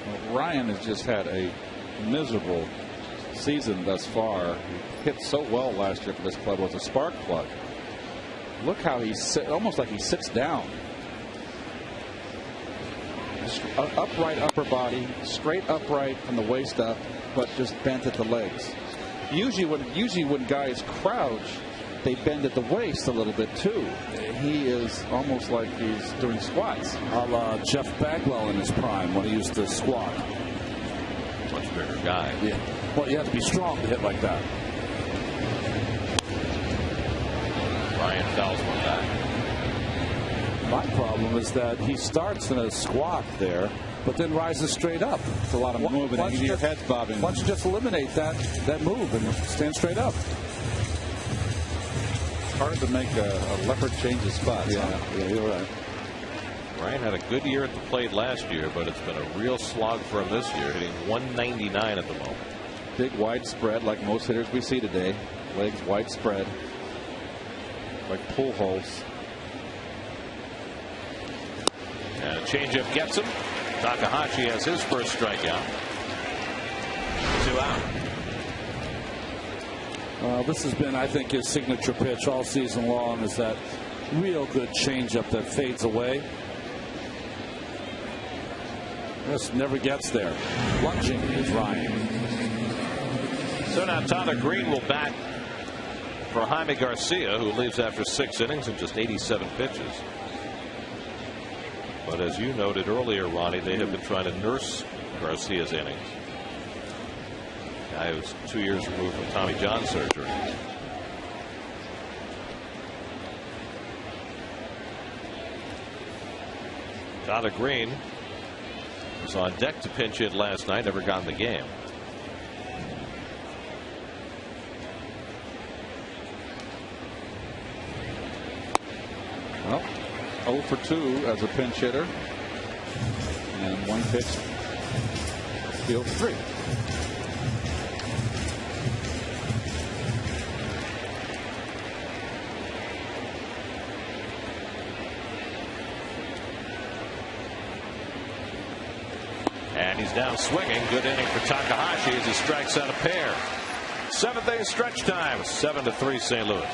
Well, Ryan has just had a miserable season thus far. He hit so well last year for this club. Was a spark plug. Look how he's almost like he sits down. Upright upper body, straight upright from the waist up, but just bent at the legs. Usually when guys crouch, they bend at the waist a little bit too. He is almost like he's doing squats. A la Jeff Bagwell in his prime when he used to squat. Much bigger guy. Yeah. Well, you have to be strong to hit like that. Ryan fouls one back. My problem is that he starts in a squat there, but then rises straight up. It's a lot of movement. Your head's bobbing. Why don't you just eliminate that move and stand straight up? It's hard to make a leopard change his spots. Yeah, you're right. Ryan had a good year at the plate last year, but it's been a real slog for him this year, hitting 199 at the moment. Big wide spread like most hitters we see today. Legs wide spread. Like pull holes. And a changeup gets him. Takahashi has his first strikeout. 2 out. This has been, I think, his signature pitch all season long, is that real good changeup that fades away. Just never gets there. Lunging is Ryan. So now Tyler Green will bat for Jaime Garcia, who leaves after 6 innings and just 87 pitches. But as you noted earlier, Ronnie, they have been trying to nurse Garcia's innings. Guy who's 2 years removed from Tommy John surgery. Tyler Green was on deck to pinch hit last night, never got in the game. Well, 0 for 2 as a pinch hitter. And 1 pitch, field 3. And he's down swinging. Good inning for Takahashi as he strikes out a pair. 7th inning stretch time. 7-3 St. Louis.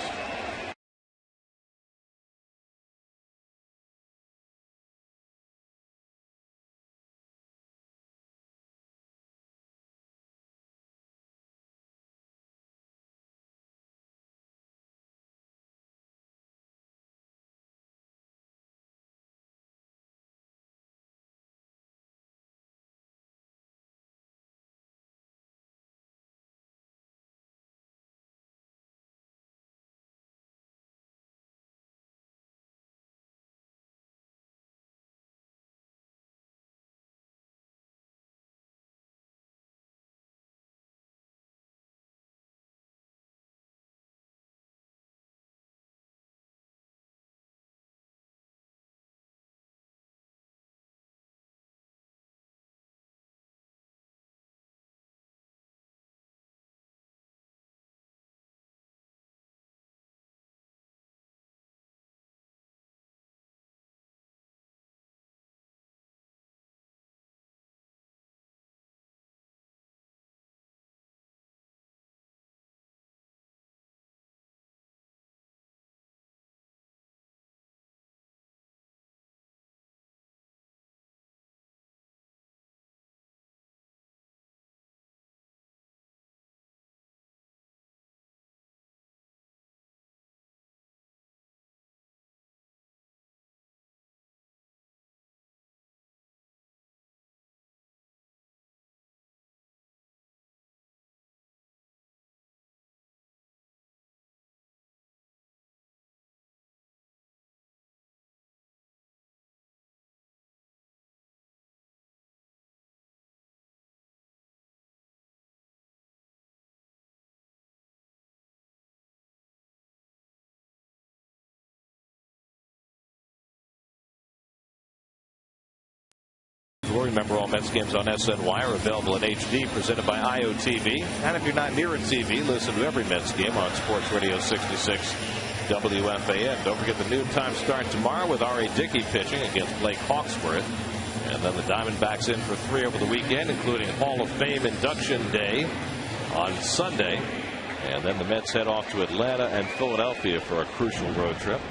Remember, all Mets games on SNY are available in HD, presented by IOTV. And if you're not near a TV, listen to every Mets game on Sports Radio 66 WFAN. Don't forget the noontime start tomorrow with R.A. Dickey pitching against Blake Hawksworth. And then the Diamondbacks in for 3 over the weekend, including Hall of Fame induction day on Sunday. And then the Mets head off to Atlanta and Philadelphia for a crucial road trip.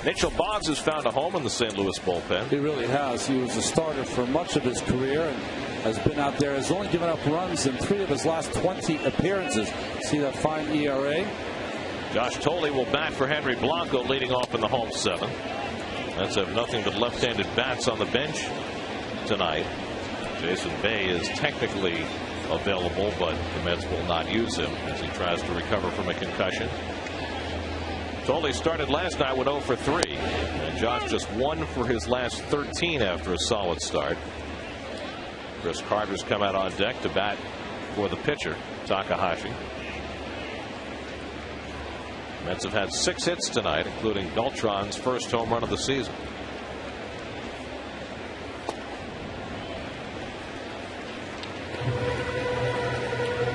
Mitchell Boggs has found a home in the St. Louis bullpen. He really has. He was a starter for much of his career and has been out there. Has only given up runs in 3 of his last 20 appearances. See that fine ERA? Josh Tolley will bat for Henry Blanco, leading off in the home 7. Mets have nothing but left-handed bats on the bench tonight. Jason Bay is technically available, but the Mets will not use him as he tries to recover from a concussion. Tolley started last night with 0 for 3, and Josh just 1 for his last 13 after a solid start. Chris Carter's come out on deck to bat for the pitcher, Takahashi. Mets have had 6 hits tonight, including Beltran's first home run of the season.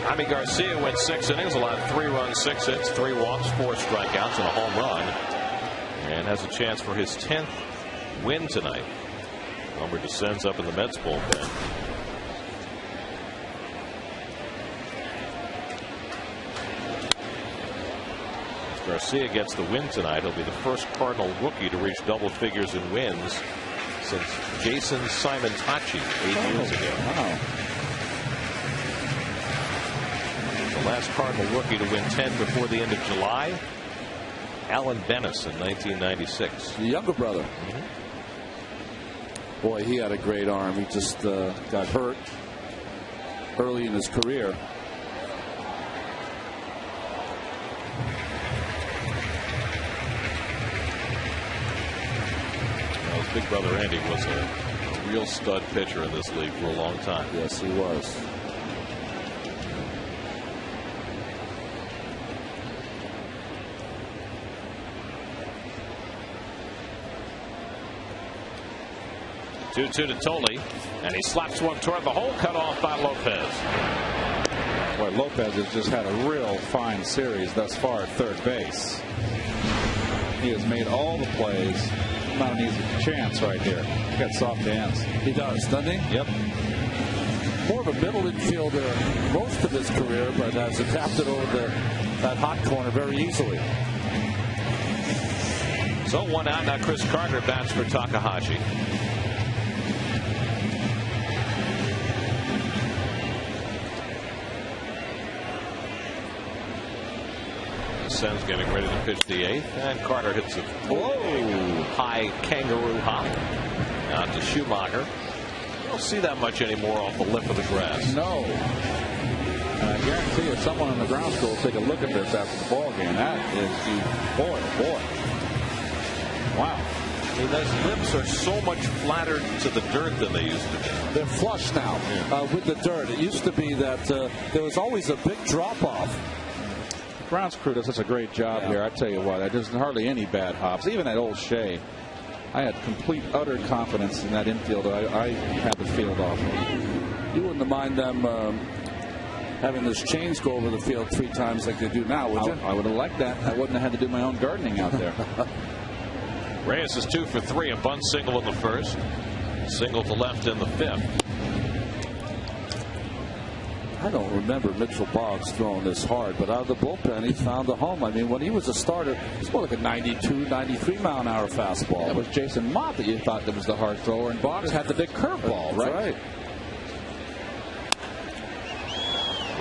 Jaime Garcia went 6 innings, allowed 3 runs, 6 hits, 3 walks, 4 strikeouts, and a home run, and has a chance for his 10th win tonight. Homer descends up in the Mets bullpen. If Garcia gets the win tonight, he'll be the first Cardinal rookie to reach double figures in wins since Jason Simon-Tachi 8 years ago. Wow. The last Cardinal rookie to win 10 before the end of July. Alan Bennis in 1996. The younger brother. Boy, he had a great arm. He just got hurt early in his career. Well, his big brother Andy was a real stud pitcher in this league for a long time. Yes, he was. Two to Tolle, and he slaps one toward the hole, cut off by Lopez. Boy, Lopez has just had a real fine series thus far at third base. He has made all the plays. Not an easy chance right here. He's got soft hands. He does, doesn't he? Yep. More of a middle infielder most of his career, but has adapted over that hot corner very easily. So 1 out. Now Chris Carter bats for Takahashi. Sen's getting ready to pitch the 8th, and Carter hits a high kangaroo hop out to Schumacher. You don't see that much anymore off the lip of the grass. No. And I guarantee you someone on the ground school will take a look at this after the ball game. That is boy. Wow. I mean, those lips are so much flatter to the dirt than they used to be. They're flush now with the dirt. It used to be that there was always a big drop-off. Grounds crew does such a great job here. I tell you what, there's hardly any bad hops. Even that old Shea, I had complete, utter confidence in that infielder. I had the field off. You wouldn't mind them having those chains go over the field 3 times like they do now, would you? I would have liked that. I wouldn't have had to do my own gardening out there. Reyes is 2 for 3, a bunt single in the 1st, single to left in the 5th. I don't remember Mitchell Boggs throwing this hard, but out of the bullpen, he found a home. I mean, when he was a starter, it's more like a 92, 93 mile an hour fastball. That was Jason Mott that you thought that was the hard thrower, and Boggs had the big curveball, right?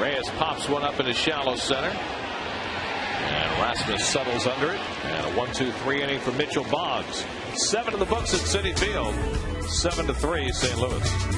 Reyes pops one up into shallow center, and Rasmus settles under it, and a 1-2-3 inning for Mitchell Boggs. 7 in the books at Citi Field, 7-3 St. Louis.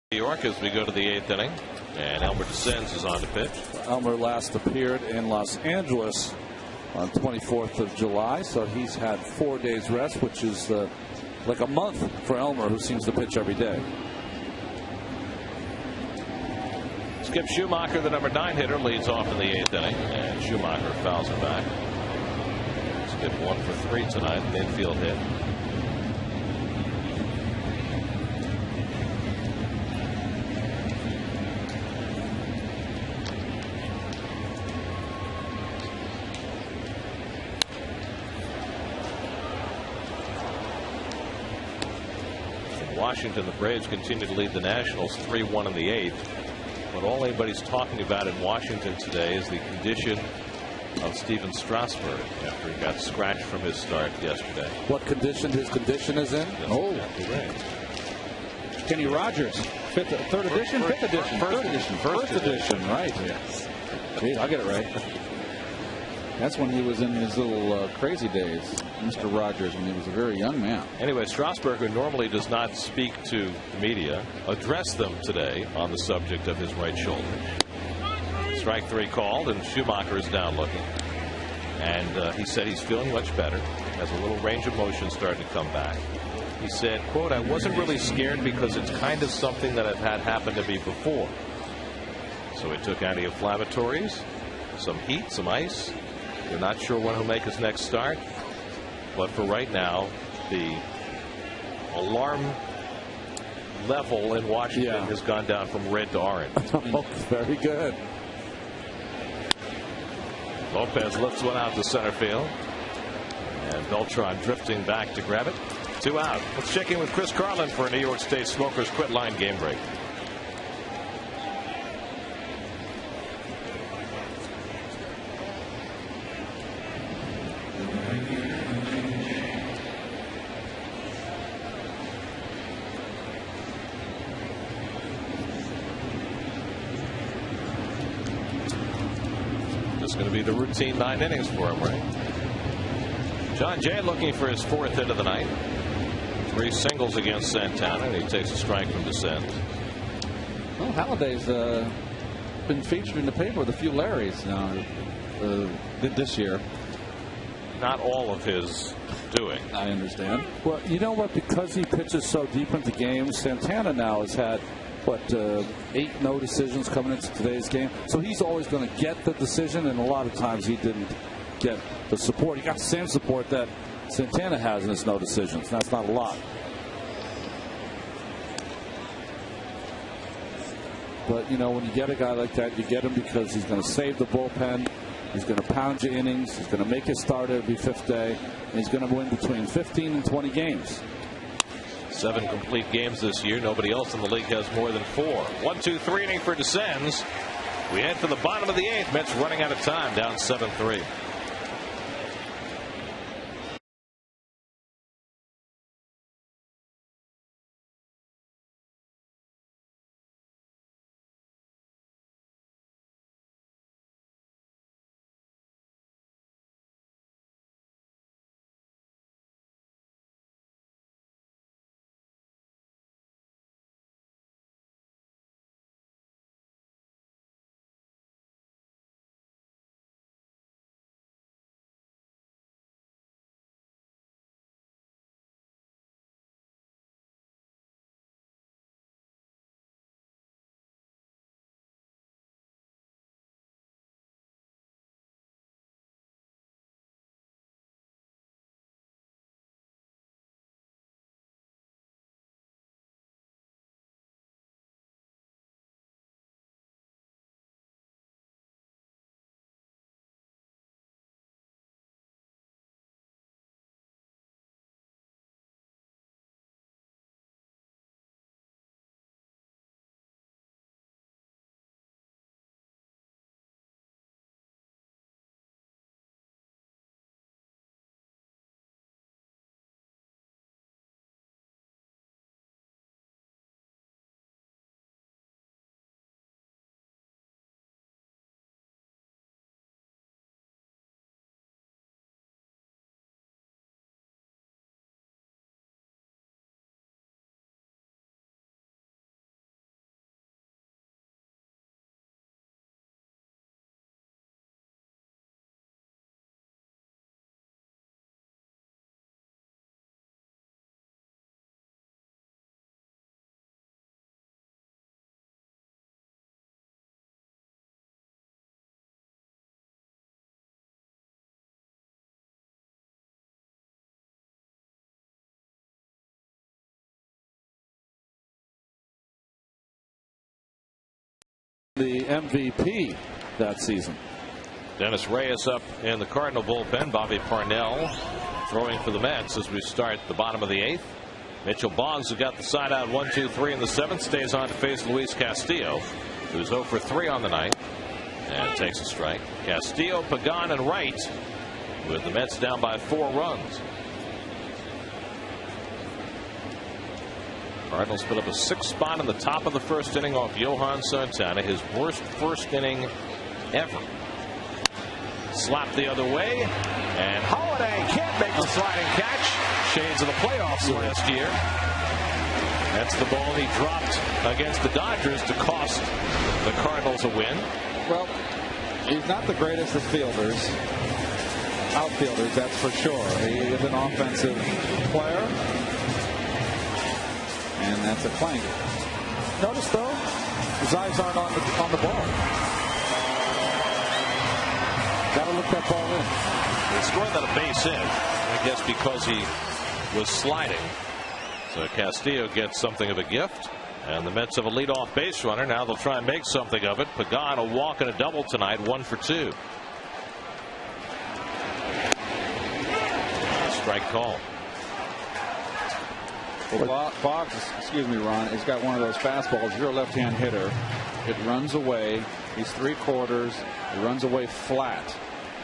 New York as we go to the 8th inning. And Elmer DeSenz is on to pitch. Elmer last appeared in Los Angeles on 24th of July, so he's had 4 days rest, which is like a month for Elmer, who seems to pitch every day. Skip Schumacher, the number 9 hitter, leads off in the 8th inning, and Schumacher fouls it back. Skip 1 for 3 tonight, an infield hit. Washington, the Braves continue to lead the Nationals 3-1 in the 8th. But all anybody's talking about in Washington today is the condition of Steven Strasburg after he got scratched from his start yesterday. What condition his condition is in? Exactly right. Kenny Rogers, fifth edition, first edition, right? Yes. Gee, I'll get it right. That's when he was in his little crazy days, Mr. Rogers, when he was a very young man. Anyway, Strasburg, who normally does not speak to the media, addressed them today on the subject of his right shoulder. Strike 3 called, and Schumacher is down looking. And he said he's feeling much better, has a little range of motion starting to come back. He said, quote, "I wasn't really scared because it's kind of something that I've had happen to me before." So he took anti-inflammatories, some heat, some ice. We're not sure when he'll make his next start, but for right now, the alarm level in Washington has gone down from red to orange. Oh, very good. Lopez lifts one out to center field, and Beltran drifting back to grab it. 2 out. Let's check in with Chris Carlin for a New York State Smokers Quit Line game break. It's going to be the routine 9 innings for him, right? John Jay looking for his 4th hit of the night. 3 singles against Santana, and he takes a strike from DeSenz. Well, Halliday's been featured in the paper with a few Larrys now this year. Not all of his doing. I understand. Well, you know what? Because he pitches so deep into games, Santana now has had, 8 no decisions coming into today's game. So he's always going to get the decision, and a lot of times he didn't get the support. He got the same support that Santana has in his no decisions. That's not a lot. But, when you get a guy like that, you get him because he's going to save the bullpen. He's going to pound your innings. He's going to make his start every 5th day. And he's going to win between 15 and 20 games. 7 complete games this year. Nobody else in the league has more than 4. 1-2-3 inning for DeSenz. We head for the bottom of the 8th. Mets running out of time, down 7-3. the MVP that season. Dennis Reyes up in the Cardinal bullpen. Bobby Parnell throwing for the Mets as we start the bottom of the 8th. Mitchell Boggs, who got the side out 1-2-3 in the 7th, stays on to face Luis Castillo, who's 0 for 3 on the night and takes a strike. Castillo, Pagan, and Wright, with the Mets down by 4 runs. Cardinals put up a 6th spot in the top of the 1st inning off Johan Santana, his worst 1st inning ever. Slapped the other way, and Holiday can't make the sliding catch. Shades of the playoffs last year. That's the ball he dropped against the Dodgers to cost the Cardinals a win. Well, he's not the greatest of fielders, outfielders, that's for sure. He is an offensive player, and that's a plank. Notice though, his eyes aren't on the ball. Got to look that ball in. They scored that a base hit, I guess because he was sliding. So Castillo gets something of a gift, and the Mets have a leadoff base runner. Now they'll try and make something of it. Pagan, a walk and a double tonight, 1 for 2. Strike call. Well, Boggs, excuse me, Ron, he's got one of those fastballs. If you're a left-hand hitter, it runs away. He's 3/4. It runs away flat.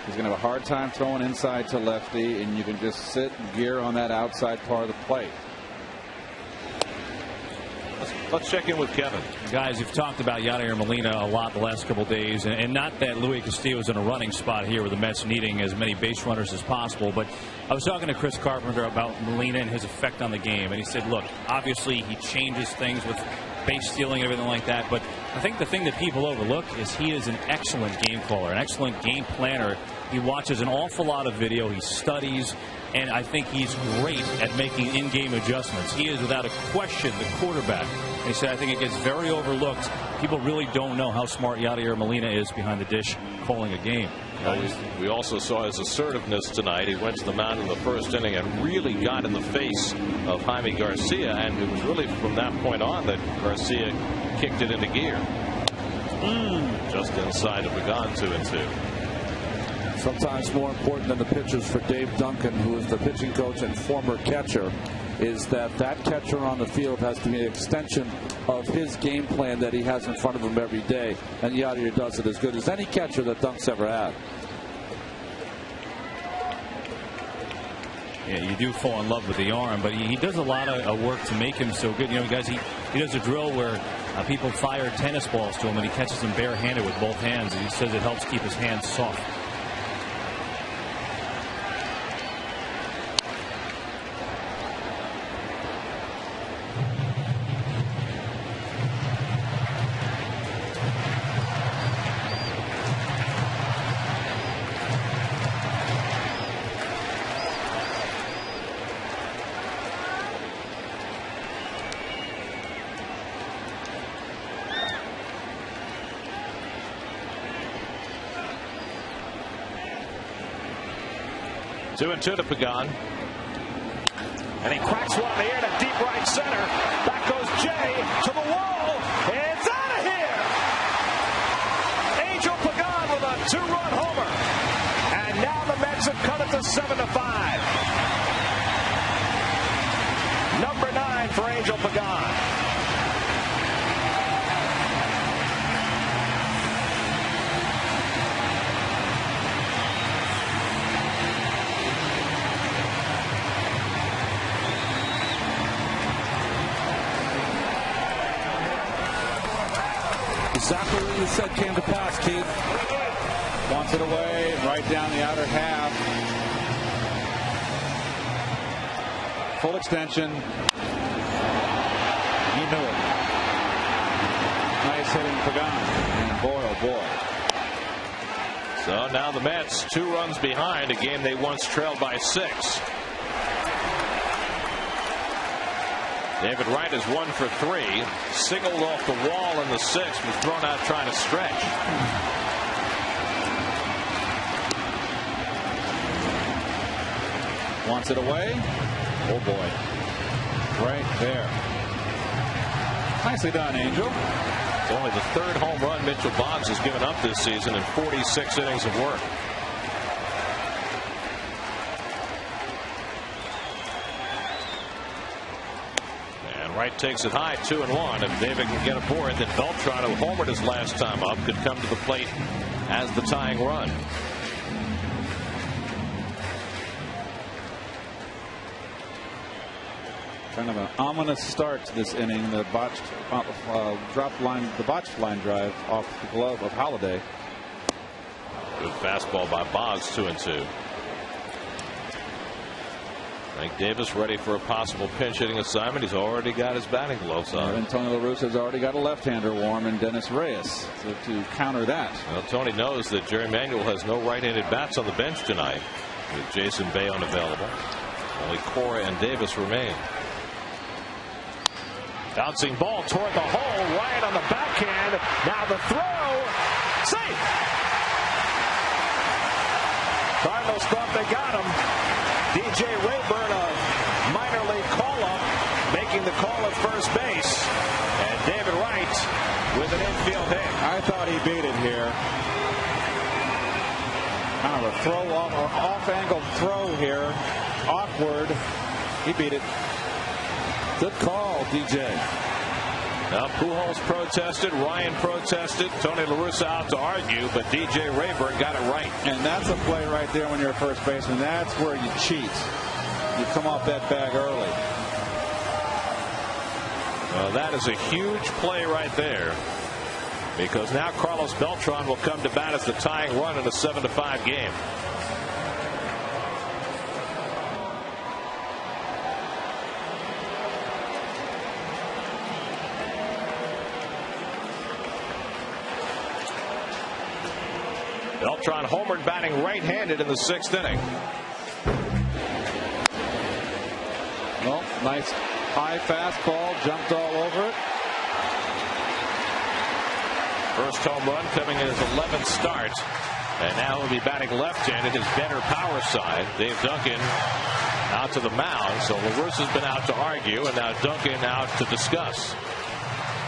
He's going to have a hard time throwing inside to lefty, and you can just sit and gear on that outside part of the plate. Let's check in with Kevin. Guys, you've talked about Yadier Molina a lot the last couple of days, and not that Luis Castillo is in a running spot here with the Mets needing as many base runners as possible, but I was talking to Chris Carpenter about Molina and his effect on the game, and he said, look, obviously he changes things with base stealing and everything like that, but I think the thing that people overlook is he is an excellent game caller, an excellent game planner. He watches an awful lot of video, he studies, and I think he's great at making in-game adjustments. He is, without a question, the quarterback. And he said, I think it gets very overlooked. People really don't know how smart Yadier Molina is behind the dish calling a game. We also saw his assertiveness tonight. He went to the mound in the 1st inning and really got in the face of Jaime Garcia, and it was really from that point on that Garcia kicked it into gear. Just inside of Pagan, 2-2. Sometimes more important than the pitchers for Dave Duncan, who is the pitching coach and former catcher, is that catcher on the field has to be an extension of his game plan that he has in front of him every day. And Yadier does it as good as any catcher that Dunk's ever had. Yeah, you do fall in love with the arm, but he does a lot of work to make him so good. You know, guys, he does a drill where people fire tennis balls to him, and he catches them barehanded with both hands. And he says it helps keep his hands soft. Two and two to Pagan. And he cracks one in the air to deep right center. Back goes Jay to the wall. It's out of here. Angel Pagan with a 2-run homer. And now the Mets have cut it to 7-5. Number 9 for Angel Pagan. Exactly what you said came to pass, Keith. Wants it away, right down the outer half. Full extension. He knew it. Nice hitting Pagan. And boy, oh boy. So now the Mets 2 runs behind, a game they once trailed by 6. David Wright is 1 for 3. Singled off the wall in the 6th, was thrown out trying to stretch. Wants it away. Oh boy. Right there. Nicely done, Angel. It's only the third home run Mitchell Boggs has given up this season in 46 innings of work. And Wright takes it high, 2-1. If David can get aboard, then Beltran, who homered his last time up, could come to the plate as the tying run. Kind of an ominous start to this inning. The botched botched line drive off the glove of Holiday. Good fastball by Boggs, 2-2. Frank Davis ready for a possible pinch hitting assignment. He's already got his batting gloves on. And Tony La Russa has already got a left-hander warm in Dennis Reyes. So to counter that. Well, Tony knows that Jerry Manuel has no right-handed bats on the bench tonight, with Jason Bay unavailable. Only Gore and Davis remain. Bouncing ball toward the hole. Ryan on the backhand. Now the throw. Safe. Cardinals thought they got him. DJ Rayburn, a minor league call-up, making the call at first base. And David Wright with an infield hit. I thought he beat it here. Kind of a throw off-angle throw here. Awkward. He beat it. Good call, DJ. Now Pujols protested, Ryan protested, Tony La Russa out to argue, but DJ Rayburn got it right. And that's a play right there when you're a first baseman. That's where you cheat. You come off that bag early. Well, that is a huge play right there, because now Carlos Beltran will come to bat as the tying run in a 7-5 game. Beltran homered batting right-handed in the 6th inning. Well, nice high fastball, jumped all over it. First home run coming in his 11th start. And now he'll be batting left-handed, his better power side. Dave Duncan out to the mound. So La Russa's been out to argue, and now Duncan out to discuss.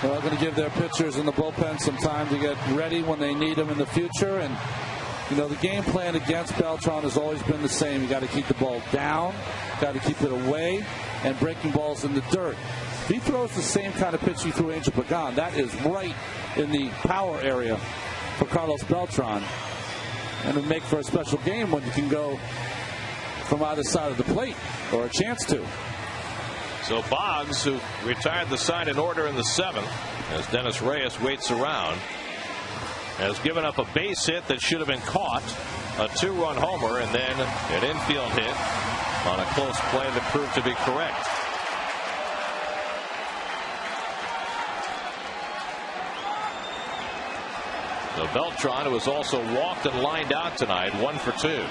They're going to give their pitchers in the bullpen some time to get ready when they need them in the future. And, you know, the game plan against Beltran has always been the same. You got to keep the ball down, got to keep it away, and breaking balls in the dirt. If he throws the same kind of pitch he threw Angel Pagan, that is right in the power area for Carlos Beltran. And it'll make for a special game when you can go from either side of the plate, or a chance to. So Boggs, who retired the side in order in the 7th, as Dennis Reyes waits around, has given up a base hit that should have been caught, a 2-run homer, and then an infield hit on a close play that proved to be correct. So Beltran, who was also walked and lined out tonight, 1 for 2.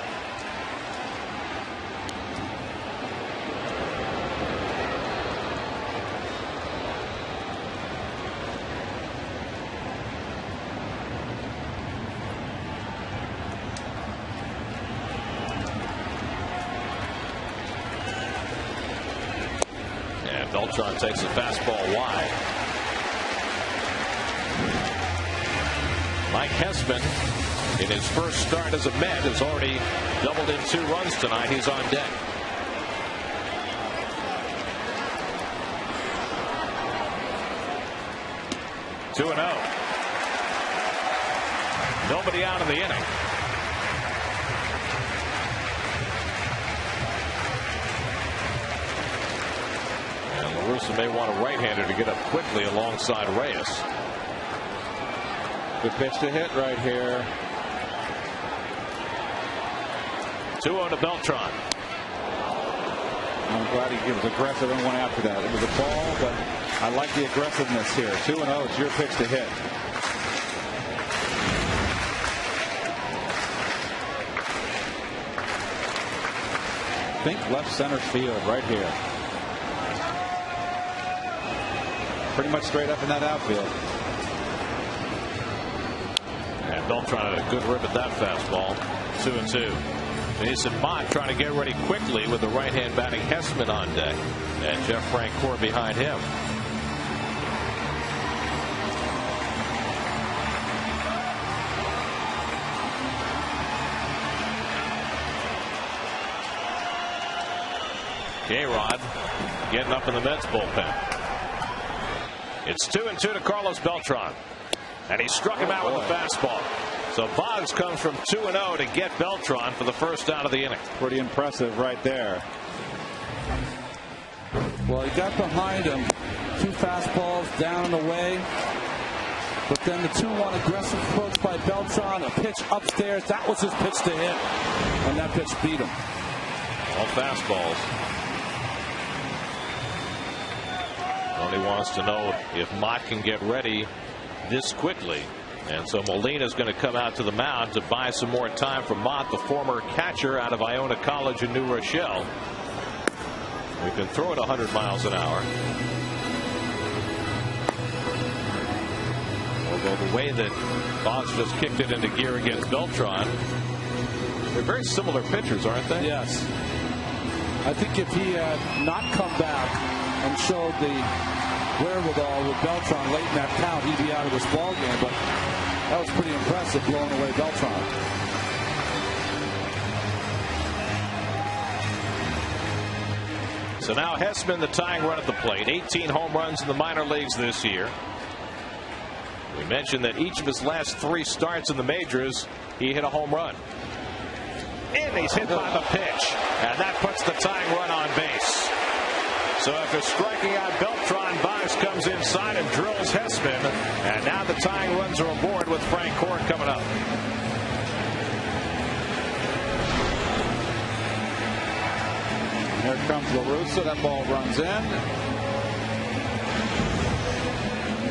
Beltran takes a fastball wide. Mike Hessman, in his first start as a Met, has already doubled in 2 runs tonight. He's on deck. Two and 0. Nobody out in the inning. La Russa may want a right-hander to get up quickly alongside Reyes. Good pitch to hit right here. 2-0 to Beltran. I'm glad he was aggressive and went after that. It was a ball, but I like the aggressiveness here. 2-0, it's your pitch to hit. Think left center field right here. Pretty much straight up in that outfield. And Beltran had a good rip at that fastball. 2-2. Mason Mott trying to get ready quickly with the right-hand batting Hessman on deck. And Jeff Francoeur behind him. K-Rod getting up in the Mets bullpen. It's 2-2 to Carlos Beltran. And he struck him out with the fastball. So Boggs comes from 2-0 to get Beltran for the first out of the inning. Pretty impressive right there. Well, he got behind him. 2 fastballs down and away. But then the 2-1 aggressive approach by Beltran, a pitch upstairs. That was his pitch to hit. And that pitch beat him. All fastballs. Tony wants to know if Mott can get ready this quickly. And so Molina's going to come out to the mound to buy some more time for Mott, the former catcher out of Iona College in New Rochelle. We can throw it 100 miles an hour. Although the way that Boggs just kicked it into gear against Beltran, they're very similar pitchers, aren't they? Yes. I think if he had not come back and showed the wherewithal with Beltran late in that count, he'd be out of this ball game. But that was pretty impressive, blowing away Beltran. So now Hessman, the tying run at the plate. 18 home runs in the minor leagues this year. We mentioned that each of his last 3 starts in the majors, he hit a home run. And he's hit by the pitch. And that puts the tying run on base. So after striking out Beltran, Boggs comes inside and drills Hessman. And now the tying runs are aboard with Frank Gore coming up. Here comes LaRussa. That ball runs in.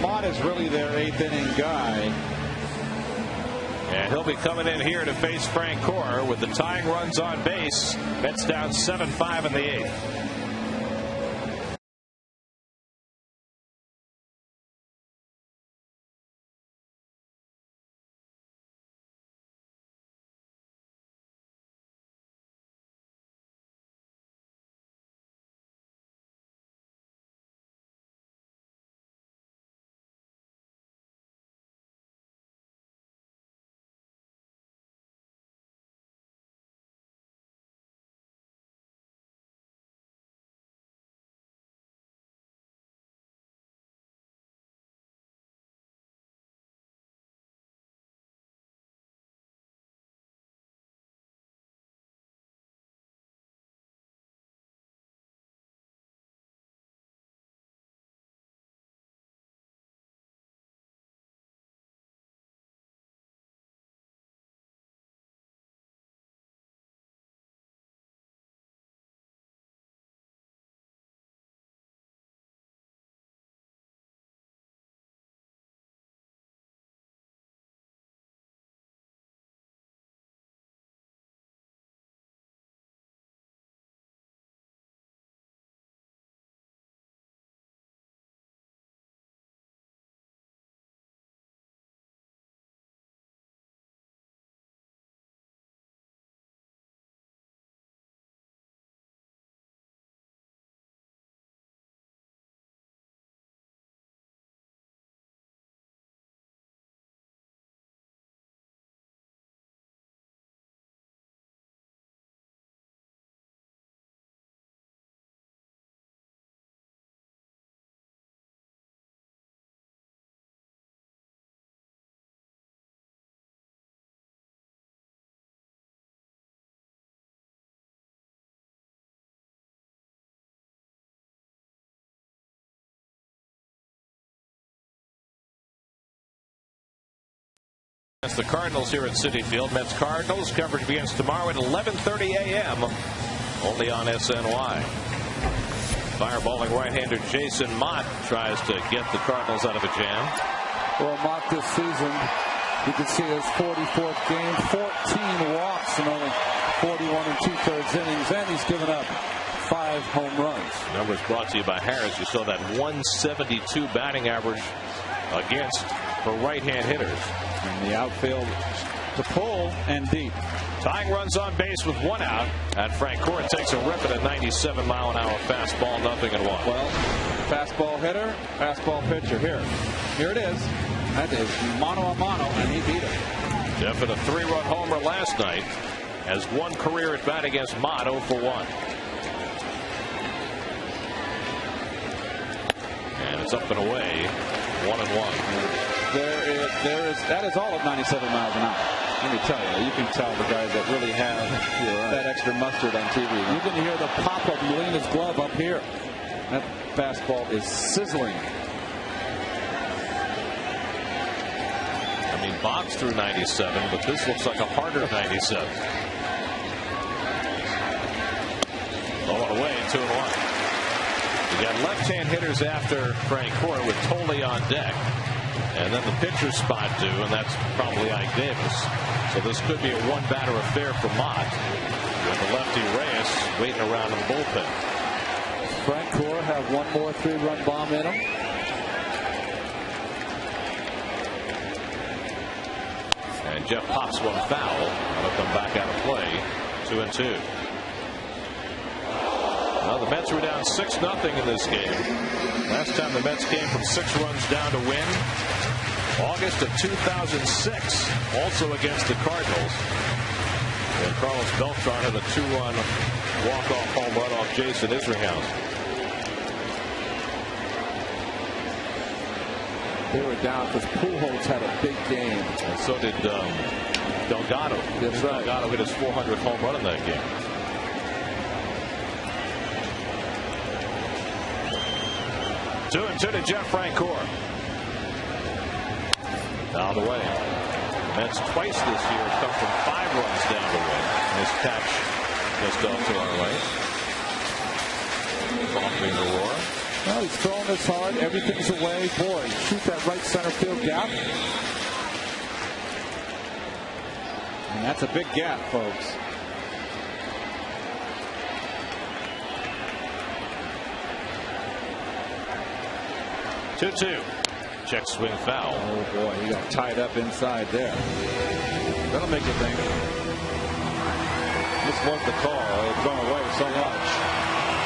Mott is really their 8th inning guy. And he'll be coming in here to face Frank Gore with the tying runs on base. Mets down 7-5 in the 8th. That's the Cardinals here at Citi Field. Mets Cardinals coverage begins tomorrow at 11:30 a.m. only on SNY. Fireballing right-hander Jason Mott tries to get the Cardinals out of a jam. Well, Mott this season, you can see his 44th game, 14 walks in only 41 2/3 innings, and he's given up 5 home runs. Numbers brought to you by Harris. You saw that 172 batting average against for right-hand hitters. And the outfield to pull and deep. Tying runs on base with 1 out. And Frank Gore takes a rip at a 97-mile-an-hour fastball, 0-1. Well, fastball hitter, fastball pitcher. Here it is. That is mano a mano, and he beat it. Jeff hit a 3-run homer last night. Has 1 career at bat against Mott, 0 for 1. That's up and away. 1-1. That is all of 97 miles an hour. Let me tell you, you can tell the guys that really have that extra mustard on TV. You can hear the pop of Molina's glove up here. That fastball is sizzling. I mean, Boggs threw 97, but this looks like a harder 97. Oh, away, 2-1. You got left-hand hitters after Frank Gore with Tolley on deck. And then the pitcher's spot due, and that's probably Ike Davis. So this could be a one-batter affair for Mott, with the lefty Reyes waiting around in the bullpen. Frank Gore have one more 3-run bomb in him. And Jeff pops one foul. That'll come back out of play. 2-2. Well, the Mets were down 6-0 in this game. Last time the Mets came from 6 runs down to win, August of 2006, also against the Cardinals. And Carlos Beltran had a 2-run walk-off home run off Jason Isringhouse. They were down because Pujols had a big game. And so did Delgado. That's right. Delgado hit his 400th home run in that game. Two to Jeff Frank Gore. Out of the way. The Mets twice this year come from 5 runs down to win. Nice catch just off to our right. Bumping the roar. Well, he's throwing this hard. Everything's away. Boy, shoot that right center field gap. And that's a big gap, folks. Two. Check swing foul. Oh boy, he got tied up inside there. That'll make you think. This was the call. It's gone away so much.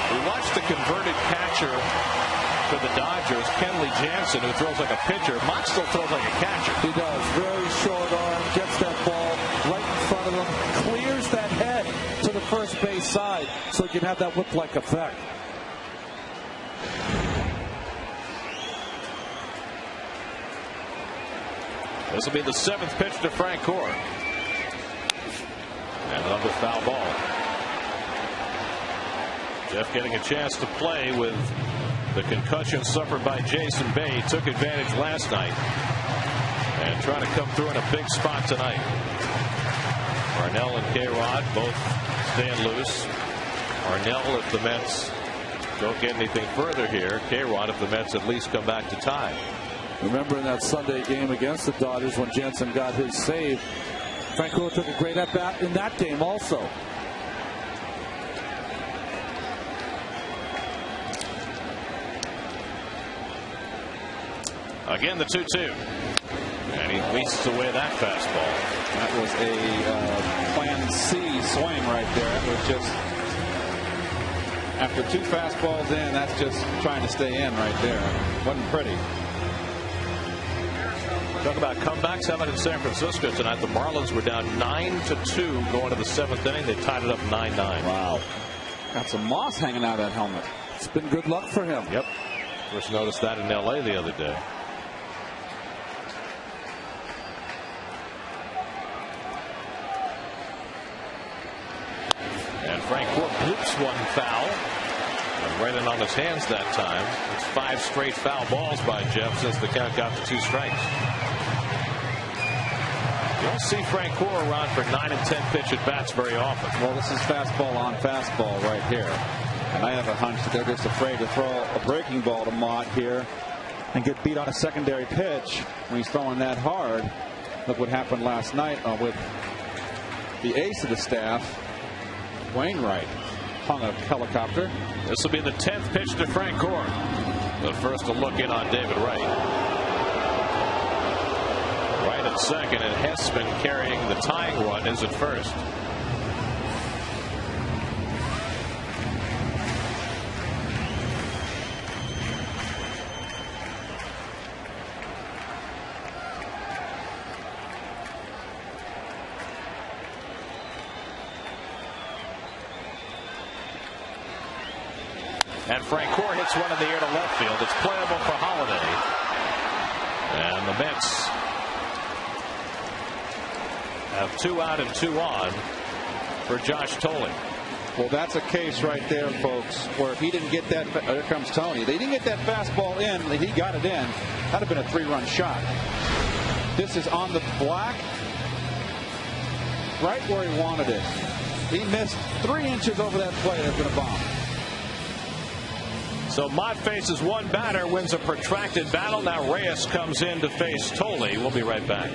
We watched the converted catcher for the Dodgers, Kenley Jansen, who throws like a pitcher. Mott still throws like a catcher. He does. Very short arm. Gets that ball right in front of him. Clears that head to the first base side so he can have that whip-like effect. This will be the 7th pitch to Frank Gore. And another foul ball. Jeff getting a chance to play with the concussion suffered by Jason Bay. Took advantage last night and trying to come through in a big spot tonight. Arnell and K-Rod both staying loose. Arnell if the Mets don't get anything further here. K-Rod if the Mets at least come back to tie. Remember in that Sunday game against the Dodgers when Jansen got his save, Frank Gore took a great at-bat in that game also. Again, the 2-2. And he wastes away that fastball. That was a plan C swing right there. It was just, after 2 fastballs in, that's just trying to stay in right there. Wasn't pretty. Talk about comebacks. How about in San Francisco tonight? The Marlins were down 9-2 going to the 7th inning. They tied it up 9-9. Wow. Got some moss hanging out of that helmet. It's been good luck for him. Yep. First noticed that in L.A. the other day. And Frank Gore bloops one foul. And right in on his hands that time. It's 5 straight foul balls by Jeff since the count got to 2 strikes. You don't see Frank Gore around for 9 and 10 pitch at bats very often. Well, this is fastball on fastball right here. And I have a hunch that they're just afraid to throw a breaking ball to Mott here and get beat on a secondary pitch when he's throwing that hard. Look what happened last night with the ace of the staff, Wainwright. Hung a helicopter. This will be the 10th pitch to Frank Gore. But first a look in on David Wright. Right at second, and Hessman carrying the tying run is at first. And Francoeur hits one in the air to left field. It's playable for Holiday. And the Mets have 2 out and 2 on for Josh Thole. Well, that's a case right there, folks, where if he didn't get that, there comes Tony. They didn't get that fastball in. He got it in. That'd have been a 3-run shot. This is on the black, right where he wanted it. He missed 3 inches over that plate. It's been a bomb. So Mott faces one batter, wins a protracted battle. Now Reyes comes in to face Thole. We'll be right back.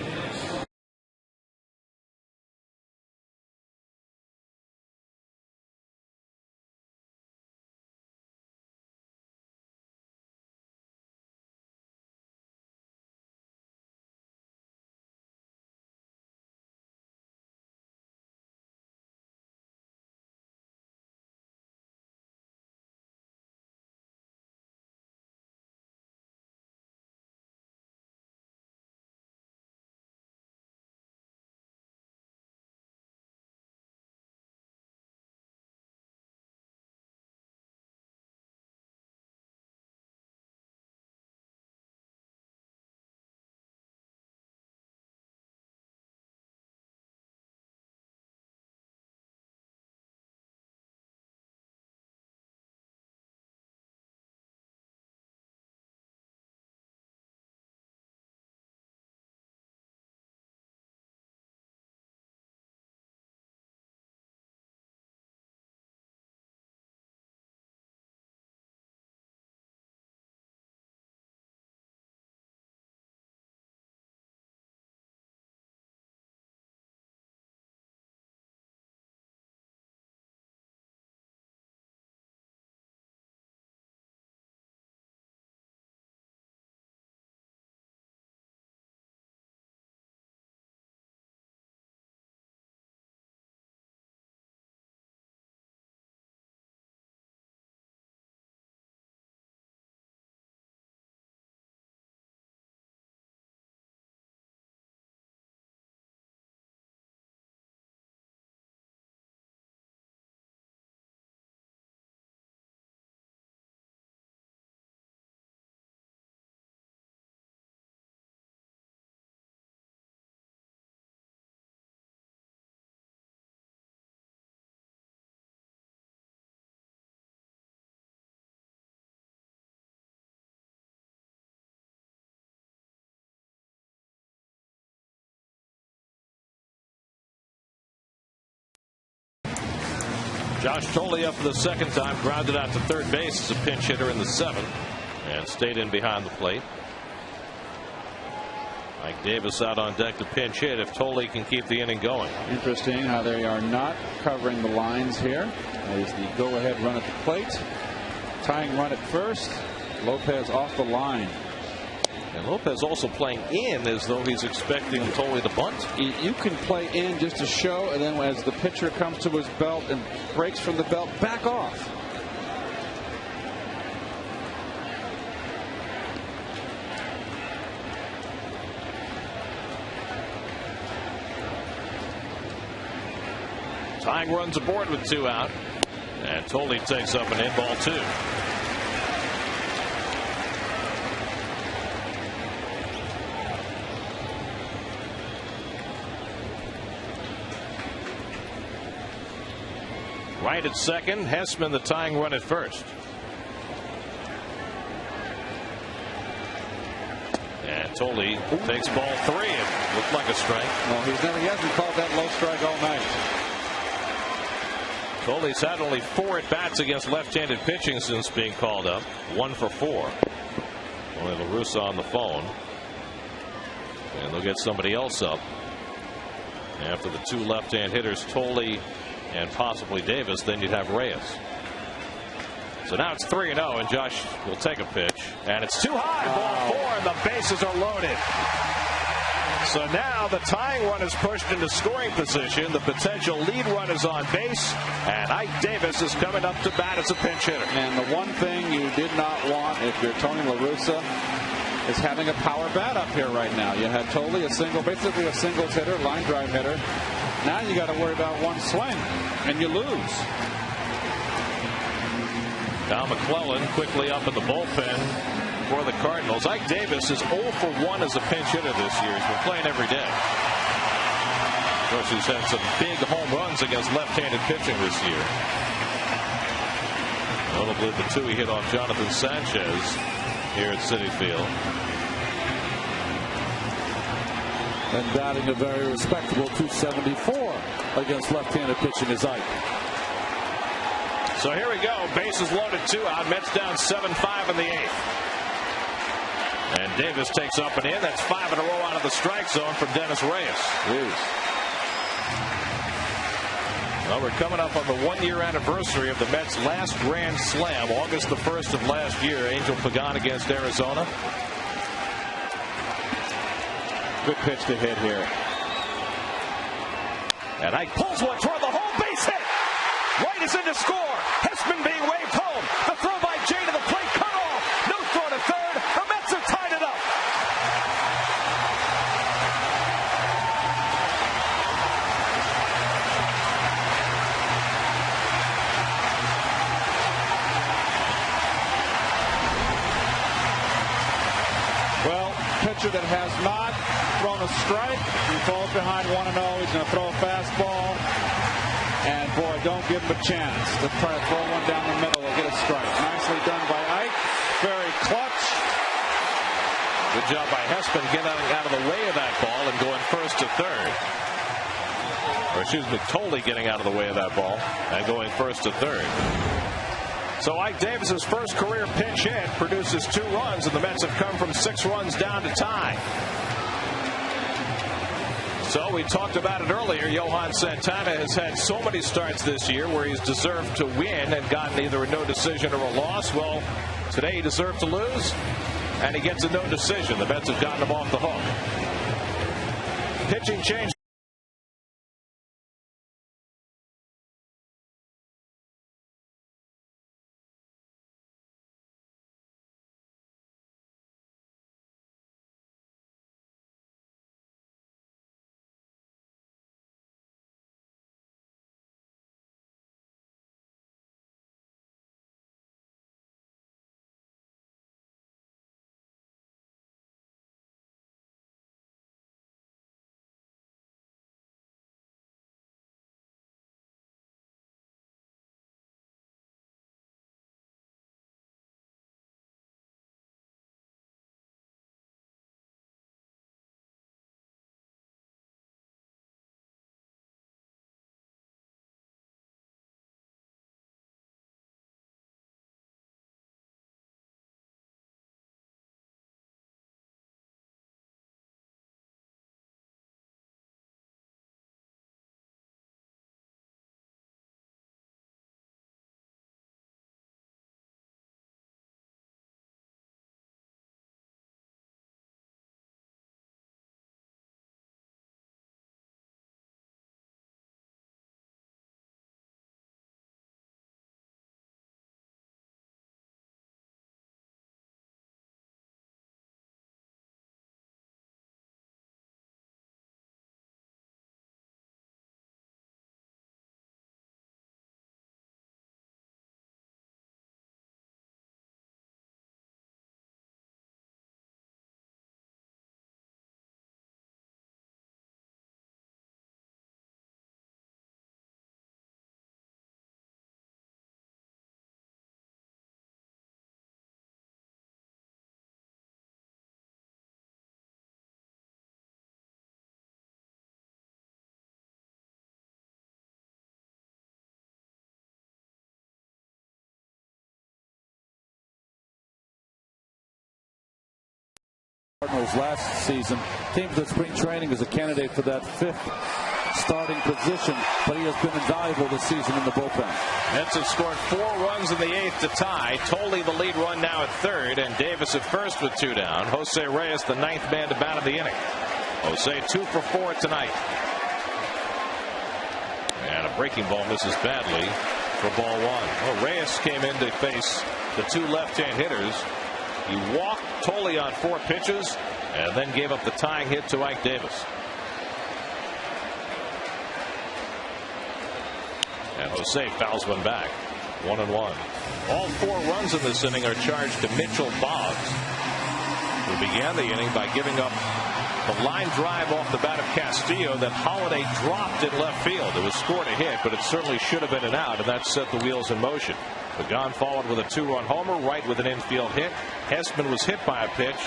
Josh Thole up for the second time, grounded out to third base as a pinch hitter in the 7th and stayed in behind the plate. Mike Davis out on deck to pinch hit if Thole can keep the inning going. Interesting how they are not covering the lines here. There's the go-ahead run at the plate. Tying run at first. Lopez off the line. And Lopez also playing in as though he's expecting Thole to bunt. You can play in just to show, and then as the pitcher comes to his belt and breaks from the belt, back off. Tying runs aboard with 2 out. And Thole takes up an in-ball 2. Right at second, Hessman the tying run at first. And Thole takes ball 3. It looked like a strike. Well, he hasn't called that low strike all night. Thole's had only 4 at-bats against left-handed pitching since being called up. 1 for 4. Only La Russa on the phone. And they'll get somebody else up. After the 2 left-hand hitters, Thole and possibly Davis, then you'd have Reyes. So now it's 3-0, and Josh will take a pitch. And it's too high. Ball 4, and the bases are loaded. So now the tying run is pushed into scoring position. The potential lead run is on base. And Ike Davis is coming up to bat as a pinch hitter. And the one thing you did not want if you're Tony La Russa is having a power bat up here right now. You had Thole, basically a singles hitter, line drive hitter. Now you got to worry about one swing, and you lose. Now McClellan quickly up in the bullpen for the Cardinals. Ike Davis is 0 for 1 as a pinch hitter this year. He's been playing every day. Of course, he's had some big home runs against left-handed pitching this year. Notably the 2 he hit off Jonathan Sanchez here at Citi Field. And batting a very respectable 274 against left-handed pitching is Ike. So here we go. Bases loaded, 2 out. Mets down 7-5 in the 8th. And Davis takes up and in. That's 5 in a row out of the strike zone from Dennis Reyes. Jeez. Well, we're coming up on the 1-year anniversary of the Mets' last Grand Slam, August the 1st of last year. Angel Pagan against Arizona. Good pitch to hit here. And Ike pulls one toward the hole, base hit. Right is in to score. Hessman being waved home. The throw by Jay to the plate, cut off. No throw to third. The Mets have tied it up. Well, pitcher that has not thrown a strike. He falls behind 1-0. He's going to throw a fastball. And boy, don't give him a chance to try to throw one down the middle and get a strike. Nicely done by Ike. Very clutch. Good job by Hessman getting out of the way of that ball and going first to third. Or excuse me, totally getting out of the way of that ball and going first to third. So Ike Davis's first career pinch hit produces 2 runs, and the Mets have come from 6 runs down to tie. So we talked about it earlier. Johan Santana has had so many starts this year where he's deserved to win and gotten either a no decision or a loss. Well, today he deserved to lose, and he gets a no decision. The Mets have gotten him off the hook. Pitching change. Cardinals last season came to the spring training as a candidate for that 5th starting position, but he has been invaluable this season in the bullpen. Mets have scored 4 runs in the 8th to tie. Tolley the lead run now at 3rd, and Davis at 1st with 2 down. Jose Reyes the 9th man to bat of the inning. Jose 2 for 4 tonight. And a breaking ball misses badly for ball 1. Well, Reyes came in to face the 2 left-hand hitters. He walked Tolley on 4 pitches and then gave up the tying hit to Ike Davis. And Jose fouls one back. 1-1. All 4 runs in this inning are charged to Mitchell Boggs, who began the inning by giving up the line drive off the bat of Castillo that Holiday dropped in left field. It was scored a hit, but it certainly should have been an out, and that set the wheels in motion. Pagan followed with a 2-run homer, right with an infield hit. Hessman was hit by a pitch.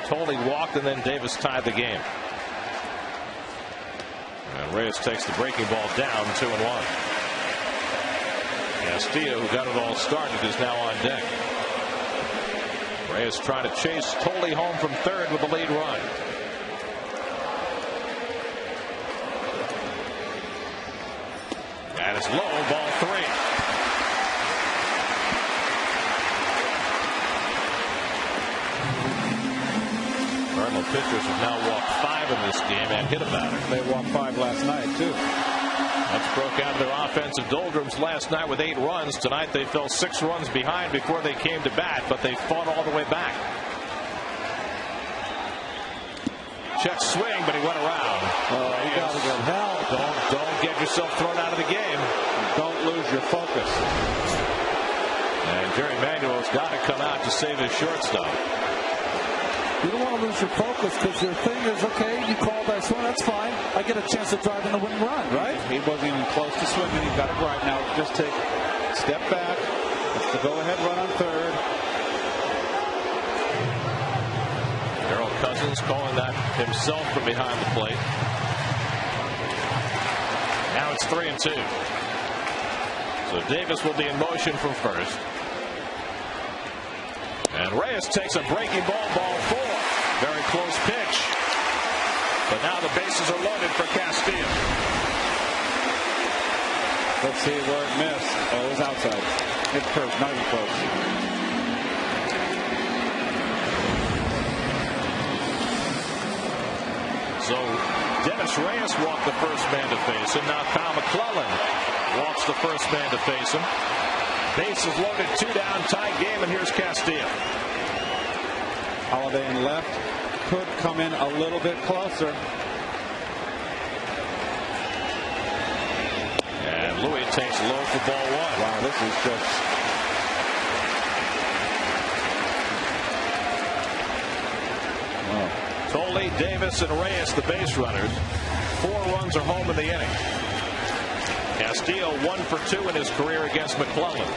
Tolley walked, and then Davis tied the game. And Reyes takes the breaking ball down, 2-1. Castillo, who got it all started, is now on deck. Reyes trying to chase Tolley home from third with the lead run. And it's low, ball 3. Cardinal pitchers have now walked 5 in this game and hit a batter. They walked 5 last night, too. Mets broke out of their offensive doldrums last night with 8 runs. Tonight they fell 6 runs behind before they came to bat, but they fought all the way back. Check swing, but he went around. You got to get help. Don't get yourself thrown out of the game. Don't lose your focus. And Jerry Manuel's got to come out to save his shortstop. You don't want to lose your focus because your thing is, okay, you called that swing, that's fine. I get a chance to drive in the winning run, right? He wasn't even close to swinging. He got it right. Now just take a step back. It's the go-ahead run on third. Harold Cousins calling that himself from behind the plate. Now it's 3-2. So Davis will be in motion from first. And Reyes takes a breaking ball, ball 4. Very close pitch. But now the bases are loaded for Castillo. Let's see where it missed. Oh, it was outside. It's close, not even close. So Dennis Reyes walked the first man to face him. Now Kyle McClellan walks the first man to face him. Bases loaded, 2 down, tie game, and here's Castillo. Holiday in left could come in a little bit closer. And Louis takes low for ball 1. Wow, this is just. Tolley, Davis, and Reyes, the base runners. 4 runs are home in the inning. Castillo 1 for 2 in his career against McClellan.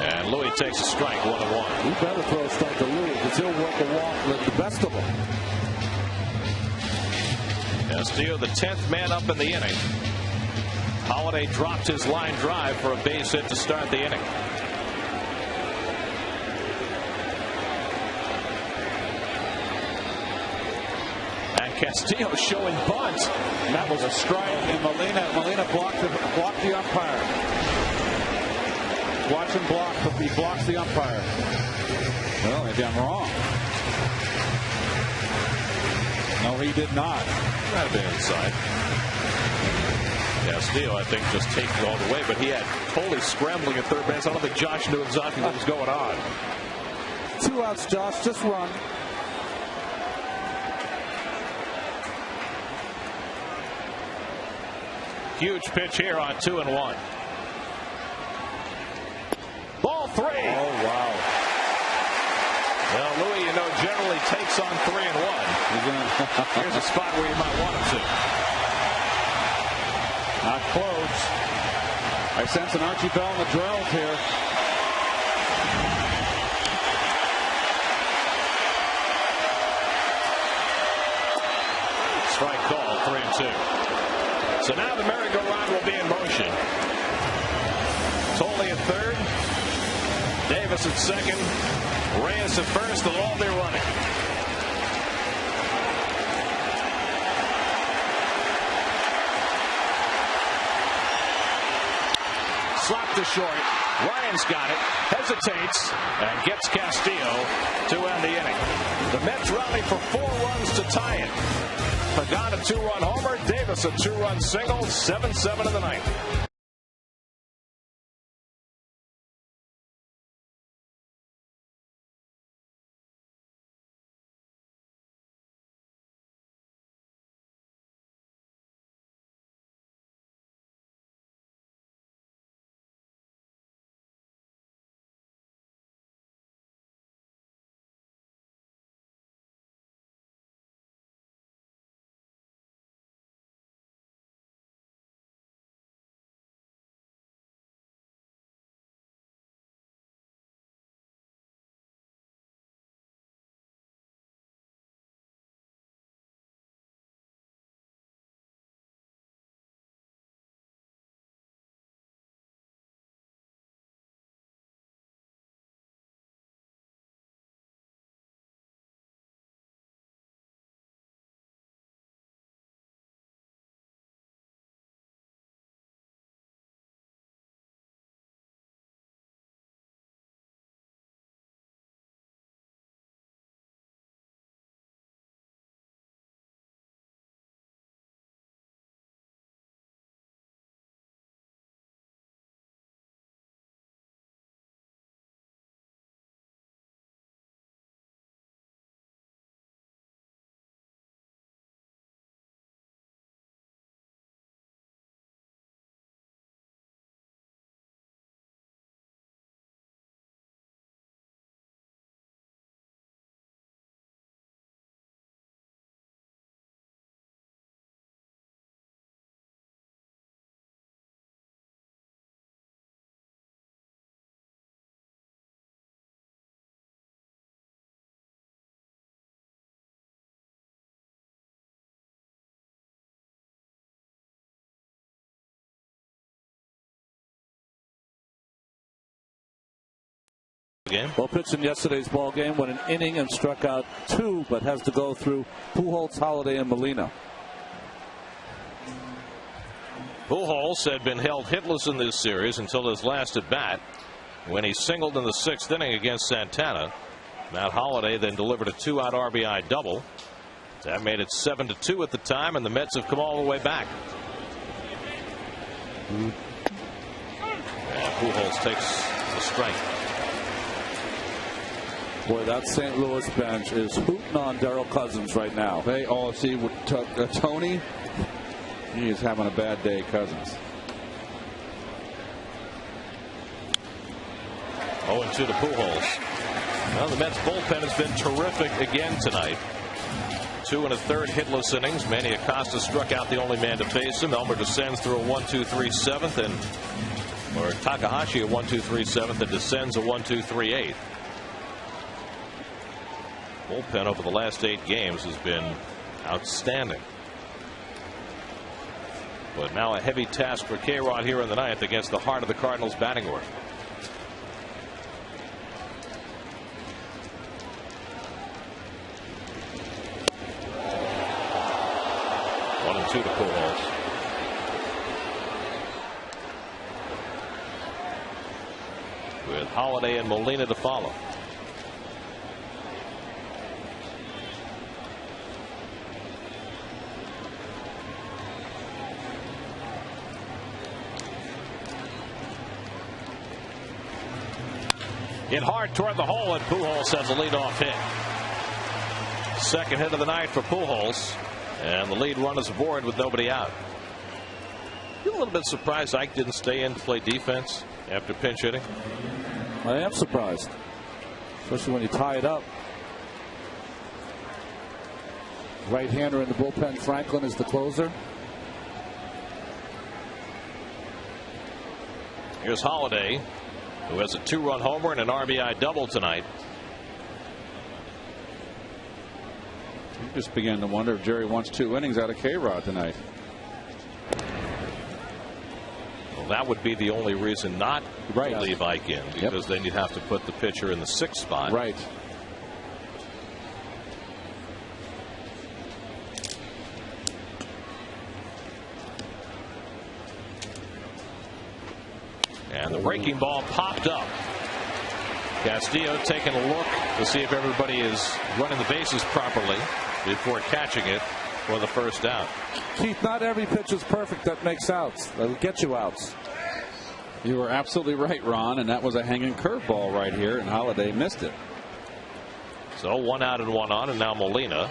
And Louis takes a strike, 1-1. You better throw a strike to Louis because he'll work a walk with the best of them. Castillo, the 10th man up in the inning. Holiday dropped his line drive for a base hit to start the inning. Castillo showing bunt. And that was a strike. And Molina blocked the umpire. Watch him block, but he blocks the umpire. Well, maybe I'm wrong. No, he did not. Might have been inside. Castillo, I think, just takes it all the way, but he had Tolley scrambling at third base. I don't think Josh knew exactly what was going on. 2 outs, Josh. Just run. Huge pitch here on 2-1. Ball 3. Oh, wow. Well, Louis, you know, generally takes on 3-1. Here's a spot where you might want him to. Not close. I sense an Archie Bell in the drills here. Strike call, 3-2. So now the merry-go-round will be in motion. Tolley at third, Davis at second, Reyes at first. They'll all be running. Slap to short. Ryan's got it, hesitates, and gets Castillo to end the inning. The Mets rally for 4 runs to tie it. Pagan a 2-run homer, Davis a 2-run single, 7-7 in the ninth. game? Well, pitched in yesterday's ball game, went an inning and struck out 2, but has to go through Pujols, Holiday, and Molina. Pujols had been held hitless in this series until his last at bat, when he singled in the 6th inning against Santana. Matt Holliday then delivered a 2-out RBI double. That made it 7-2 at the time, and the Mets have come all the way back. And Pujols takes the strike. Boy, that St. Louis bench is hooting on Darryl Cousins right now. They all see Tony. He is having a bad day, Cousins. 0-2 to Pujols. Well, the Mets bullpen has been terrific again tonight. 2 1/3 hitless innings. Manny Acosta struck out the only man to face him. Elmer descends through a 1-2-3 7th, or Takahashi a 1-2-3 7th, and descends a 1-2-3 8th. Bullpen over the last 8 games has been outstanding. But now a heavy task for K-Rod here in the 9th against the heart of the Cardinals batting order. To Pujols. With Holiday and Molina to follow. Hit hard toward the hole, and Pujols has a leadoff hit. Second hit of the night for Pujols. And the lead run is aboard with nobody out. You're a little bit surprised Ike didn't stay in to play defense after pinch hitting? I am surprised, especially when you tie it up. Right-hander in the bullpen, Franklin is the closer. Here's Holiday, who has a 2-run homer and an RBI double tonight. You just began to wonder if Jerry wants 2 innings out of K-Rod tonight. Well, that would be the only reason not to leave Ike in, because then you'd have to put the pitcher in the 6th spot. Right. And the breaking ball popped up. Castillo taking a look to see if everybody is running the bases properly before catching it for the first out. Keith, not every pitch is perfect that makes outs. That'll get you outs. You were absolutely right, Ron, and that was a hanging curveball right here, and Holiday missed it. So 1 out and 1 on, and now Molina,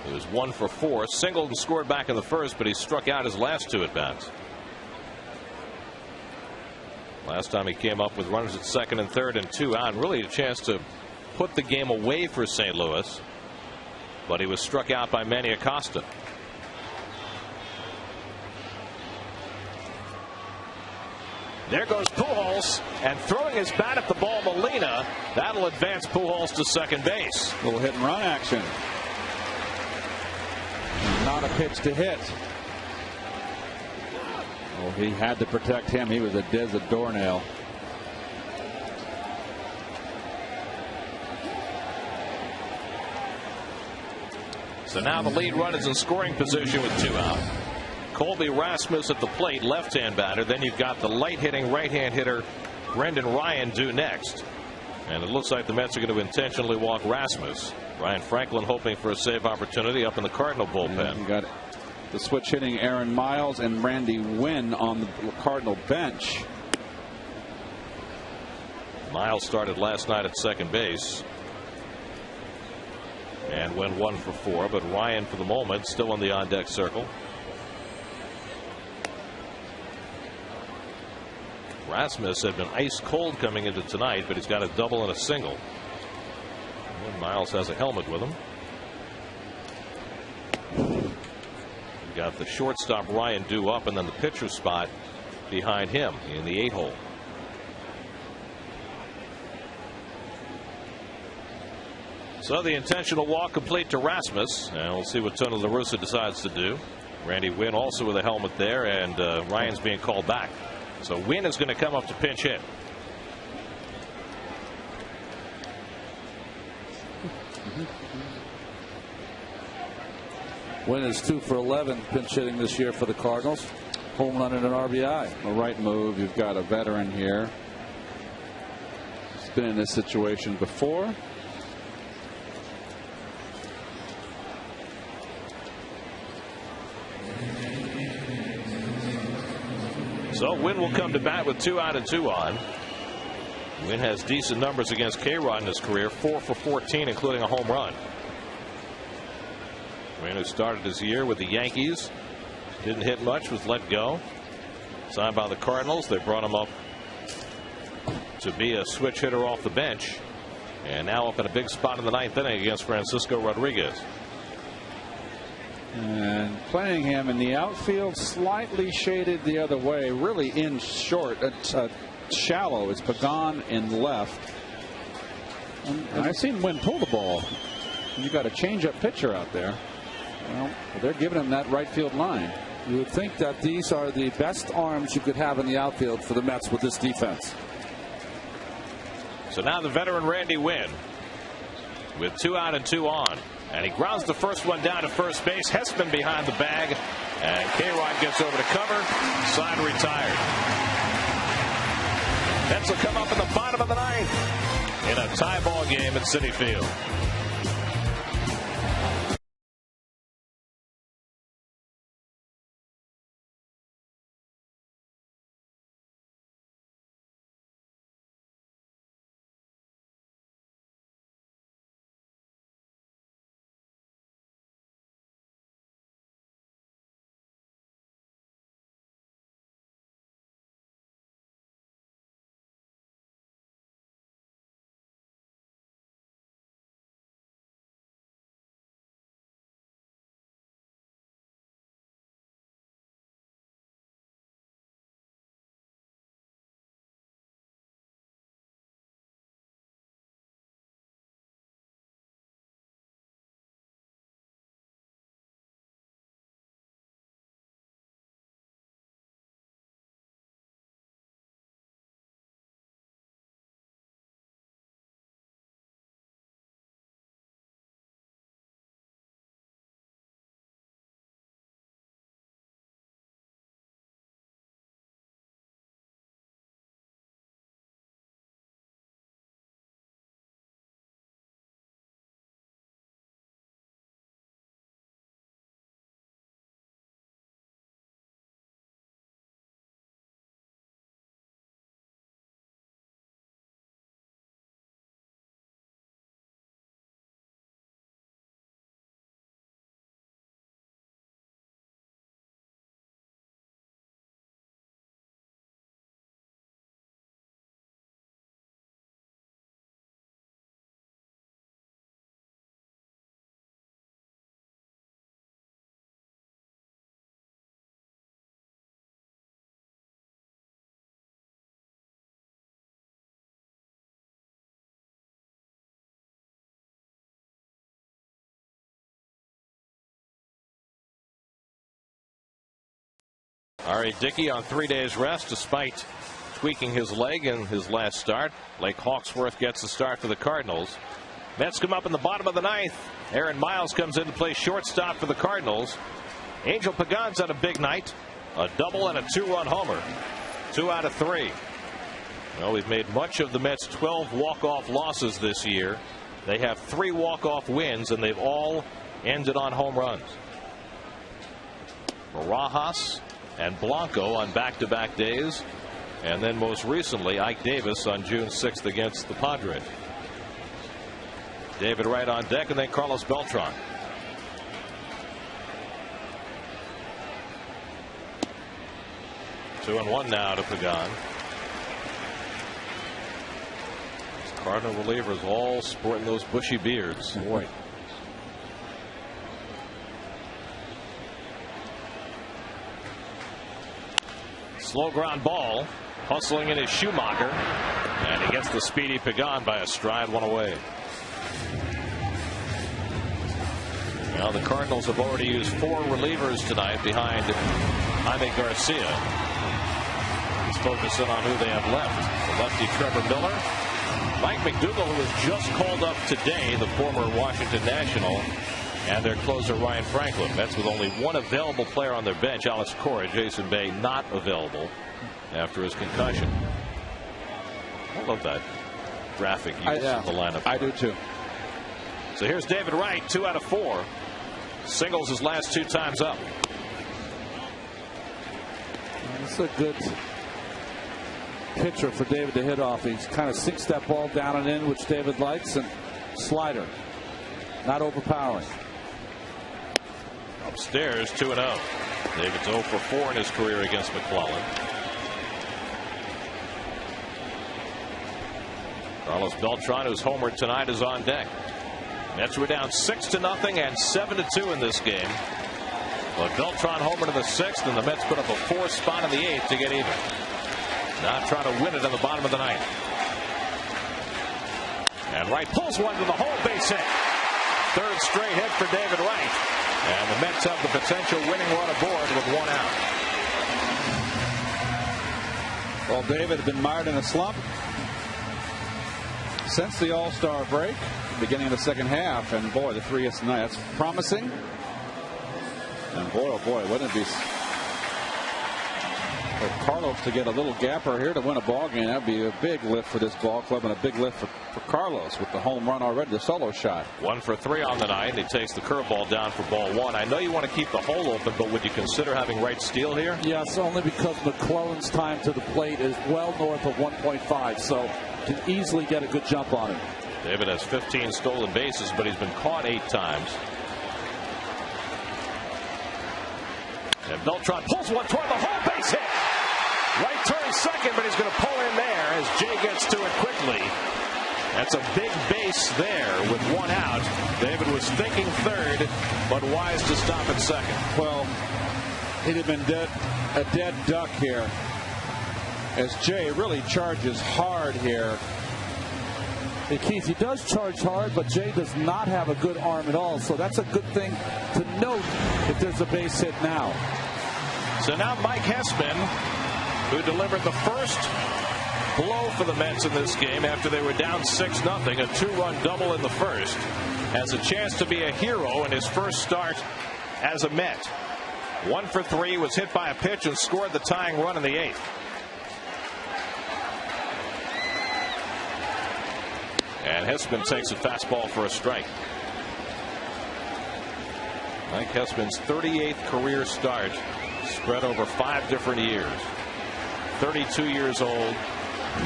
who is 1 for 4, singled and scored back in the first, but he struck out his last 2 at bats. Last time he came up with runners at 2nd and 3rd and 2 out, and really a chance to put the game away for St. Louis, but he was struck out by Manny Acosta. There goes Pujols, and throwing his bat at the ball, Molina. That'll advance Pujols to second base. A little hit and run action. Not a pitch to hit. Oh, he had to protect him. He was a desert doornail. So now the lead run is in scoring position with 2 out. Colby Rasmus at the plate, left-hand batter. Then you've got the light-hitting right-hand hitter Brendan Ryan due next. And it looks like the Mets are going to intentionally walk Rasmus. Ryan Franklin hoping for a save opportunity up in the Cardinal bullpen. You got the switch hitting Aaron Miles and Randy Wynn on the Cardinal bench. Miles started last night at second base and went 1 for 4, but Ryan for the moment still in the on-deck circle. Rasmus had been ice cold coming into tonight, but he's got a double and a single. And Miles has a helmet with him. You've got the shortstop Ryan due up, and then the pitcher spot behind him in the 8-hole. So the intentional walk complete to Rasmus, and we'll see what Tony La Russa decides to do. Randy Wynn also with a helmet there, and Ryan's being called back. So Wynn is going to come up to pinch hit. Wynn is 2 for 11 pinch hitting this year for the Cardinals. Home run and an RBI. The right move. You've got a veteran here. He's been in this situation before. So Wynn will come to bat with 2 out and 2 on. Wynn has decent numbers against K-Rod in his career, 4 for 14, including a home run. Wynn, who started his year with the Yankees, didn't hit much, was let go. Signed by the Cardinals. They brought him up to be a switch hitter off the bench. And now up in a big spot in the 9th inning against Francisco Rodriguez. And playing him in the outfield, slightly shaded the other way, really in short. It's shallow. It's Pagan in left. And I've seen Wynn pull the ball. You got a change-up pitcher out there. Well, they're giving him that right field line. You would think that these are the best arms you could have in the outfield for the Mets with this defense. So now the veteran Randy Wynn with 2 out and 2 on. And he grounds the first one down to first base. Hessman behind the bag. And K-Rod gets over to cover. Side retired. Mets will come up in the bottom of the 9th in a tie ball game at Citi Field. R.A. Dickey on 3 days rest despite tweaking his leg in his last start. Blake Hawksworth gets the start for the Cardinals. Mets come up in the bottom of the 9th. Aaron Miles comes in to play shortstop for the Cardinals. Angel Pagan's on a big night. A double and a 2-run homer. 2 out of 3. Well, we've made much of the Mets' 12 walk-off losses this year. They have 3 walk-off wins, and they've all ended on home runs. Barajas and Blanco on back-to-back days. And then most recently, Ike Davis on June 6th against the Padres. David Wright on deck, and then Carlos Beltran. Two and one now to Pagan. These Cardinal relievers all sporting those bushy beards. Boy. Slow ground ball. Hustling in his Schumacher. And he gets the speedy Pagan by a stride, 1 away. Now the Cardinals have already used 4 relievers tonight behind Jaime Garcia. He's focusing on who they have left. The lefty Trevor Miller, Mike McDougall, who was just called up today, the former Washington National, and their closer Ryan Franklin. Mets with only one available player on their bench, Alex Cora. Jason Bay not available after his concussion. I love that graphic use of the lineup. I do too. So here's David Wright, 2 out of 4. Singles his last 2 times up. It's a good pitcher for David to hit off. He kind of sinks that ball down and in, which David likes, and slider. Not overpowering. Upstairs, 2-0. David's 0 for 4 in his career against McClellan. Carlos Beltran, who's homered tonight, is on deck. Mets were down 6-0 and 7-2 in this game. But Beltran homered in the 6th, and the Mets put up a 4 spot in the 8th to get even. Now trying to win it in the bottom of the 9th. And Wright pulls one to the hole, base hit. 3rd straight hit for David Wright. And the Mets have the potential winning run aboard with 1 out. Well, David had been mired in a slump since the All-Star break, beginning of the second half, and boy, the 3 hits tonight, that's promising. And boy, oh boy, wouldn't it be for Carlos to get a little gapper here to win a ball game? That'd be a big lift for this ball club, and a big lift for Carlos with the home run already, the solo shot. 1 for 3 on the night. He takes the curveball down for ball 1. I know you want to keep the hole open, but would you consider having Wright steal here? Yes, only because McClellan's time to the plate is well north of 1.5, so can easily get a good jump on him. David has 15 stolen bases, but he's been caught 8 times. And Beltran pulls one toward the hole, base hit. Wright turns second, but he's going to pull in there as Jay gets to it quickly. That's a big base there with 1 out. David was thinking 3rd, but wise to stop at 2nd. Well, he'd have been a dead duck here, as Jay really charges hard here. Hey, Keith, he does charge hard, but Jay does not have a good arm at all, so that's a good thing to note if there's a base hit now. So now Mike Hessman, who delivered the first blow for the Mets in this game after they were down 6-0, a 2-run double in the first, has a chance to be a hero in his first start as a Met. 1 for 3, was hit by a pitch and scored the tying run in the 8th. And Hessman takes a fastball for a strike. Mike Hessman's 38th career start, spread over 5 different years. 32 years old,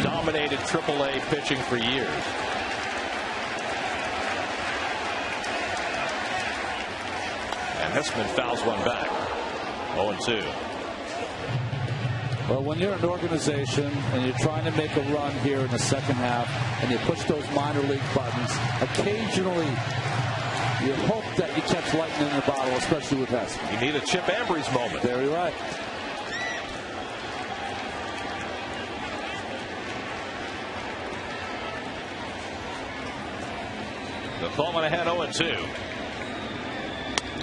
dominated AAA pitching for years. And Hessman fouls one back. 0-2. Well, when you're an organization and you're trying to make a run here in the second half and you push those minor league buttons, occasionally you hope that you catch lightning in the bottle, especially with Hessman. You need a Chip Ambrose moment. Very right. The Coleman ahead 0-2.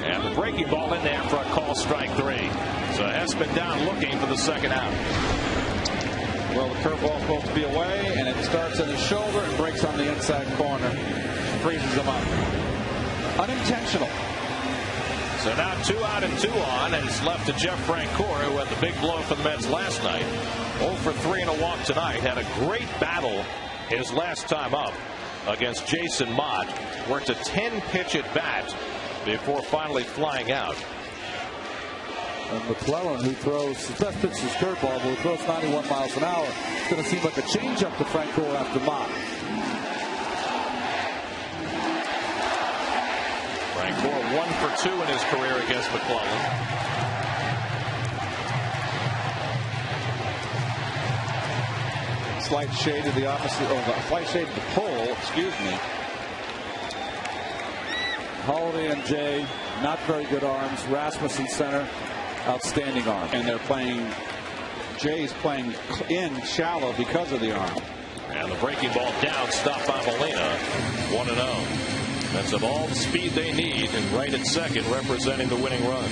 And the breaking ball in there for a call, strike 3. So Hessman down looking for the second out. Well, the curveball's supposed to be away, and it starts at his shoulder and breaks on the inside corner. Freezes him up. Unintentional. So now 2 out and 2 on, and it's left to Jeff Francoeur, who had the big blow for the Mets last night. 0 for 3 and a walk tonight. Had a great battle his last time up against Jason Mott. Worked a 10-pitch at bat before finally flying out. And McClellan, who throws his best pitch is curveball, but who throws 91 miles an hour, it's going to seem like a changeup to Francoeur after Mott. Francoeur 1 for 2 in his career against McClellan. Slight shade to the opposite, or slight shade to the pole, excuse me. Holiday and Jay, not very good arms. Rasmussen center, outstanding arm. And they're playing, Jay's playing in shallow because of the arm. And the breaking ball down, stopped by Molina. 1-0. That's of all the speed they need, and right at second, representing the winning run.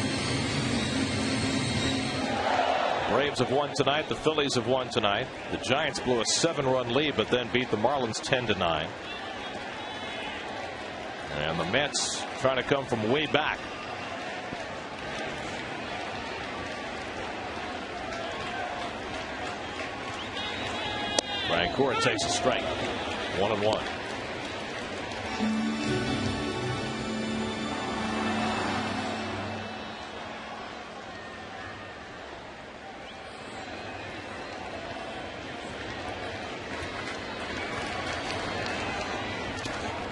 Braves have won tonight. The Phillies have won tonight. The Giants blew a 7-run lead, but then beat the Marlins 10-9. And the Mets trying to come from way back. Gore takes a strike. 1-1.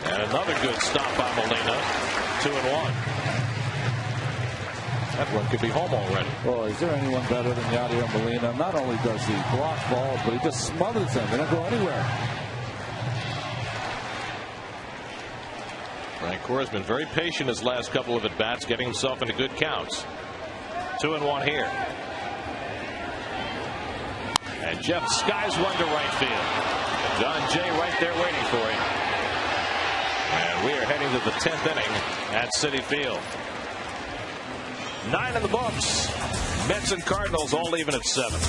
And another good stop by Molina. 2-1. That one could be home already. Well, is there anyone better than Yadier Molina? Not only does he block balls, but he just smothers them. They don't go anywhere. Gore has been very patient his last couple of at-bats, getting himself into good counts. 2-1 here. And Jeff skies one to right field. John Jay right there waiting for him. And we are heading to the 10th inning at Citi Field. 9 in the books. Mets and Cardinals all even at 7.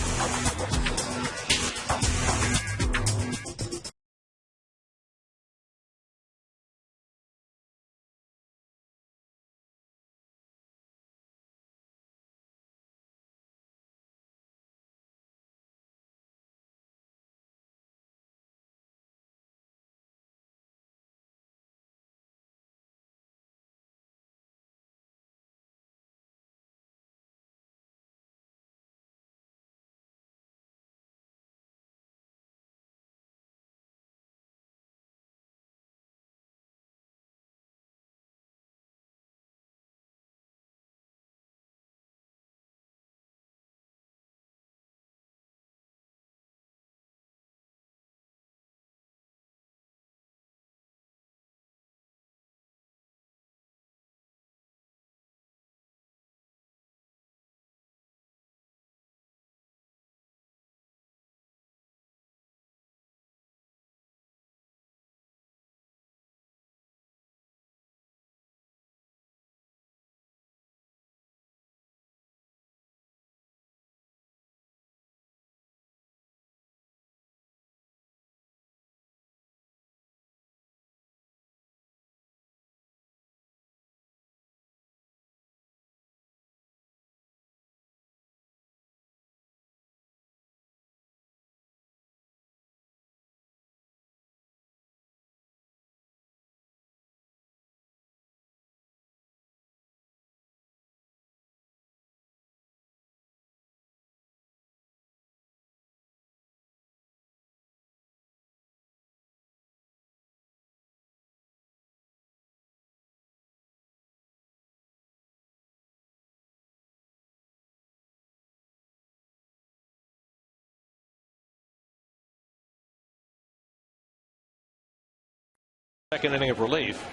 Second inning of relief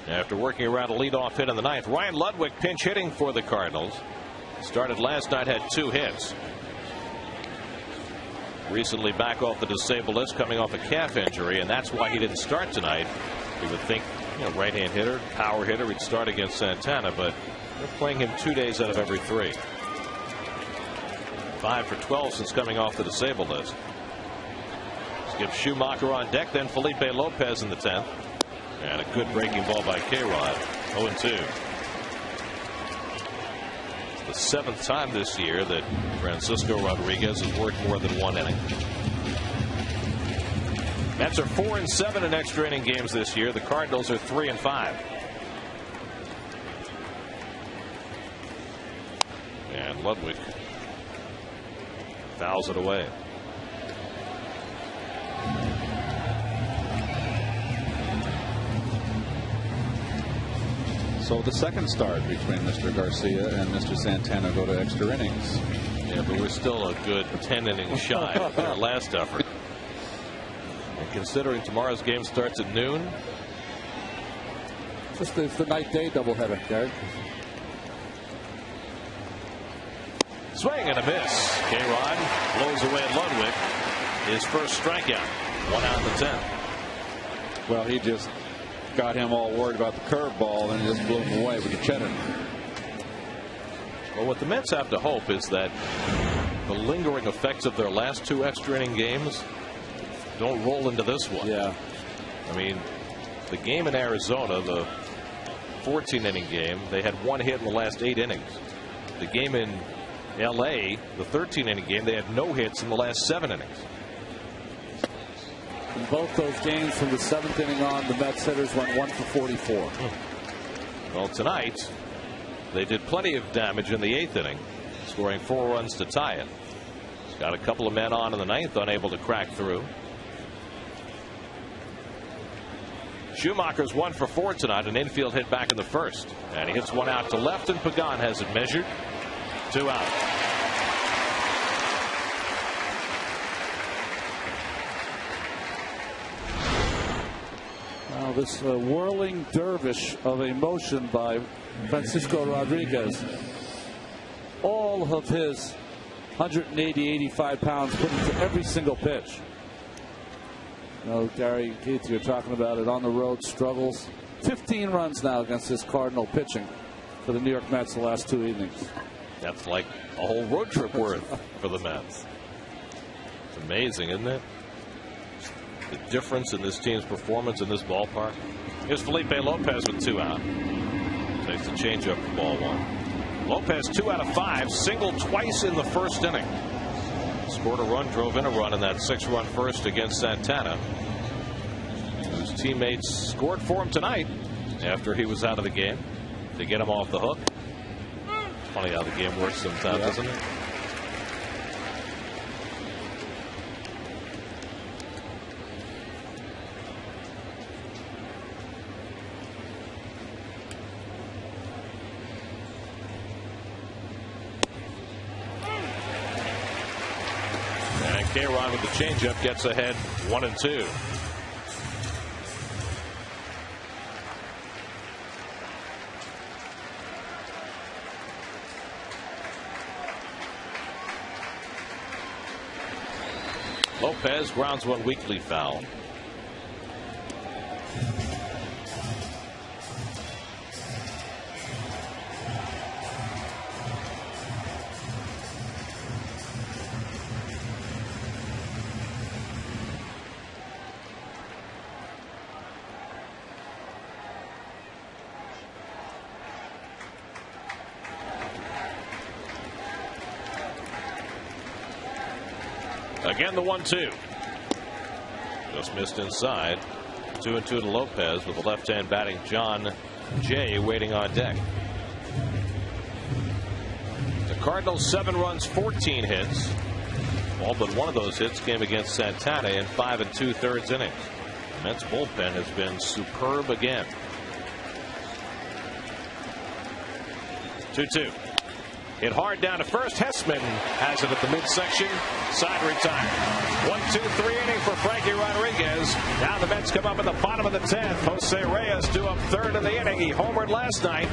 after working around a leadoff hit in the 9th. Ryan Ludwig pinch hitting for the Cardinals. Started last night, had 2 hits. Recently back off the disabled list, coming off a calf injury, and that's why he didn't start tonight. You would think, right-hand hitter, power hitter, he'd start against Santana, but they're playing him 2 days out of every 3. 5 for 12 since coming off the disabled list. Skip Schumacher on deck, then Felipe Lopez in the 10th. And a good breaking ball by K-Rod. 0-2. It's the 7th time this year that Francisco Rodriguez has worked more than 1 inning. Mets are 4-7 in extra inning games this year. The Cardinals are 3-5. And Ludwig fouls it away. So the second start between Mr. Garcia and Mr. Santana go to extra innings. Yeah, but we're still a good 10 innings shy of our last effort. And considering tomorrow's game starts at noon. It's the night-day doubleheader, Gary. Swing and a miss. K-Rod blows away at Ludwig. His first strikeout. 1 out of the 10th. Well, he just got him all worried about the curveball and just blew him away with the cheddar. Well, what the Mets have to hope is that the lingering effects of their last 2 extra inning games don't roll into this one. Yeah. I mean, the game in Arizona, the 14-inning game, they had 1 hit in the last 8 innings. The game in L.A., the 13-inning game, they had no hits in the last 7 innings. In both those games from the 7th inning on, the Mets hitters went 1 for 44. Well, tonight, they did plenty of damage in the 8th inning, scoring 4 runs to tie it. Got a couple of men on in the 9th, unable to crack through. Schumacher's 1 for 4 tonight, an infield hit back in the 1st. And he hits one out to left, and Pagan has it measured. 2 out. Now this whirling dervish of emotion by Francisco Rodriguez. All of his 180, 85 pounds put into every single pitch. You know, Gary, Keith, you're talking about it on the road struggles. 15 runs now against this Cardinal pitching for the New York Mets the last 2 evenings. That's like a whole road trip worth for the Mets. It's amazing, isn't it? The difference in this team's performance in this ballpark. Here's Felipe Lopez with 2 out. Takes the changeup for ball 1. Lopez 2 out of 5, singled twice in the 1st inning. Scored a run, drove in a run in that 6-run first against Santana, whose teammates scored for him tonight after he was out of the game to get him off the hook. It's funny how the game works sometimes, isn't it? K-Ron with the changeup gets ahead 1-2. Lopez grounds one weakly foul. Again, the 1-2. Just missed inside. 2-2 to Lopez with the left-hand batting John Jay waiting on deck. The Cardinals 7 runs, 14 hits. All but one of those hits came against Santana in 5 2/3 innings. The Mets bullpen has been superb again. 2-2. Hit hard down to first. Hessman has it at the midsection. Side retired. 1-2-3 inning for Frankie Rodriguez. Now the Mets come up in the bottom of the 10th. Jose Reyes due up 3rd in the inning. He homered last night.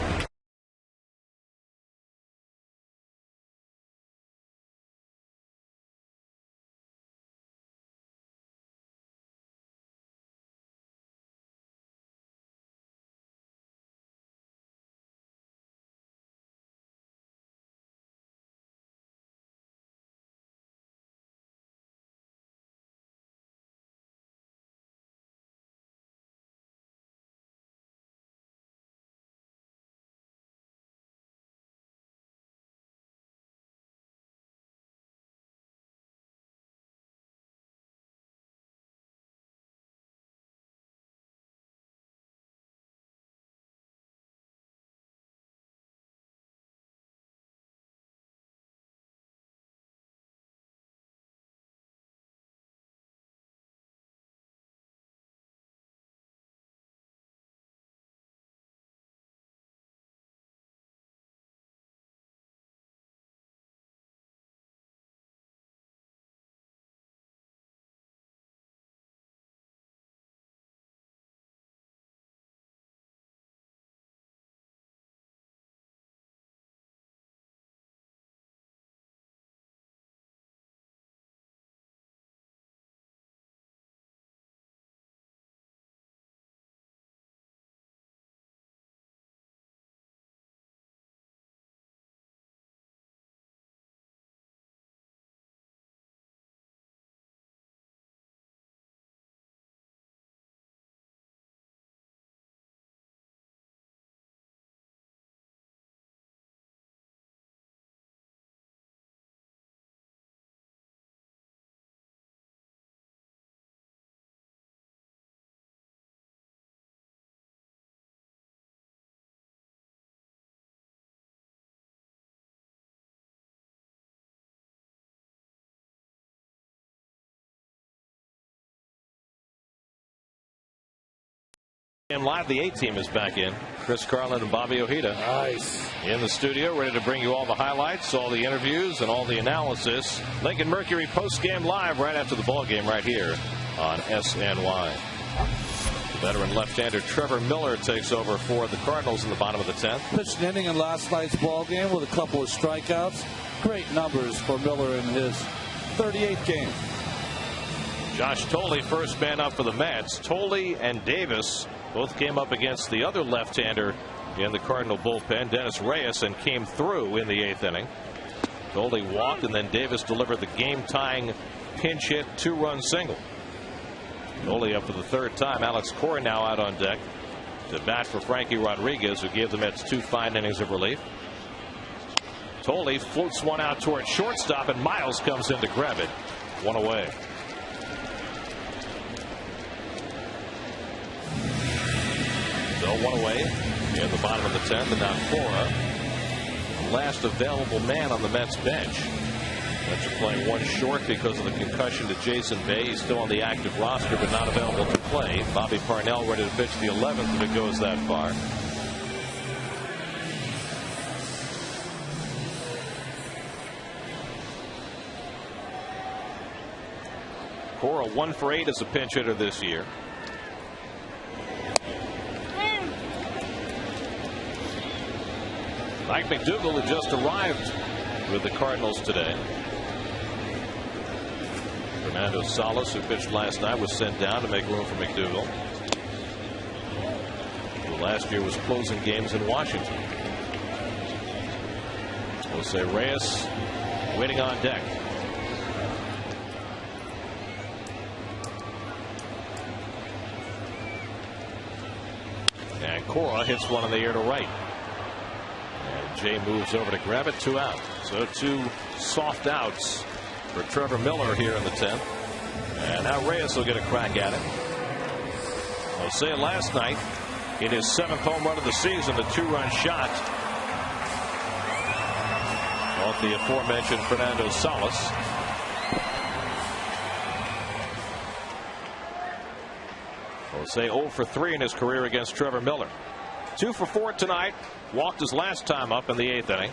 And live, the A-team is back in. Chris Carlin and Bobby Ojeda. Nice. In the studio, ready to bring you all the highlights, all the interviews, and all the analysis. Lincoln Mercury post-game live right after the ball game right here on SNY. Veteran left-hander Trevor Miller takes over for the Cardinals in the bottom of the 10th. Pitched an inning in last night's ball game with a couple of strikeouts. Great numbers for Miller in his 38th game. Josh Thole, first man up for the Mets. Thole and Davis both came up against the other left-hander in the Cardinal bullpen, Dennis Reyes, and came through in the 8th inning. Thole walked, and then Davis delivered the game-tying pinch hit 2-run single. Thole up for the 3rd time. Alex Gore now out on deck to bat for Frankie Rodriguez, who gave the Mets 2 fine innings of relief. Thole floats one out toward shortstop, and Miles comes in to grab it. 1 away. So 1 away in the bottom of the 10th, and now Cora, last available man on the Mets bench. Mets are playing 1 short because of the concussion to Jason Bay. He's still on the active roster, but not available to play. Bobby Parnell ready to pitch the 11th if it goes that far. Cora 1 for 8 as a pinch hitter this year. Mike McDougal had just arrived with the Cardinals today. Fernando Salas, who pitched last night, was sent down to make room for McDougal, who last year was closing games in Washington. Jose Reyes waiting on deck. And Cora hits one in the air to right. And Jay moves over to grab it. 2 out. So 2 soft outs for Trevor Miller here in the 10th. And now Reyes will get a crack at it. Jose last night in his 7th home run of the season, a 2-run shot off the aforementioned Fernando Salas. Jose 0 for 3 in his career against Trevor Miller. 2 for 4 tonight. Walked his last time up in the 8th inning.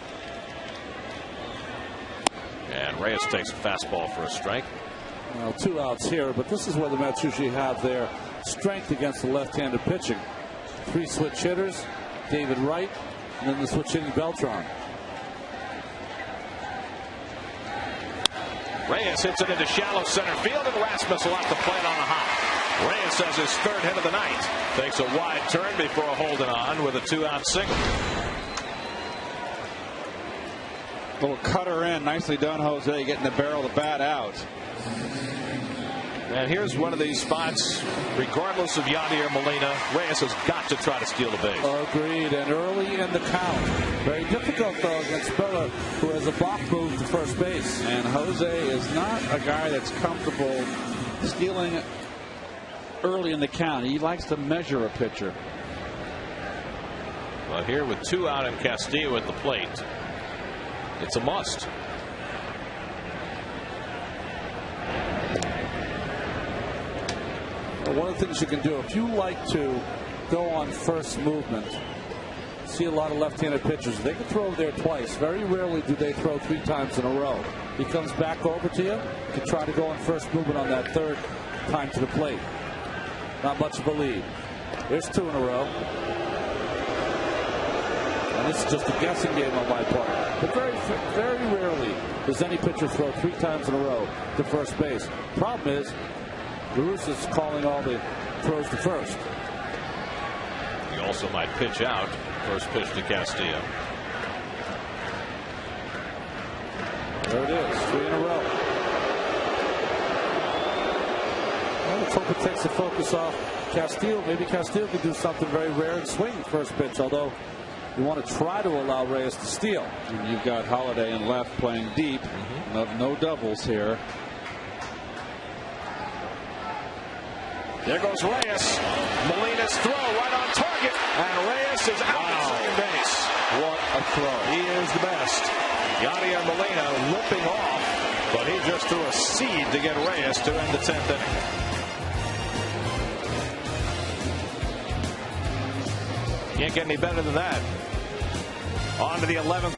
And Reyes takes a fastball for a strike. Well, 2 outs here, but this is where the Mets usually have their strength against the left-handed pitching. 3 switch hitters, David Wright, and then the switch hitting Beltran. Reyes hits it into shallow center field, and Rasmus will have to play it on a hop. Reyes has his 3rd hit of the night. Takes a wide turn before holding on with a 2-out single. Little cutter in. Nicely done, Jose, getting the barrel of the bat out. And here's one of these spots. Regardless of Yadier Molina, Reyes has got to try to steal the base. Agreed. And early in the count. Very difficult, though, against Bella, who has a block move to first base. And Jose is not a guy that's comfortable stealing early in the count. He likes to measure a pitcher. Well, here with 2 out and Castillo at the plate, it's a must. Well, one of the things you can do, if you like to go on first movement, see a lot of left-handed pitchers, they can throw there twice. Very rarely do they throw 3 times in a row. He comes back over to you, you can try to go on first movement on that 3rd time to the plate. Not much of a lead. There's 2 in a row. And this is just a guessing game on my part. But very rarely does any pitcher throw 3 times in a row to first base. Problem is, is calling all the throws to first. He also might pitch out. First pitch to Castillo. There it is. 3 in a row. Well, let's hope it takes the focus off Castillo. Maybe Castillo can do something very rare and swing first pitch, although you want to try to allow Reyes to steal. And you've got Holiday in left playing deep. No doubles here. There goes Reyes. Molina's throw right on target. And Reyes is out at second base. What a throw. He is the best. Yadier Molina limping off, but he just threw a seed to get Reyes to end the 10th inning. Can't get any better than that. On to the 11th.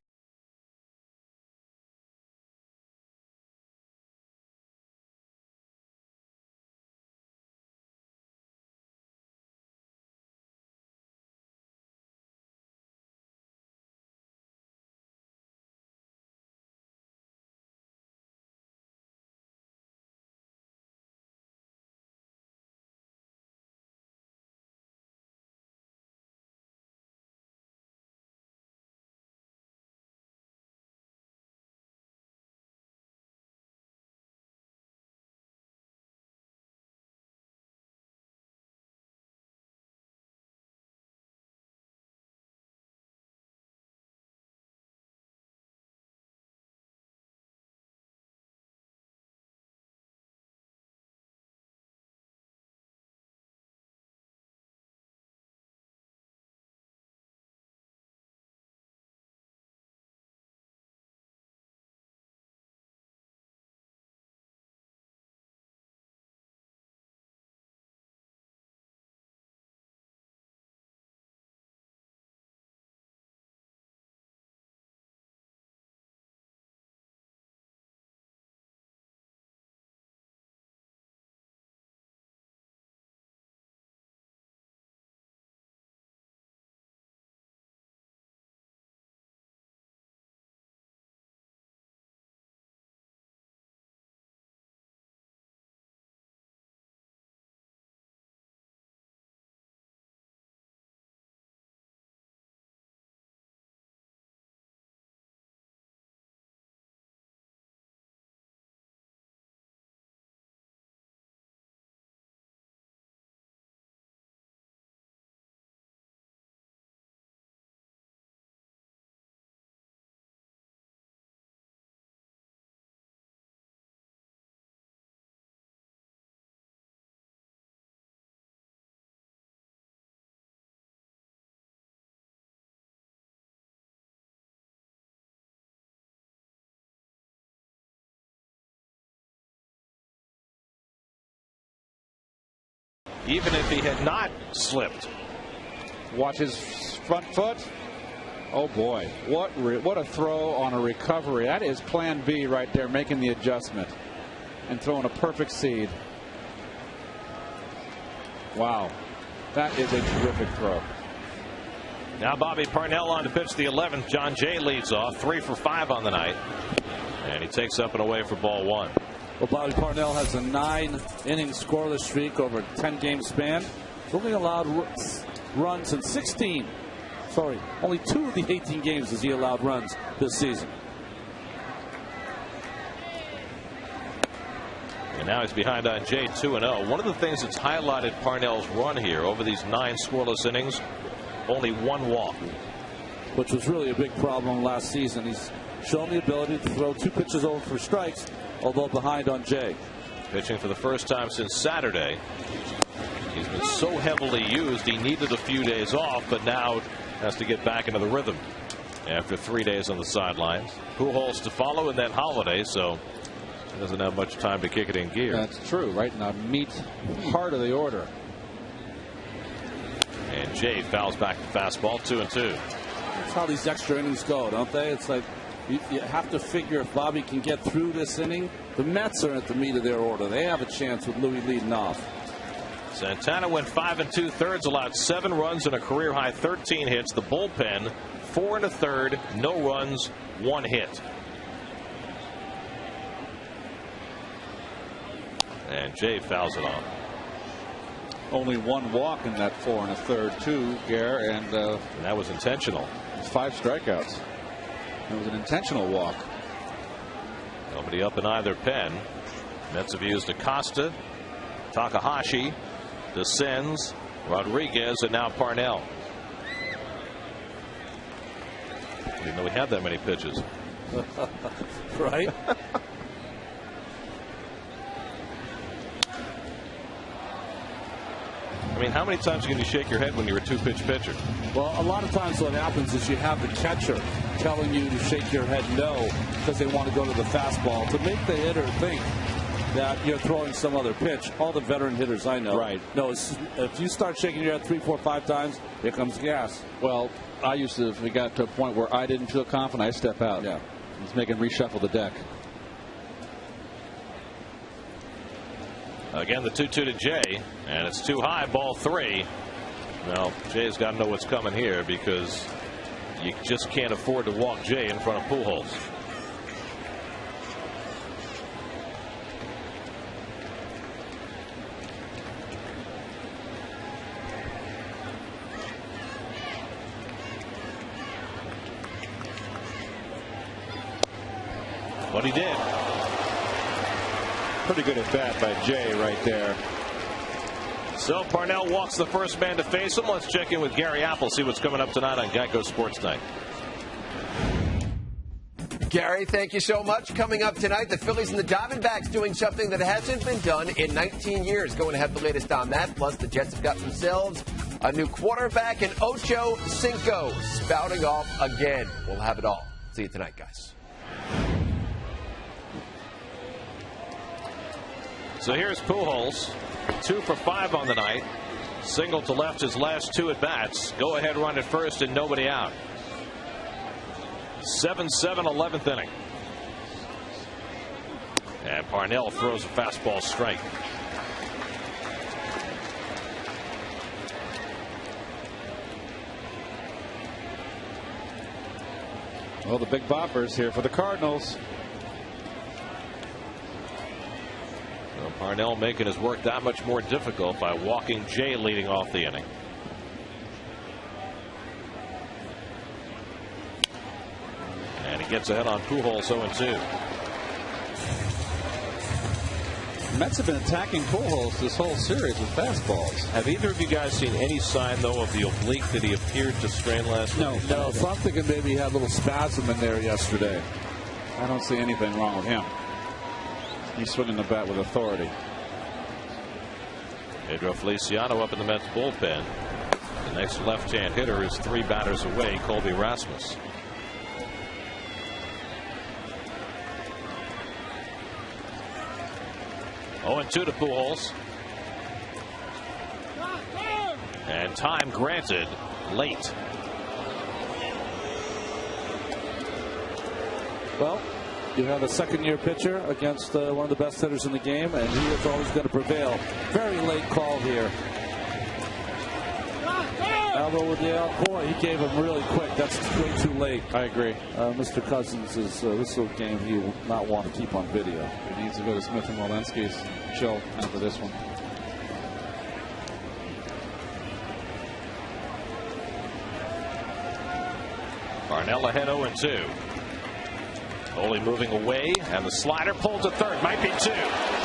Even if he had not slipped. Watch his front foot. Oh boy, what a throw on a recovery. That is plan B right there, making the adjustment and throwing a perfect seed. Wow, that is a terrific throw. Now Bobby Parnell on to pitch the 11th. John Jay leads off, 3 for 5 on the night, and he takes up and away for ball 1. Well, Bobby Parnell has a 9-inning scoreless streak over a 10-game span. He's only allowed runs in 16. Sorry, only 2 of the 18 games has he allowed runs this season. And now he's behind on Jay 2-0. One of the things that's highlighted Parnell's run here over these 9 scoreless innings, only 1 walk. Which was really a big problem last season. He's shown the ability to throw 2 pitches over for strikes, although behind on Jay. Pitching for the first time since Saturday. He's been so heavily used, he needed a few days off, but now has to get back into the rhythm after 3 days on the sidelines. Pujols to follow in that holiday, so he doesn't have much time to kick it in gear. That's true, right in the meat part of the order. And Jay fouls back the fastball, 2-2. That's how these extra innings go, don't they? It's like you have to figure if Bobby can get through this inning. The Mets are at the meat of their order. They have a chance with Louis leading off. Santana went 5 2/3, allowed 7 runs and a career high 13 hits. The bullpen 4 1/3, no runs, 1 hit. And Jay fouls it off. Only 1 walk in that 4 1/3 too, Gare, and that was intentional. 5 strikeouts. It was an intentional walk. Nobody up in either pen. Mets have used Acosta, Takahashi, DeSenz, Rodriguez, and now Parnell. Didn't know we had that many pitches. Right? I mean, how many times can you shake your head when you're a 2-pitch pitcher? Well, a lot of times what happens is you have the catcher telling you to shake your head no because they want to go to the fastball to make the hitter think that you're throwing some other pitch. All the veteran hitters I know. Right. No, if you start shaking your head 3, 4, 5 times, here comes gas. Well, I used to, if we got to a point where I didn't feel confident, I step out. Yeah. Let's make him reshuffle the deck. Again, the 2-2 to Jay, and it's too high, ball 3. Well, Jay's got to know what's coming here because you just can't afford to walk Jay in front of Pujols. What he did. Pretty good at bat by Jay right there. So Parnell walks the first man to face him. Let's check in with Gary Apple, see what's coming up tonight on Geico Sports Night. Gary, thank you so much. Coming up tonight, the Phillies and the Diamondbacks doing something that hasn't been done in 19 years. Going to have the latest on that. Plus, the Jets have got themselves a new quarterback, and Ocho Cinco spouting off again. We'll have it all. See you tonight, guys. So here's Pujols, 2 for 5 on the night. Single to left his last 2 at bats. Go ahead run at first and nobody out. 7-7, 11th inning. And Parnell throws a fastball strike. Well, the big boppers here for the Cardinals. Well, Parnell making his work that much more difficult by walking Jay leading off the inning. And he gets ahead on Pujols 0-2. Mets have been attacking Pujols this whole series with fastballs. Have either of you guys seen any sign, though, of the oblique that he appeared to strain last night? No. So I'm thinking maybe he had a little spasm in there yesterday. I don't see anything wrong with him. He's swinging the bat with authority. Pedro Feliciano up in the Mets bullpen. The next left-hand hitter is 3 batters away, Colby Rasmus. Oh, and 2 to Pujols. And time granted late. Well, you have a second-year pitcher against one of the best hitters in the game, and he is always going to prevail. Very late call here. Alvaro with the out. Boy, he gave him really quick. That's way too late. I agree. Mr. Cousins is this is a game he will not want to keep on video. He needs to go to Smith and Walensky's chill after this one. Parnell ahead 0-2. Only moving away, and the slider pulled to third. Might be 2.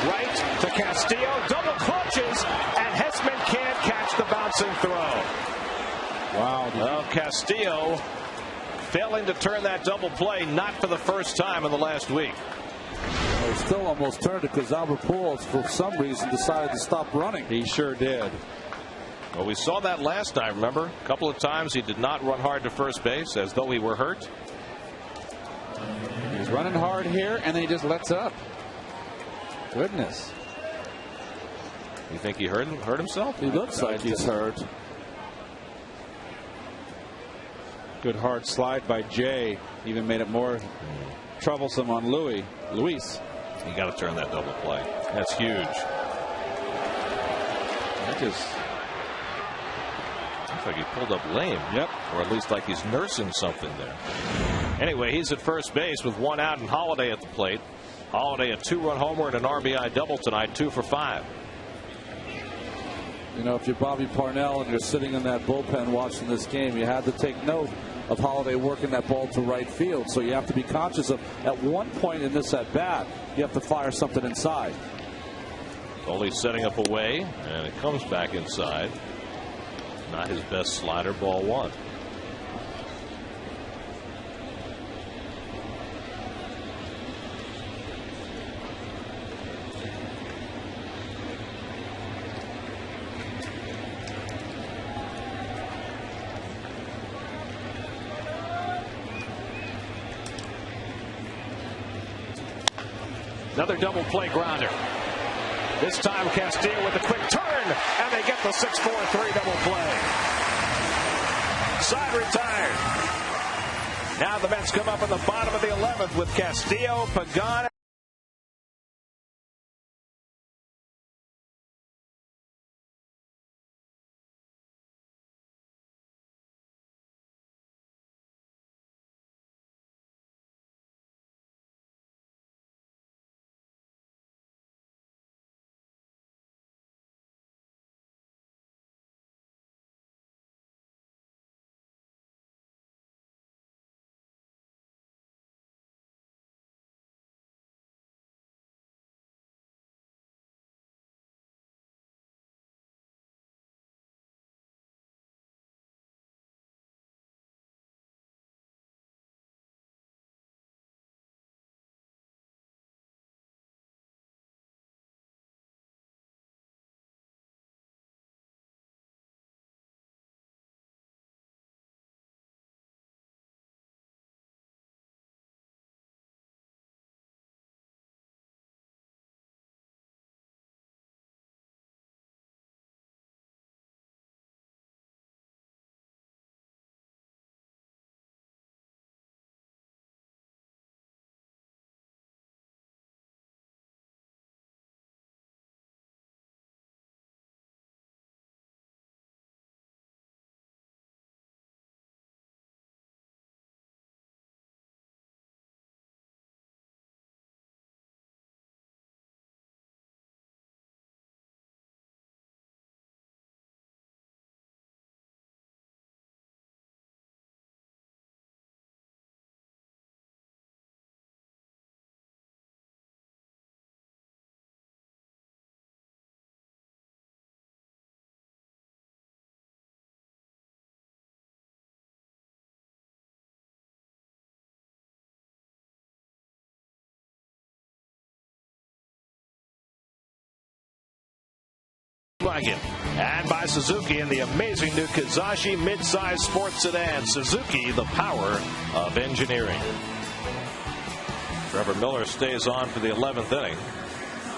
Right to Castillo. Double clutches, and Hessman can't catch the bouncing throw. Wow. Well, Castillo failing to turn that double play, not for the first time in the last week. Well, he still almost turned it because Albert Pujols, for some reason, decided to stop running. He sure did. Well, we saw that last time, remember? A couple of times he did not run hard to first base as though he were hurt. He's running hard here, and then he just lets up. Goodness. You think he hurt himself? He looks like he's hurt. Good hard slide by Jay. Even made it more troublesome on Luis. You got to turn that double play. That's huge. That just looks like he pulled up lame. Yep. Or at least like he's nursing something there. Anyway, he's at first base with 1 out and Holiday at the plate. Holiday a 2-run homer and an RBI double tonight, 2 for 5. You know, if you're Bobby Parnell and you're sitting in that bullpen watching this game, you had to take note of Holiday working that ball to right field. So you have to be conscious of, at one point in this at bat, you have to fire something inside. Only setting up away, and it comes back inside. Not his best slider, ball 1. Another double play grounder. This time Castillo with a quick turn, and they get the 6-4-3 double play. Side retired. Now the Mets come up in the bottom of the 11th with Castillo, Pagan. Like it. And by Suzuki in the amazing new Kizashi mid-size sports sedan. Suzuki, the power of engineering. Trevor Miller stays on for the 11th inning.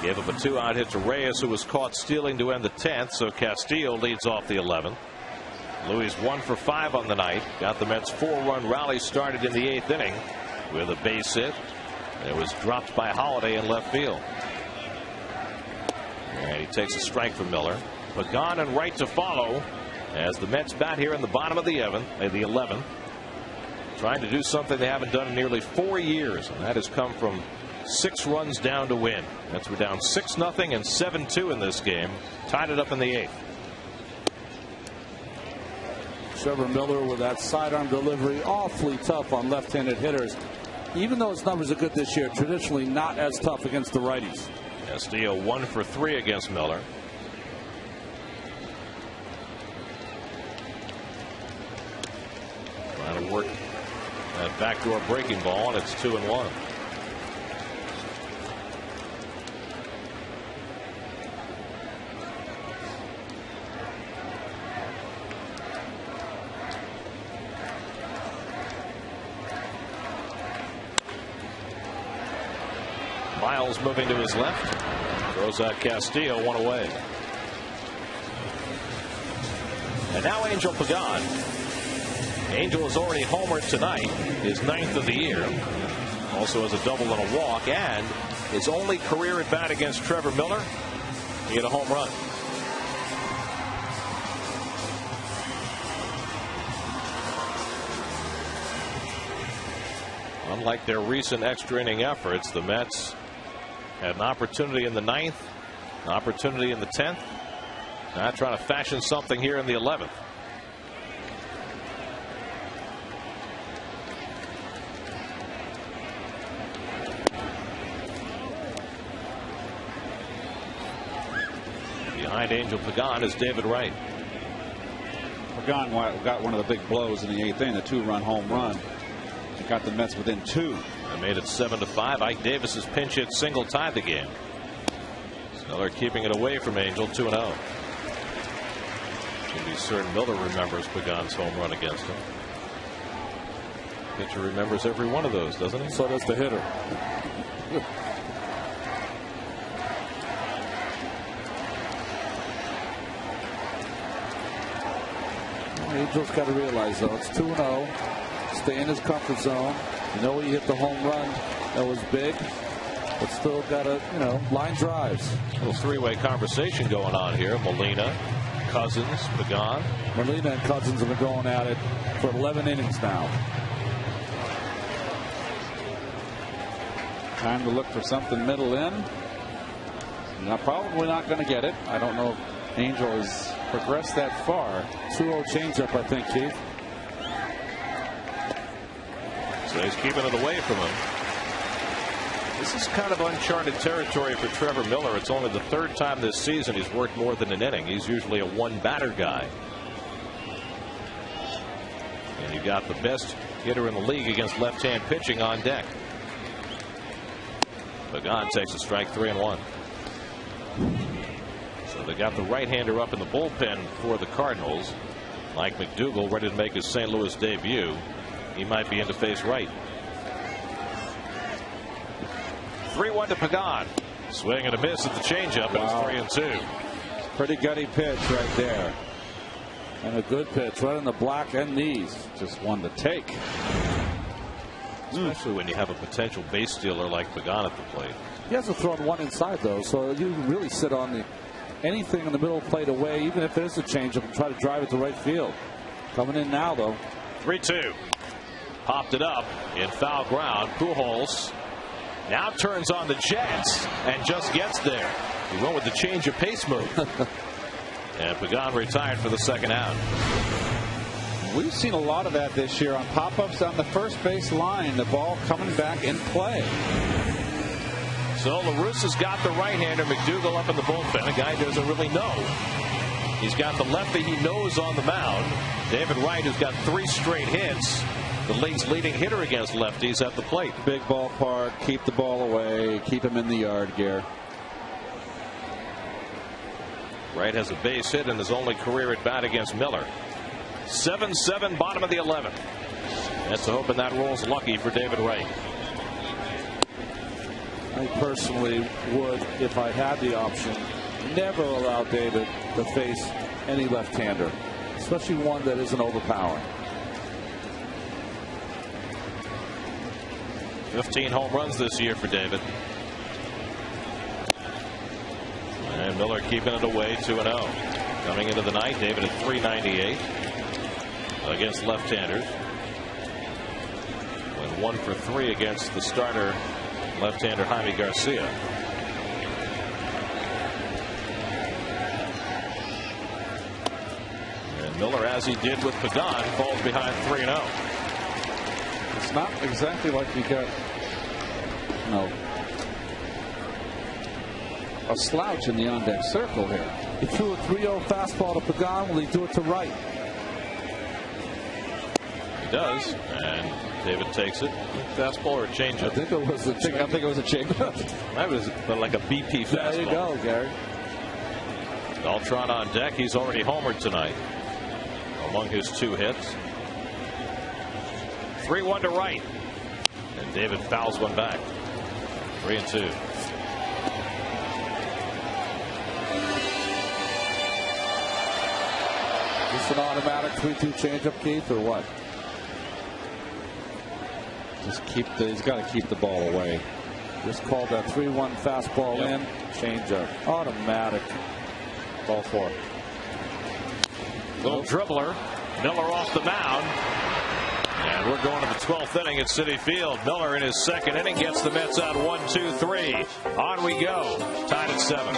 Gave up a 2-out hit to Reyes, who was caught stealing to end the 10th, so Castillo leads off the 11th. Luis 1 for 5 on the night. Got the Mets' 4-run rally started in the 8th inning with a base hit. It was dropped by Holiday in left field. And he takes a strike from Miller. Pagan and right to follow as the Mets bat here in the bottom of the 11th. Trying to do something they haven't done in nearly 4 years, and that has come from 6 runs down to win. Mets were down 6-0 and 7-2 in this game. Tied it up in the 8th. Trevor Miller with that sidearm delivery, awfully tough on left-handed hitters. Even though his numbers are good this year, traditionally not as tough against the righties. Castillo 1 for 3 against Miller. Trying to work that backdoor breaking ball, and it's 2-1. Miles moving to his left. Throws out Castillo, 1 away. And now Angel Pagan. Angel has already homered tonight, his 9th of the year. Also has a double and a walk, and his only career at bat against Trevor Miller, he had a home run. Unlike their recent extra inning efforts, the Mets had an opportunity in the 9th, an opportunity in the 10th. Now trying to fashion something here in the 11th. Behind Angel Pagan is David Wright. Pagan got one of the big blows in the 8th inning, a 2-run home run. He got the Mets within 2. They made it 7-5. Ike Davis's pinch hit single tied the game. Miller keeping it away from Angel, 2-0. Can be certain Miller remembers Pagan's home run against him. Pitcher remembers every one of those, doesn't he? So does the hitter. Angel's got to realize, though, it's 2-0. Stay in his comfort zone. You know he hit the home run. That was big. But still got to, line drives. A little three-way conversation going on here. Molina, Cousins, Pagan. Molina and Cousins have been going at it for 11 innings now. Time to look for something middle in. Probably not going to get it. I don't know if Angel has progressed that far. 2-0 changeup, I think, Keith. So he's keeping it away from him. This is kind of uncharted territory for Trevor Miller. It's only the third time this season he's worked more than an inning. He's usually a one-batter guy. And you got the best hitter in the league against left-hand pitching on deck. Pagan takes a strike, 3-1. So they got the right-hander up in the bullpen for the Cardinals. Mike McDougal ready to make his St. Louis debut. He might be in to face right. 3-1 to Pagan. Swing and a miss at the changeup. Wow. It's 3-2. Pretty gutty pitch right there. And a good pitch right in the black and knees. Just one to take. Especially when you have a potential base stealer like Pagan at the plate. He hasn't thrown one inside, though, so you really sit on anything in the middle of the plate away, even if it is a changeup, and try to drive it to right field. Coming in now, though. 3-2. Popped it up in foul ground. Pujols now turns on the Jets and just gets there. He went with the change of pace move. And Pagan retired for the second out. We've seen a lot of that this year on pop-ups on the first base line. The ball coming back in play. So La Russa's got the right-hander, McDougal, up in the bullpen. A guy doesn't really know. He's got the lefty he knows on the mound. David Wright, who's got 3 straight hits. The league's leading hitter against lefties at the plate. Big ballpark, keep the ball away, keep him in the yard, Gare. Wright has a base hit in his only career at bat against Miller. 7-7, bottom of the 11th. That's hoping that rolls lucky for David Wright. I personally would, if I had the option, never allow David to face any left-hander, especially one that isn't overpowering. 15 home runs this year for David. And Miller keeping it away, 2-0. Coming into the night, David at .398 against left-handers. Went 1 for 3 against the starter left-hander Jaime Garcia. And Miller, as he did with Pagan, falls behind 3-0. It's not exactly like you got, a slouch in the on-deck circle here. He threw a 3-0 fastball to Pagan. Will he do it to right? He does, and David takes it. Fastball or changeup? I think it was a changeup. That was like a BP fastball. There you go, Gary. Beltran on deck. He's already homered tonight among his 2 hits. 3-1 to right. And David fouls one back. 3-2. Is this an automatic 3-2 changeup, Keith, or what? Just he's got to keep the ball away. Just called that 3-1 fastball in. Changeup. Automatic. Ball 4. Little dribbler. Miller off the mound. And we're going to the 12th inning at Citi Field. Miller in his 2nd inning gets the Mets out 1-2-3. On we go. Tied at 7.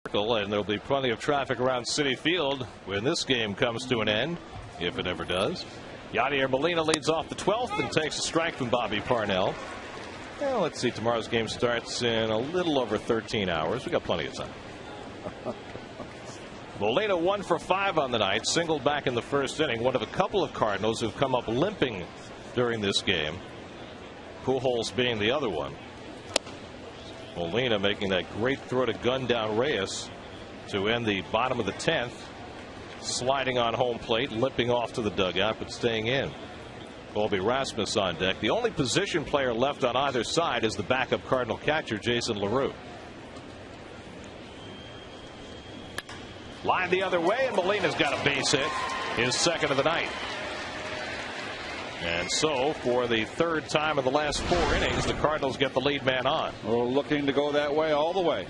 And there'll be plenty of traffic around Citi Field when this game comes to an end, if it ever does. Yadier Molina leads off the 12th and takes a strike from Bobby Parnell. Well, let's see. Tomorrow's game starts in a little over 13 hours. We got plenty of time. Molina 1 for 5 on the night, singled back in the first inning. One of a couple of Cardinals who've come up limping during this game. Pujols being the other one. Molina making that great throw to gun down Reyes to end the bottom of the 10th. Sliding on home plate, limping off to the dugout, but staying in. Colby Rasmus on deck. The only position player left on either side is the backup Cardinal catcher, Jason LaRue. Line the other way, and Molina's got a base hit, his second of the night. And so, for the third time in the last 4 innings, the Cardinals get the lead man on. We're looking to go that way all the way.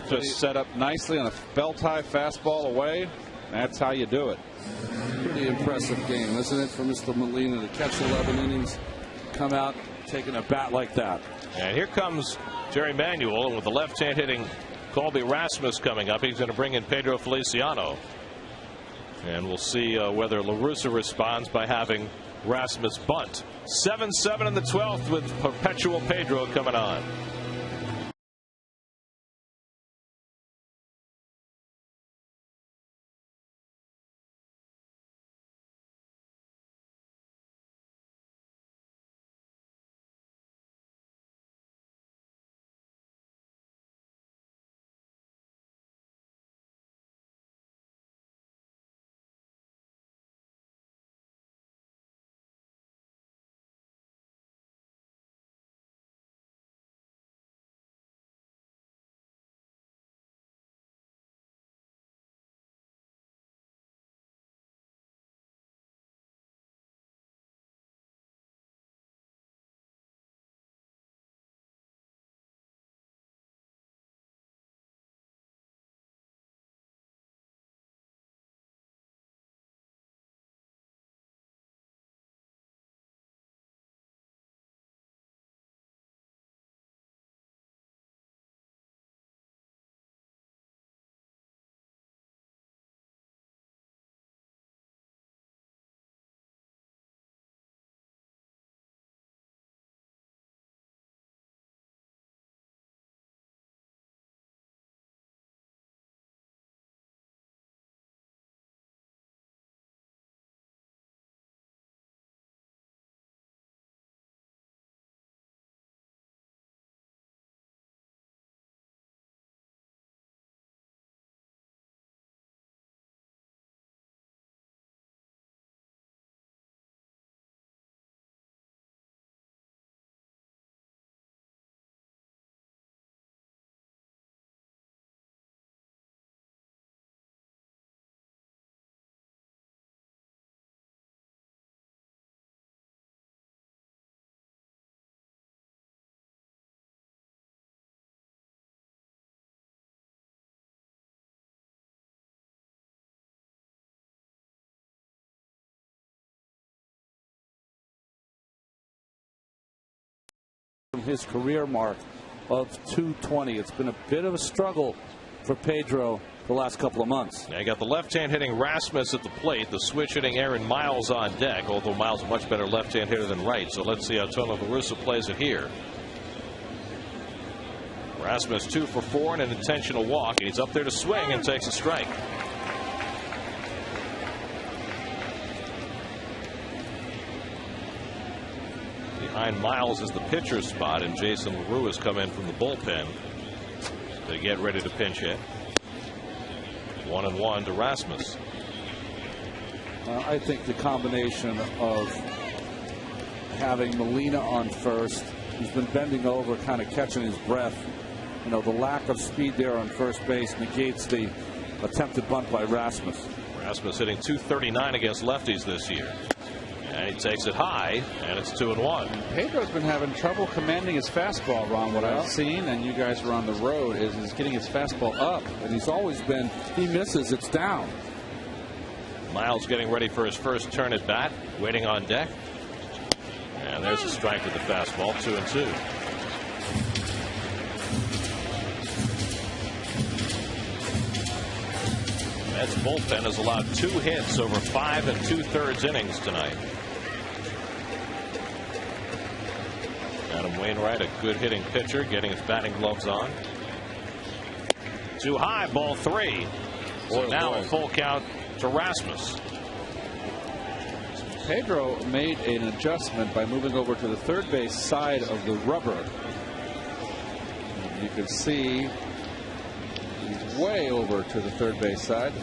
Just set up nicely on a belt-high fastball away. That's how you do it. Pretty impressive game, isn't it, for Mr. Molina to catch 11 innings, come out taking a bat like that. And here comes Jerry Manuel, and with the left-hand hitting Colby Rasmus coming up, he's going to bring in Pedro Feliciano. And we'll see whether La Russa responds by having Rasmus bunt. 7-7 in the 12th with Perpetual Pedro coming on. From his career mark of 220. It's been a bit of a struggle for Pedro the last couple of months. Yeah, you got the left-hand hitting Rasmus at the plate, the switch hitting Aaron Miles on deck, although Miles is a much better left-hand hitter than right. So let's see how Tony La Russa plays it here. Rasmus 2 for 4 and an intentional walk. He's up there to swing and takes a strike. Behind Miles is the pitcher's spot, and Jason LaRue has come in from the bullpen to get ready to pinch hit. 1-1 to Rasmus. I think the combination of having Molina on first, who's been bending over, kind of catching his breath, you know, the lack of speed there on first base negates the attempted bunt by Rasmus. Rasmus hitting .239 against lefties this year. And he takes it high, and it's 2-1. Pedro's been having trouble commanding his fastball, Ron. What I've seen, and you guys were on the road, is getting his fastball up. And he's always been, he misses, it's down. Miles getting ready for his first turn at bat, waiting on deck. And there's a strike to the fastball, 2-2. Mets bullpen has allowed 2 hits over 5 2/3 innings tonight. Adam Wainwright, a good hitting pitcher, getting his batting gloves on. Too high, ball 3. So now a full count to Rasmus. Pedro made an adjustment by moving over to the third base side of the rubber. You can see he's way over to the third base side.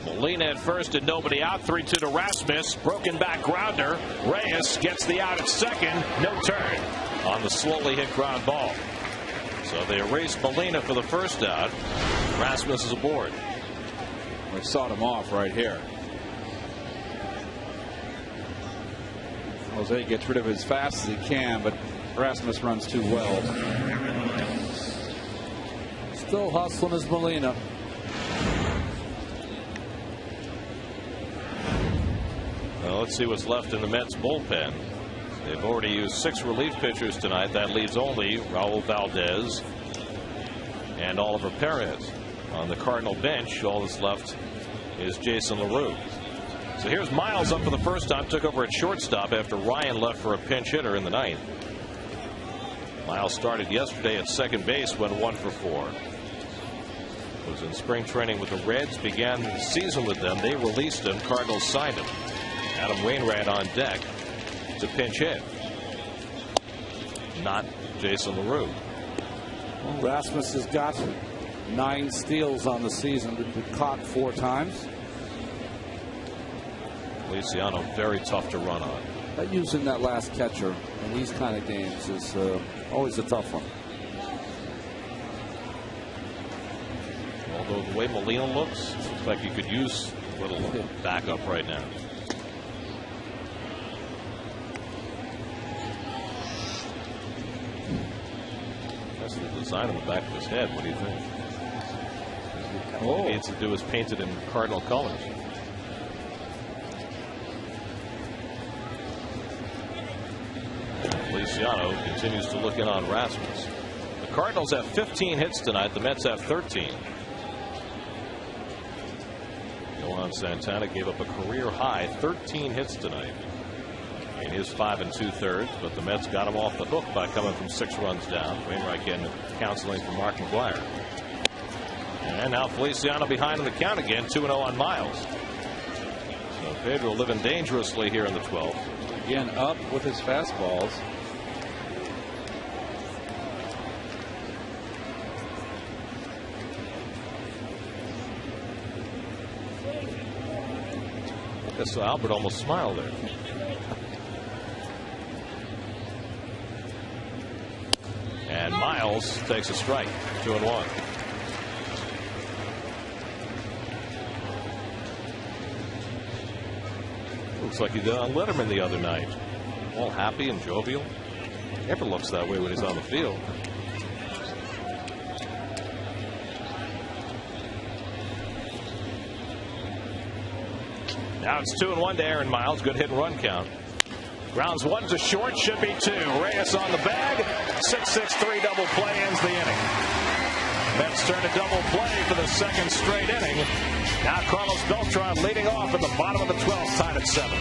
Molina at first and nobody out. 3-2 to Rasmus. Broken back grounder. Reyes gets the out at second. No turn on the slowly hit ground ball. So they erased Molina for the first out. Rasmus is aboard. They sawed him off right here. Jose gets rid of it as fast as he can, but Rasmus runs too well. Still hustling as Molina. Well, let's see what's left in the Mets bullpen. They've already used 6 relief pitchers tonight. That leaves only Raul Valdez and Oliver Perez. On the Cardinal bench, all that's left is Jason LaRue. So here's Miles up for the first time. Took over at shortstop after Ryan left for a pinch hitter in the 9th. Miles started yesterday at second base, went 1 for 4. Was in spring training with the Reds, began the season with them. They released him. Cardinals signed him. Adam Wainwright on deck to pinch hit. Not Jason LaRue. Well, Rasmus has got 9 steals on the season. Been caught 4 times. Feliciano very tough to run on. Using that last catcher in these kind of games is always a tough one. Although the way Molina looks like you could use a little backup right now. That's the design on the back of his head. What do you think? All he needs to do is paint it in Cardinal colors. Feliciano continues to look in on Rasmus. The Cardinals have 15 hits tonight. The Mets have 13. Johan Santana gave up a career high 13 hits tonight in his 5 2/3, but the Mets got him off the hook by coming from 6 runs down. Wainwright getting counseling from Mark McGuire. And now Feliciano behind in the count again, 2-0 on Miles. So Pedro living dangerously here in the 12th. Again, up with his fastballs. So Albert almost smiled there. And Miles takes a strike. 2-1. Looks like he did on Letterman the other night. All happy and jovial. Never looks that way when he's on the field. Now it's 2-1 to Aaron Miles. Good hit and run count. Grounds 1 to short. Should be 2. Reyes on the bag. 6-6-3 double play ends the inning. Mets turn to double play for the 2nd straight inning. Now Carlos Beltran leading off at the bottom of the 12th, tied at 7.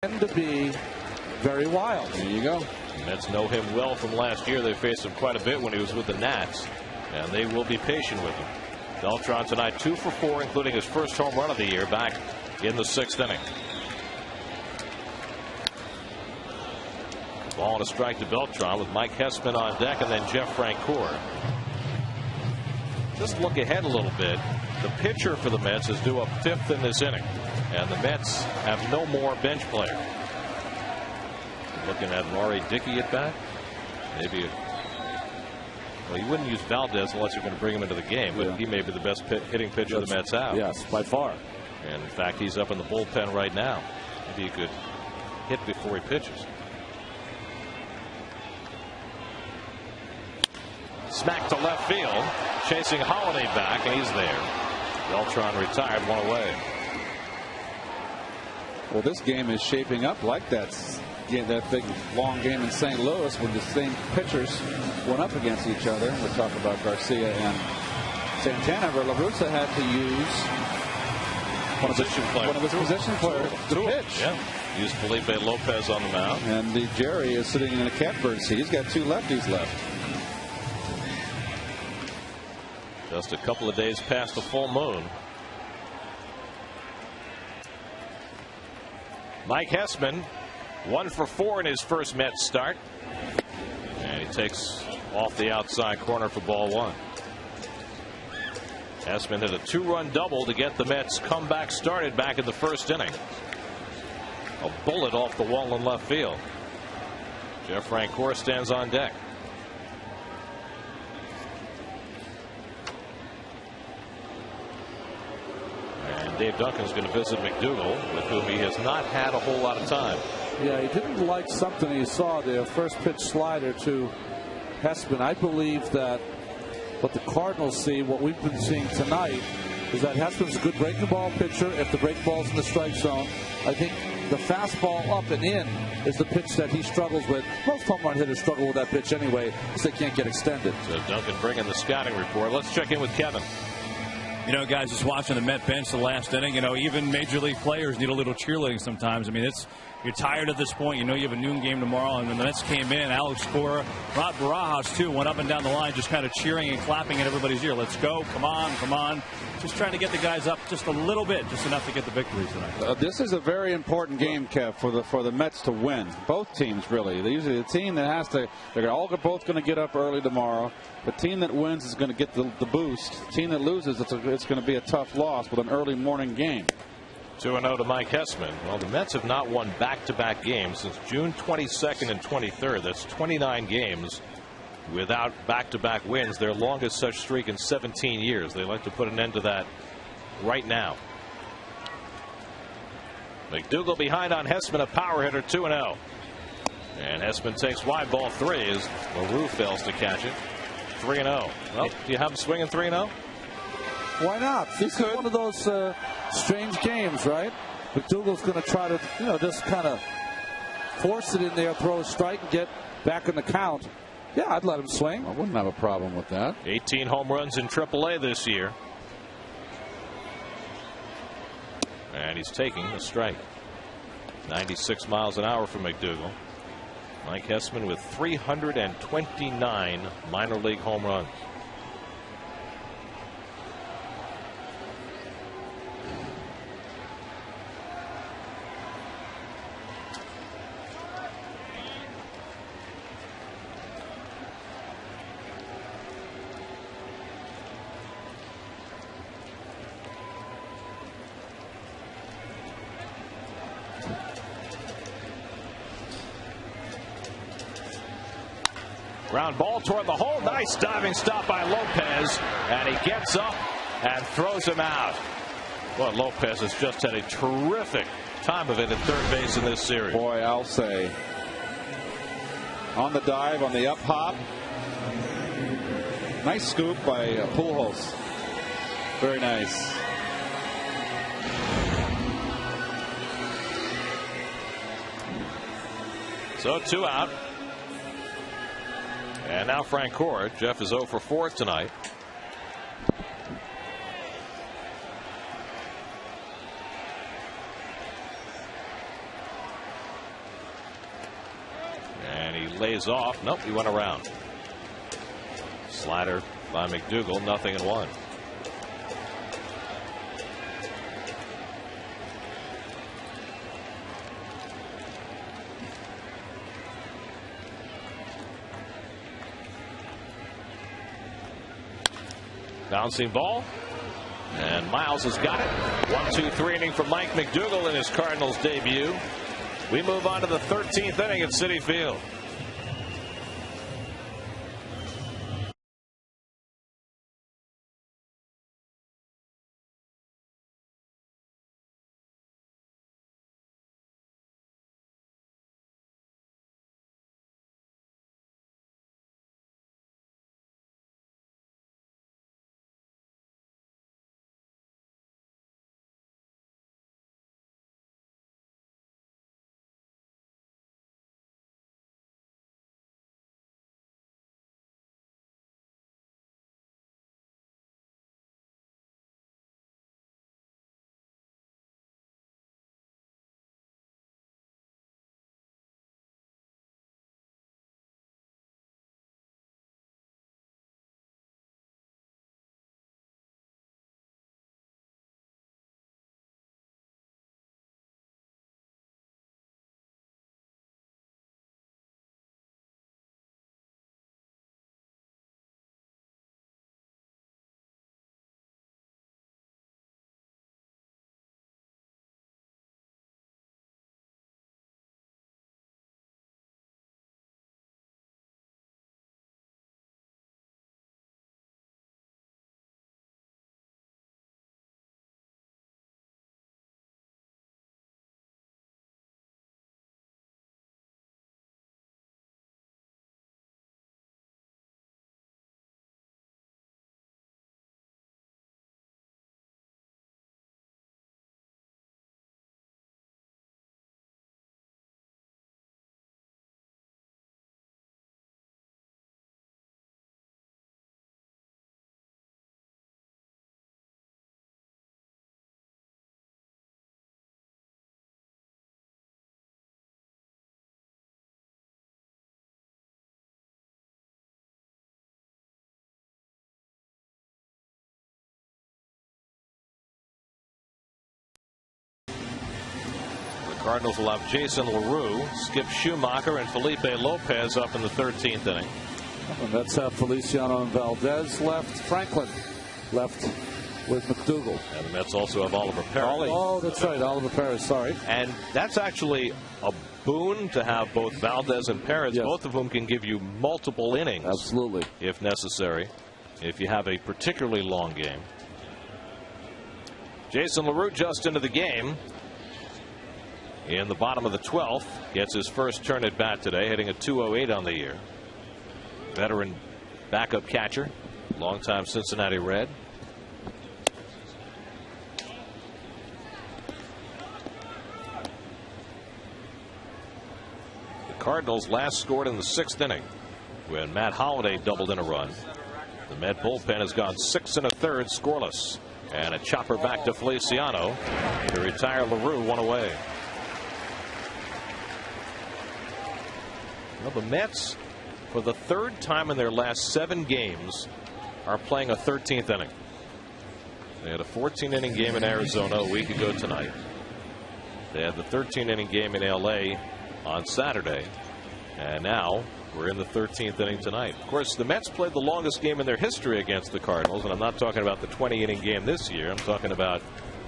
tend to be very wild. There you go. Mets know him well from last year. They faced him quite a bit when he was with the Nats, and they will be patient with him. Beltran tonight 2 for 4, including his first home run of the year back in the 6th inning. Ball and a strike to Beltran with Mike Hessman on deck and then Jeff Francoeur. Just look ahead a little bit. The pitcher for the Mets is due up 5th in this inning, and the Mets have no more bench player. Looking at Laurie Dickey at bat. Maybe well, you wouldn't use Valdez unless you're going to bring him into the game, but he may be the best hitting pitcher the Mets have. Yes, by far. And in fact, he's up in the bullpen right now. Maybe he could hit before he pitches. Smack to left field, chasing Holiday back, and he's there. Beltran retired, 1 away. Well, this game is shaping up like that big long game in St. Louis when the same pitchers went up against each other. We're talking about Garcia and Santana, where La Russa had to use one of his position players to pitch. Yeah. Used Felipe Lopez on the mound. And the Jerry is sitting in a catbird seat. He's got 2 lefties left. Just a couple of days past the full moon. Mike Hessman 1 for 4 in his first Mets start. And he takes off the outside corner for ball 1. Hessman hit a 2-run double to get the Mets comeback started back in the 1st inning. A bullet off the wall in left field. Jeff Francoeur stands on deck. Dave Duncan's going to visit McDougal, with whom he has not had a whole lot of time. Yeah, he didn't like something he saw there. First pitch slider to Hessman. I believe that what the Cardinals see, what we've been seeing tonight, is that Hessman's a good breaking ball pitcher. If the break ball's in the strike zone, I think the fastball up and in is the pitch that he struggles with. Most home run hitters struggle with that pitch anyway, because they can't get extended. So Duncan bringing the scouting report. Let's check in with Kevin. You know, guys, just watching the Met bench the last inning, you know, even major league players need a little cheerleading sometimes. I mean, you're tired at this point. You know you have a noon game tomorrow. And when the Mets came in, Alex Gore, Rod Barajas, too, went up and down the line just kind of cheering and clapping in everybody's ear. Let's go. Come on. Come on. Just trying to get the guys up just a little bit, just enough to get the victory tonight. This is a very important game, Kev, for the Mets to win. Both teams, really. They're usually the team that has to. They're both going to get up early tomorrow. The team that wins is going to get the boost. The team that loses, it's going to be a tough loss with an early morning game. 2-0 to Mike Hessman. Well, the Mets have not won back-to-back games since June 22nd and 23rd. That's 29 games without back-to-back wins. Their longest such streak in 17 years. They like to put an end to that right now. McDougal behind on Hessman, a power hitter, 2-0. And Hessman takes wide ball 3 as LaRue fails to catch it. 3-0. Well, do you have him swinging 3-0? Why not? This is one of those strange games, right? McDougal's going to try to, just kind of force it in there, throw a strike, and get back in the count. Yeah, I'd let him swing. I wouldn't have a problem with that. 18 home runs in AAA this year. And he's taking a strike. 96 miles an hour for McDougal. Mike Hessman with 329 minor league home runs. Ground ball toward the hole. Nice diving stop by Lopez. And he gets up and throws him out. Well, Lopez has just had a terrific time of it at third base in this series. Boy, I'll say. On the dive, on the up hop. Nice scoop by Pujols. Very nice. So 2 out. And now Francoeur. Jeff is 0 for 4 tonight. lays off. Nope, he went around. Slider by McDougal, 0-1. Bouncing ball. And Miles has got it. 1-2-3 inning from Mike McDougal in his Cardinals debut. We move on to the 13th inning at Citi Field. Cardinals will have Jason LaRue, Skip Schumacher, and Felipe Lopez up in the 13th inning. And that's Feliciano and Valdez left. Franklin left with McDougal. And the Mets also have Oliver Perez. Oh, that's right, Oliver Perez, sorry. And that's actually a boon to have both Valdez and Perez, yes. Both of whom can give you multiple innings. Absolutely. If necessary, if you have a particularly long game. Jason LaRue just into the game. In the bottom of the 12th, gets his first turn at bat today, hitting a 208 on the year. Veteran backup catcher, longtime Cincinnati Red. The Cardinals last scored in the 6th inning when Matt Holliday doubled in a run. The Met bullpen has gone 6 1/3 scoreless. And a chopper back to Feliciano to retire LaRue, one away. Well, the Mets, for the third time in their last 7 games, are playing a 13th inning. They had a 14-inning game in Arizona a week ago tonight. They had the 13-inning game in L.A. on Saturday. And now we're in the 13th inning tonight. Of course, the Mets played the longest game in their history against the Cardinals. And I'm not talking about the 20-inning game this year. I'm talking about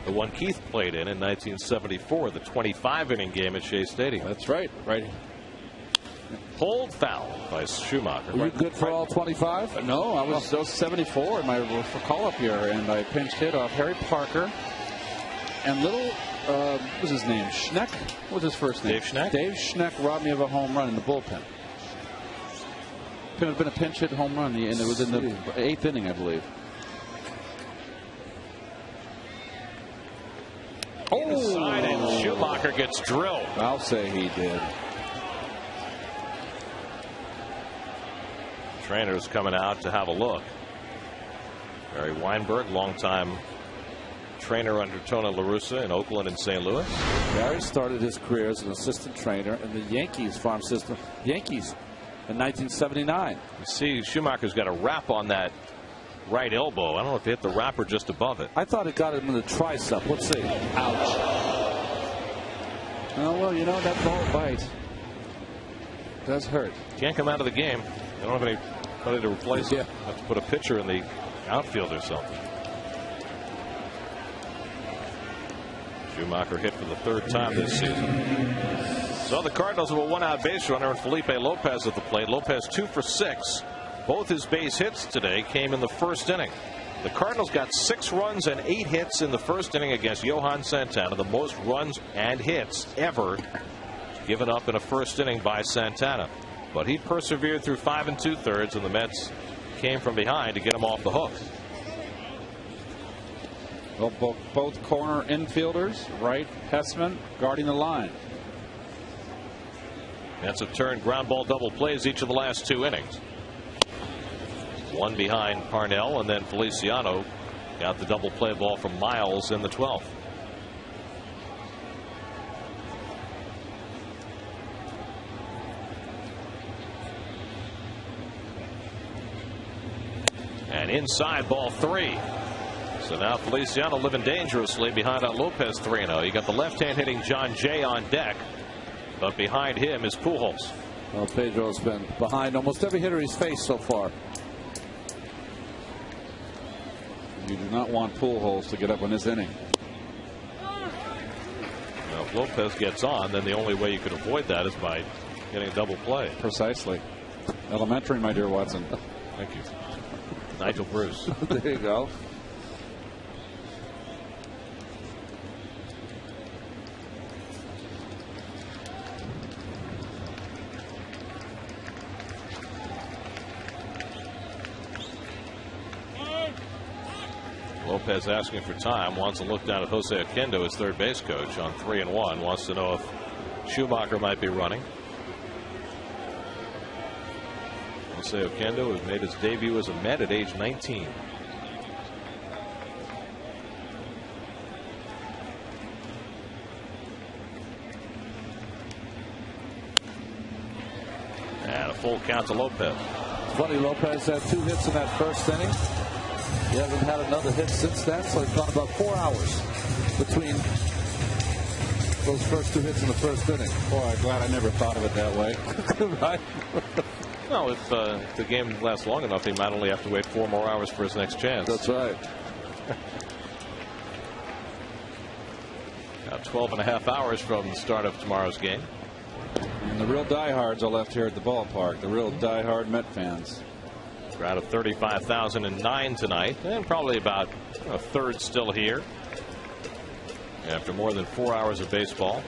the one Keith played in 1974, the 25-inning game at Shea Stadium. That's right. Right. Pulled foul by Schumacher. Were you good for all 25? No, I was 74 in my call-up year, and I pinch hit off Harry Parker and little, what was his name? Schneck? What was his first name? Dave Schneck? Dave Schneck robbed me of a home run in the bullpen. Could have been a pinch hit home run, and it was in the 8th inning, I believe. Inside, and Schumacher gets drilled. I'll say he did. Trainer's coming out to have a look. Barry Weinberg, longtime trainer under Tony La Russa in Oakland and St. Louis. Barry started his career as an assistant trainer in the Yankees farm system. Yankees in 1979. You see, Schumacher's got a wrap on that right elbow. I don't know if he hit the wrap or just above it. I thought it got him in the tricep. Let's see. Ouch. Oh, well, you know, that ball bite does hurt. Can't come out of the game. They don't have anybody to replace him. Have to put a pitcher in the outfield or something. Schumacher hit for the 3rd time this season. So the Cardinals have a 1-out base runner and Felipe Lopez at the plate. Lopez 2 for 6. Both his base hits today came in the 1st inning. The Cardinals got 6 runs and 8 hits in the 1st inning against Johan Santana, the most runs and hits ever given up in a 1st inning by Santana. But he persevered through 5 2/3, and the Mets came from behind to get him off the hook. Well, both corner infielders, Wright, Hessman, guarding the line. Mets have turned ground ball double plays each of the last 2 innings. One behind Parnell, and then Feliciano got the double play ball from Miles in the 12th. And inside, ball 3. So now Feliciano living dangerously behind on Lopez 3-0. You got the left-hand hitting John Jay on deck, but behind him is Pujols. Well, Pedro's been behind almost every hitter he's faced so far. You do not want Pujols to get up in this inning. Now, if Lopez gets on, then the only way you could avoid that is by getting a double play. Precisely. Elementary, my dear Watson. Thank you. Nigel Bruce. There you go. Lopez asking for time, wants to look down at Jose Oquendo, his 3rd base coach, on 3-1. Wants to know if Schumacher might be running. Jose Oquendo has made his debut as a Met at age 19. And a full count to Lopez. Funny, Lopez had 2 hits in that 1st inning. He hasn't had another hit since then, so it's gone about 4 hours between those first 2 hits in the 1st inning. Boy, I'm glad I never thought of it that way. Right? Well, if the game lasts long enough, he might only have to wait 4 more hours for his next chance. That's right. About 12.5 hours from the start of tomorrow's game. And the real diehards are left here at the ballpark. The real diehard Met fans. Crowd of 35,009 tonight, and probably about a third still here after more than 4 hours of baseball.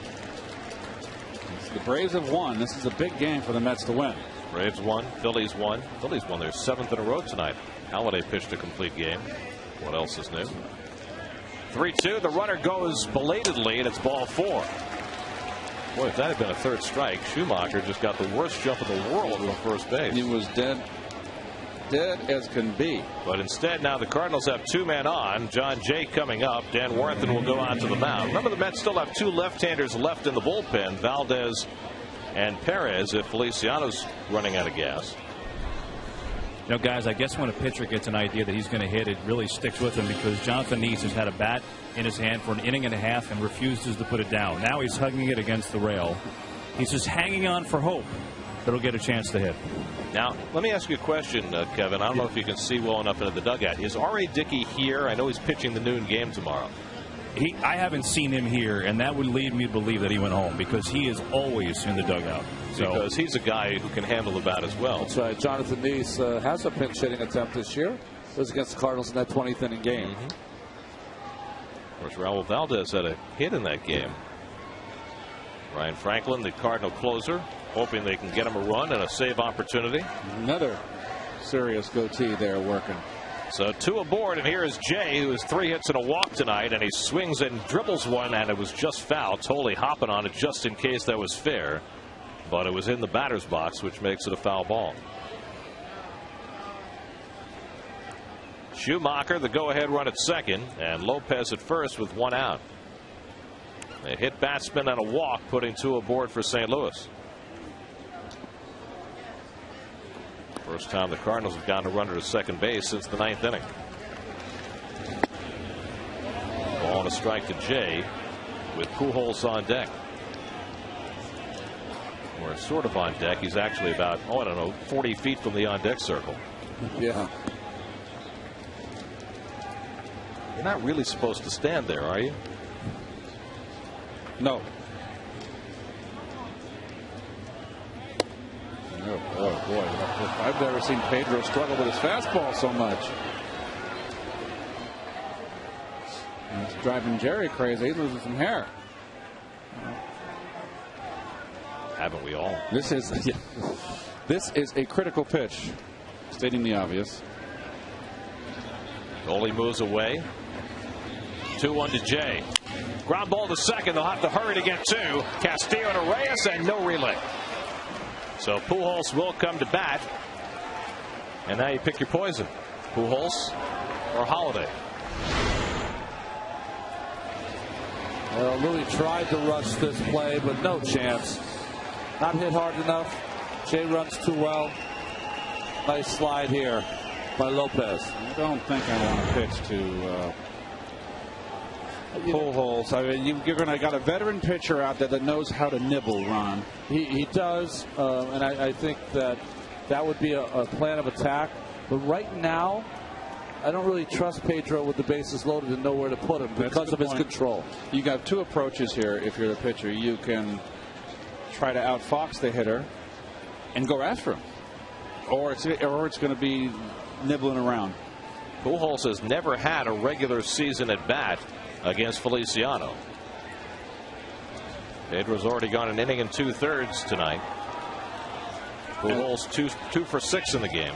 The Braves have won. This is a big game for the Mets to win. Braves won. Phillies won. Phillies won their 7th in a row tonight. Halladay pitched a complete game. What else is new? 3-2. The runner goes belatedly, and it's ball 4. Boy, if that had been a 3rd strike, Schumacher just got the worst jump in the world from first base. He was dead as can be. But instead, now the Cardinals have 2 men on. John Jay coming up. Dan Warrington will go on to the mound. Remember, the Mets still have 2 left-handers left in the bullpen, Valdez and Perez, if Feliciano's running out of gas. You know, guys, I guess when a pitcher gets an idea that he's going to hit, it really sticks with him, because Jonathan Neese has had a bat in his hand for an inning and a half and refuses to put it down. Now he's hugging it against the rail. He's just hanging on for hope that he'll get a chance to hit. Now, let me ask you a question, Kevin. I don't know if you can see well enough into the dugout. Is R.A. Dickey here? I know he's pitching the noon game tomorrow. I haven't seen him here, and that would lead me to believe that he went home, because he is always in the dugout. Because he's a guy who can handle the bat as well. That's right. Jonathan Neese has a pinch hitting attempt this year. It was against the Cardinals in that 20th inning game. Of course, Raul Valdez had a hit in that game. Ryan Franklin, the Cardinal closer, hoping they can get him a run and a save opportunity. Another serious goatee there working. So 2 aboard, and here is Jay, who has 3 hits and a walk tonight, and he swings and dribbles one, and it was just foul. Totally hopping on it just in case that was fair, but it was in the batter's box, which makes it a foul ball. Schumacher, the go-ahead run at second, and Lopez at first with 1 out. A hit batsman and a walk, putting 2 aboard for St. Louis. First time the Cardinals have gotten a runner to second base since the 9th inning. Ball and a strike to Jay with Pujols on deck. Or sort of on deck. He's actually about, I don't know, 40 feet from the on deck circle. Yeah. You're not really supposed to stand there, are you? No. Oh boy. I've never seen Pedro struggle with his fastball so much. It's driving Jerry crazy. He's losing some hair. Haven't we all? This is a critical pitch, stating the obvious. Goalie moves away. 2-1 to Jay. Ground ball to second. They'll have to hurry to get two. Castillo to Reyes, and no relay. So Pujols will come to bat. And now you pick your poison. Pujols or Holiday. Well, Louis tried to rush this play, but no chance. Not hit hard enough. Jay runs too well. Nice slide here by Lopez. I don't think I want to pitch to Pujols. I mean, you're going to got a veteran pitcher out there that knows how to nibble, Ron. He does, and I think that would be a plan of attack. But right now, I don't really trust Pedro with the bases loaded and know where to put him because of his control. You got two approaches here if you're the pitcher. You can try to outfox the hitter and go after him, or it's going to be nibbling around. Pujols has never had a regular season at bat against Feliciano. Pedro's already gone an inning and 2/3 tonight. Pujols 2 for 6 in the game.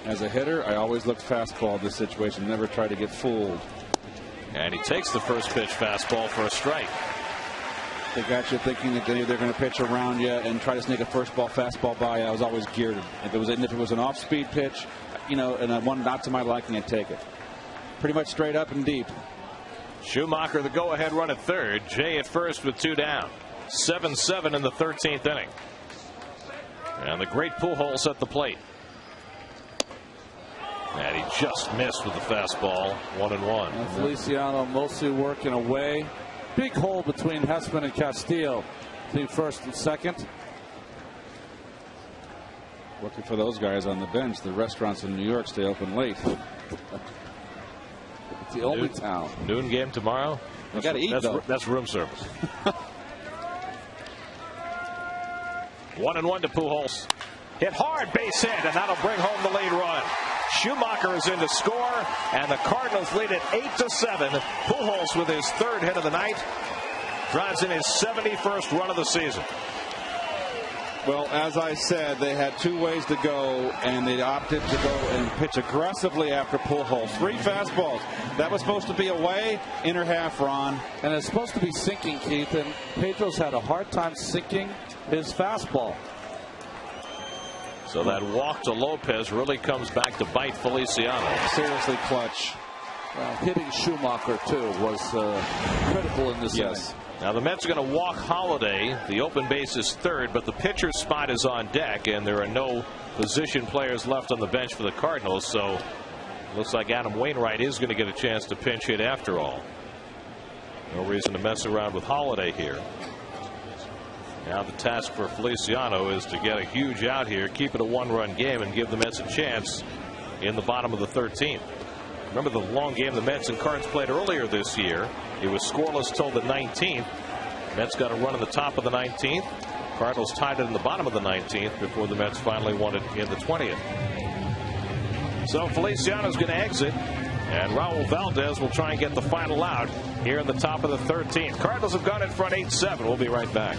As a hitter, I always look fastball in this situation. Never try to get fooled. And he takes the first pitch fastball for a strike. They got you thinking that they're going to pitch around you and try to sneak a first ball fastball by you. I was always geared. If it was an off-speed pitch, and I one not to my liking, I'd take it. Pretty much straight up and deep. Schumacher the go-ahead run at third. Jay at first with 2 down. 7-7 in the 13th inning. And the great Pujols at the plate. And he just missed with the fastball. 1-1. And Feliciano mostly working away. Big hole between Hesman and Castillo. Between first and second. Looking for those guys on the bench. The restaurants in New York stay open late. It's the only town. Noon game tomorrow. You got to eat, though. That's room service. 1-1 to Pujols. Hit hard, base hit, and that'll bring home the lead run. Schumacher is in to score, and the Cardinals lead at 8-7. Pujols with his 3rd hit of the night drives in his 71st run of the season. Well, as I said, they had 2 ways to go, and they opted to go and pitch aggressively after Pujols. 3 fastballs. That was supposed to be away, inner half, Ron. And it's supposed to be sinking, Keith, and Pedro's had a hard time sinking his fastball. So that walk to Lopez really comes back to bite Feliciano. Seriously clutch. Well, hitting Schumacher, too, was critical in this inning. Now the Mets are going to walk Holiday. The open base is 3rd, but the pitcher's spot is on deck, and there are no position players left on the bench for the Cardinals. So looks like Adam Wainwright is going to get a chance to pinch hit after all. No reason to mess around with Holiday here. Now the task for Feliciano is to get a huge out here, keep it a 1-run game, and give the Mets a chance in the bottom of the 13th. Remember the long game the Mets and Cards played earlier this year. It was scoreless till the 19th. Mets got a run in the top of the 19th. Cardinals tied it in the bottom of the 19th before the Mets finally won it in the 20th. So Feliciano's going to exit, and Raul Valdez will try and get the final out here in the top of the 13th. Cardinals have gone in front 8-7. We'll be right back.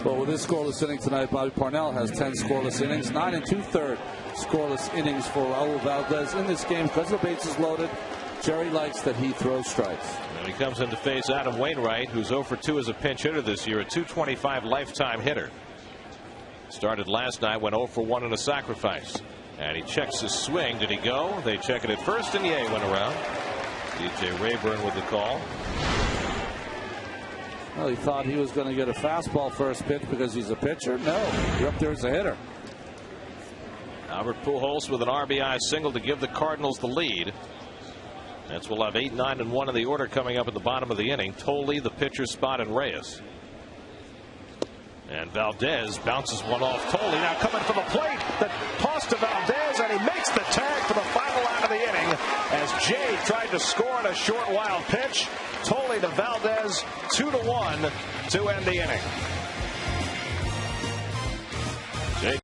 Well, with this scoreless inning tonight, Bobby Parnell has 10 scoreless innings, 9 2/3 scoreless innings for Raul Valdez in this game. Because the bases loaded, Jerry likes that he throws strikes. And he comes in to face Adam Wainwright, who's 0 for 2 as a pinch hitter this year, a .225 lifetime hitter. Started last night, went 0 for 1 in a sacrifice. And he checks his swing. Did he go? They check it at first, and Ye went around. DJ Rayburn with the call. Well, he thought he was going to get a fastball first pitch because he's a pitcher. No, you're up there as a hitter. Albert Pujols with an RBI single to give the Cardinals the lead. Mets will have 8, 9, and 1 in the order coming up at the bottom of the inning. Tolley, the pitcher spot, and Reyes. And Valdez bounces one off Tolley. Now coming for the plate. The toss to Valdez, and he makes the tag for the final out of the inning as Jay tried to score on a short wild pitch. Tolley to Valdez, 2-1 to end the inning. Jay.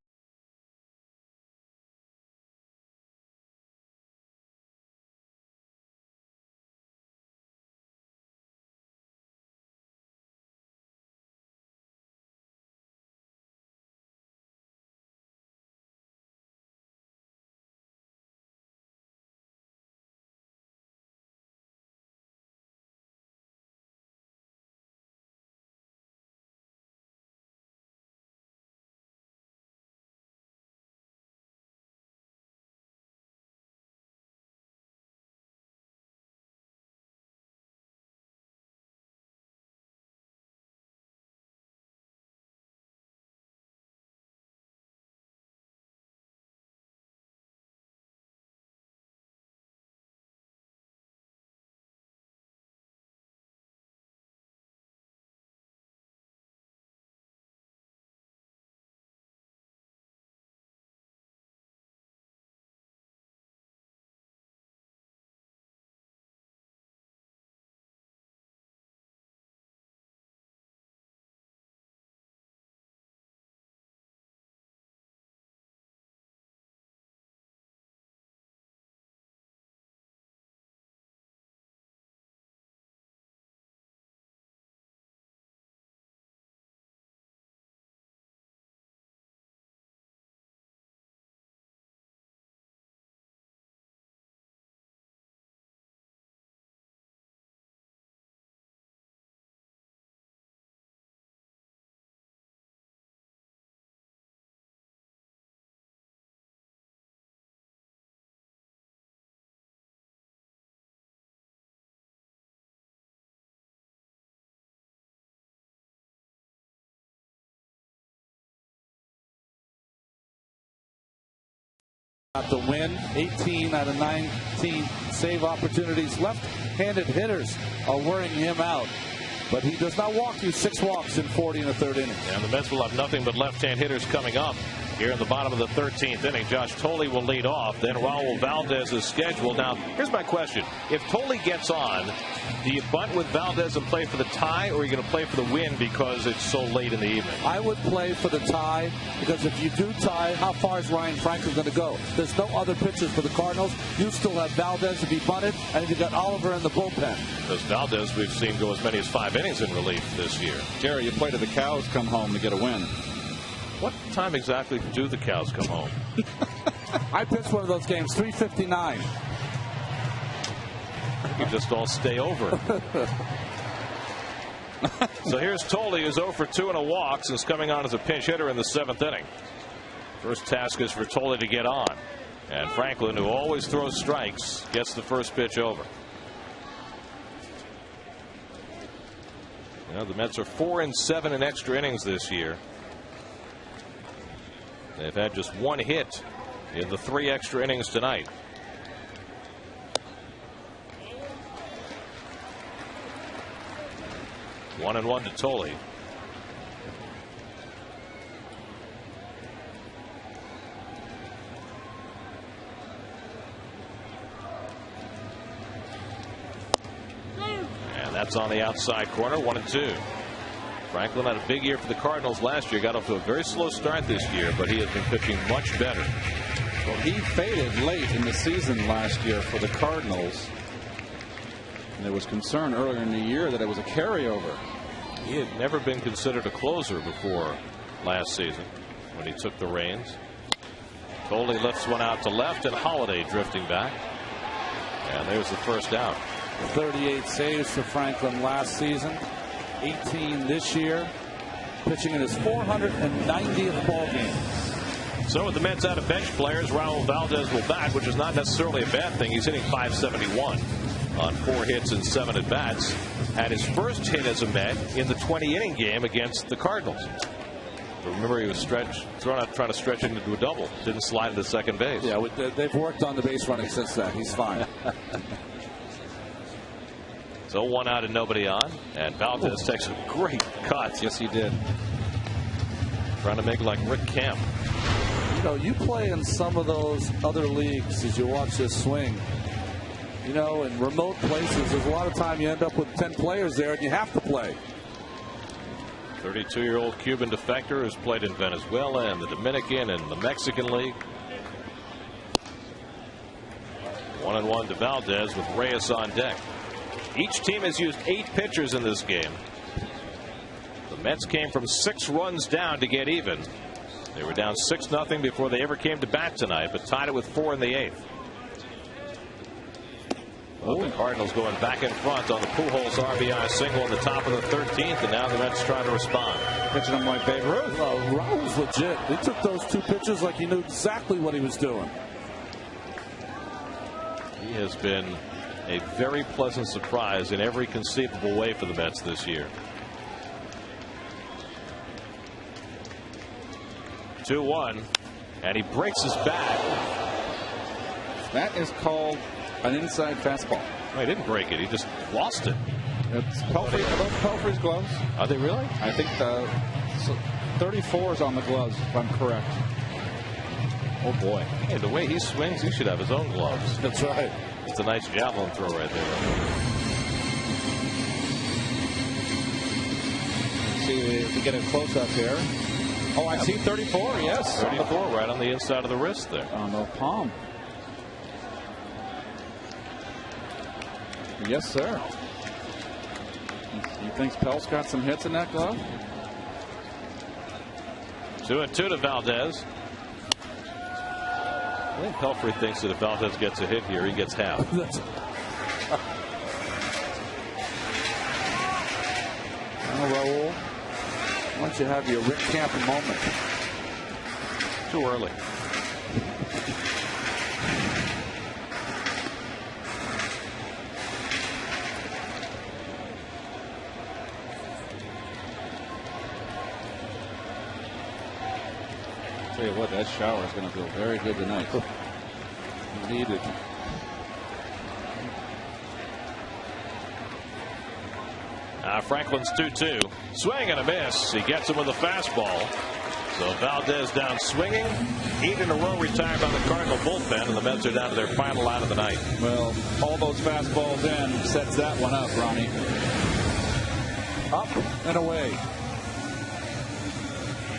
The win, 18 out of 19 save opportunities. Left-handed hitters are wearing him out, but he does not walk you. 6 walks in 40 in the third inning. And the Mets will have nothing but left-hand hitters coming up here in the bottom of the 13th inning. Josh Tolley will lead off. Then Raul Valdez is scheduled. Now, here's my question. If Tolley gets on, do you bunt with Valdez and play for the tie, or are you going to play for the win because it's so late in the evening? I would play for the tie, because if you do tie, how far is Ryan Franklin going to go? There's no other pitchers for the Cardinals. You still have Valdez to be bunted, and you've got Oliver in the bullpen. Because Valdez, we've seen go as many as 5 innings in relief this year. Jerry, you play to the cows come home to get a win. What time exactly do the cows come home? I pitched one of those games, 3:59. You just all stay over. So here's Tolley, who's 0 for 2 and a walk since coming on as a pinch hitter in the 7th inning. First task is for Tolley to get on. And Franklin, who always throws strikes, gets the first pitch over. You know, the Mets are 4 and 7 in extra innings this year. They've had just 1 hit in the 3 extra innings tonight. One and 1 to Tolley. And that's on the outside corner, 1 and 2. Franklin had a big year for the Cardinals last year. Got off to a very slow start this year, but he has been pitching much better. Well, he faded late in the season last year for the Cardinals. And there was concern earlier in the year that it was a carryover. He had never been considered a closer before last season when he took the reins. Coley lifts one out to left, and Holiday drifting back. And there's the first out. 38 saves for Franklin last season, 18 this year, pitching in his 490th ball game. So with the Mets out of bench players, Raul Valdez will bat, which is not necessarily a bad thing. He's hitting .571 on 4 hits and 7 at bats. Had his first hit as a Met in the 20-inning game against the Cardinals. Remember, he was thrown out trying to stretch it into a double. Didn't slide into second base. Yeah, they've worked on the base running since then. He's fine. So 1 out and nobody on. And Valdez takes a great cut. Yes, he did. Trying to make like Rick Kemp. You know, you play in some of those other leagues as you watch this swing. You know, in remote places, there's a lot of time you end up with 10 players there and you have to play. 32-year-old Cuban defector who's played in Venezuela and the Dominican and the Mexican League. 1-1 to Valdez with Reyes on deck. Each team has used 8 pitchers in this game. The Mets came from 6 runs down to get even. They were down 6-0 before they ever came to bat tonight, but tied it with 4 in the 8th. Well, the Cardinals going back in front on the Pujols RBI single in the top of the 13th, and now the Mets trying to respond. Pitching him like Babe Ruth. Well, Raul's legit. He took those 2 pitches like he knew exactly what he was doing. He has been a very pleasant surprise in every conceivable way for the Mets this year. 2-1, and he breaks his bat. That is called an inside fastball. No, he didn't break it. He just lost it. It's Pelfrey's gloves. Are they really? I think the 34 is on the gloves, if I'm correct. Oh, boy. Hey, the way he swings, he should have his own gloves. That's right. It's a nice javelin throw right there. See if we get a close-up here. Oh, I see 34, yes. 34 right on the inside of the wrist there. On the palm. Yes, sir. You think Pell's got some hits in that glove? 2-2 to Valdez. I think Pelfrey thinks that if Valdez gets a hit here, he gets half. Raul, why don't you have your Rick Camp moment? Too early. Tell you what, that shower is going to feel very good tonight. Needed. Franklin's 2-2. Swing and a miss. He gets him with a fastball. So Valdez down swinging. 8 in a row retired by the Cardinal bullpen, and the Mets are down to their final out of the night. Well, all those fastballs in sets that one up, Ronnie. Up and away.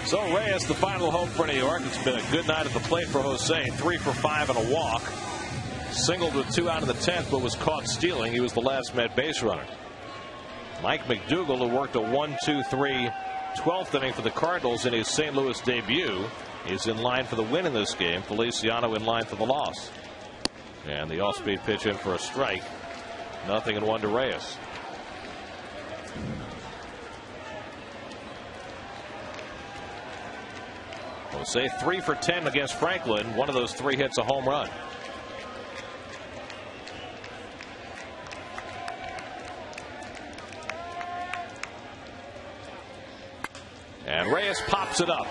So Reyes, the final hope for New York. It's been a good night at the plate for Jose. 3 for 5 and a walk. Singled with 2 out in the 10th, but was caught stealing. He was the last Met base runner. Mike McDougal, who worked a 1-2-3 12th inning for the Cardinals in his St. Louis debut, is in line for the win in this game. Feliciano in line for the loss. And the off-speed pitch in for a strike. 0-1 to Reyes. Jose 3 for 10 against Franklin. One of those 3 hits a home run. And Reyes pops it up.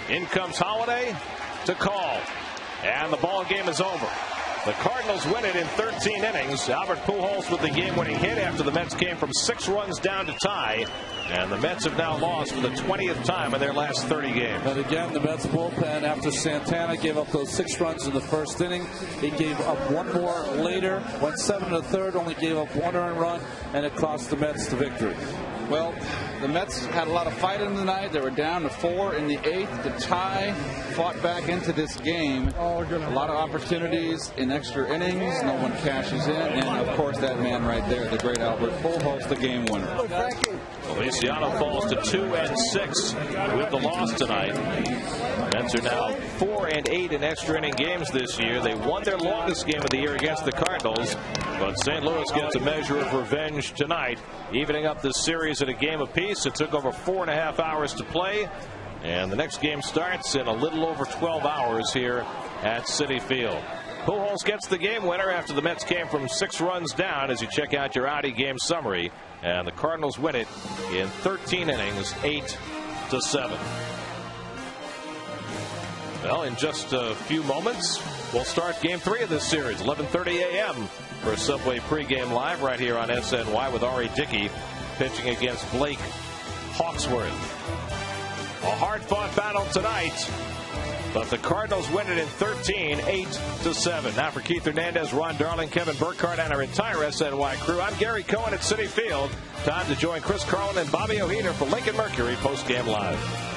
In comes Holiday to call. And the ball game is over. The Cardinals win it in 13 innings. Albert Pujols with the game-winning hit after the Mets came from 6 runs down to tie. And the Mets have now lost for the 20th time in their last 30 games. And again, the Mets bullpen, after Santana gave up those 6 runs in the first inning, he gave up 1 more later, went 7 to the 3rd, only gave up 1 earned run, and it cost the Mets the victory. Well, the Mets had a lot of fight in the night. They were down to 4 in the 8th to tie, fought back into this game. A lot of opportunities in extra innings. No one cashes in. And, of course, that man right there, the great Albert Pujols, the game winner. Feliciano falls to 2-6 with the loss tonight. Mets are now 4-8 in extra inning games this year. They won their longest game of the year against the Cardinals, but St. Louis gets a measure of revenge tonight, evening up this series at a game apiece. It took over 4.5 hours to play, and the next game starts in a little over 12 hours here at Citi Field. Pujols gets the game winner after the Mets came from 6 runs down, as you check out your Audi game summary. And the Cardinals win it in 13 innings, 8-7. Well, in just a few moments, we'll start Game 3 of this series, 11:30 a.m. for Subway pregame live right here on SNY with Ari Dickey pitching against Blake Hawksworth. A hard-fought battle tonight, but the Cardinals win it in 13, 8-7. Now for Keith Hernandez, Ron Darling, Kevin Burkhardt, and our entire SNY crew, I'm Gary Cohen at Citi Field. Time to join Chris Carlin and Bobby O'Heater for Lincoln Mercury postgame live.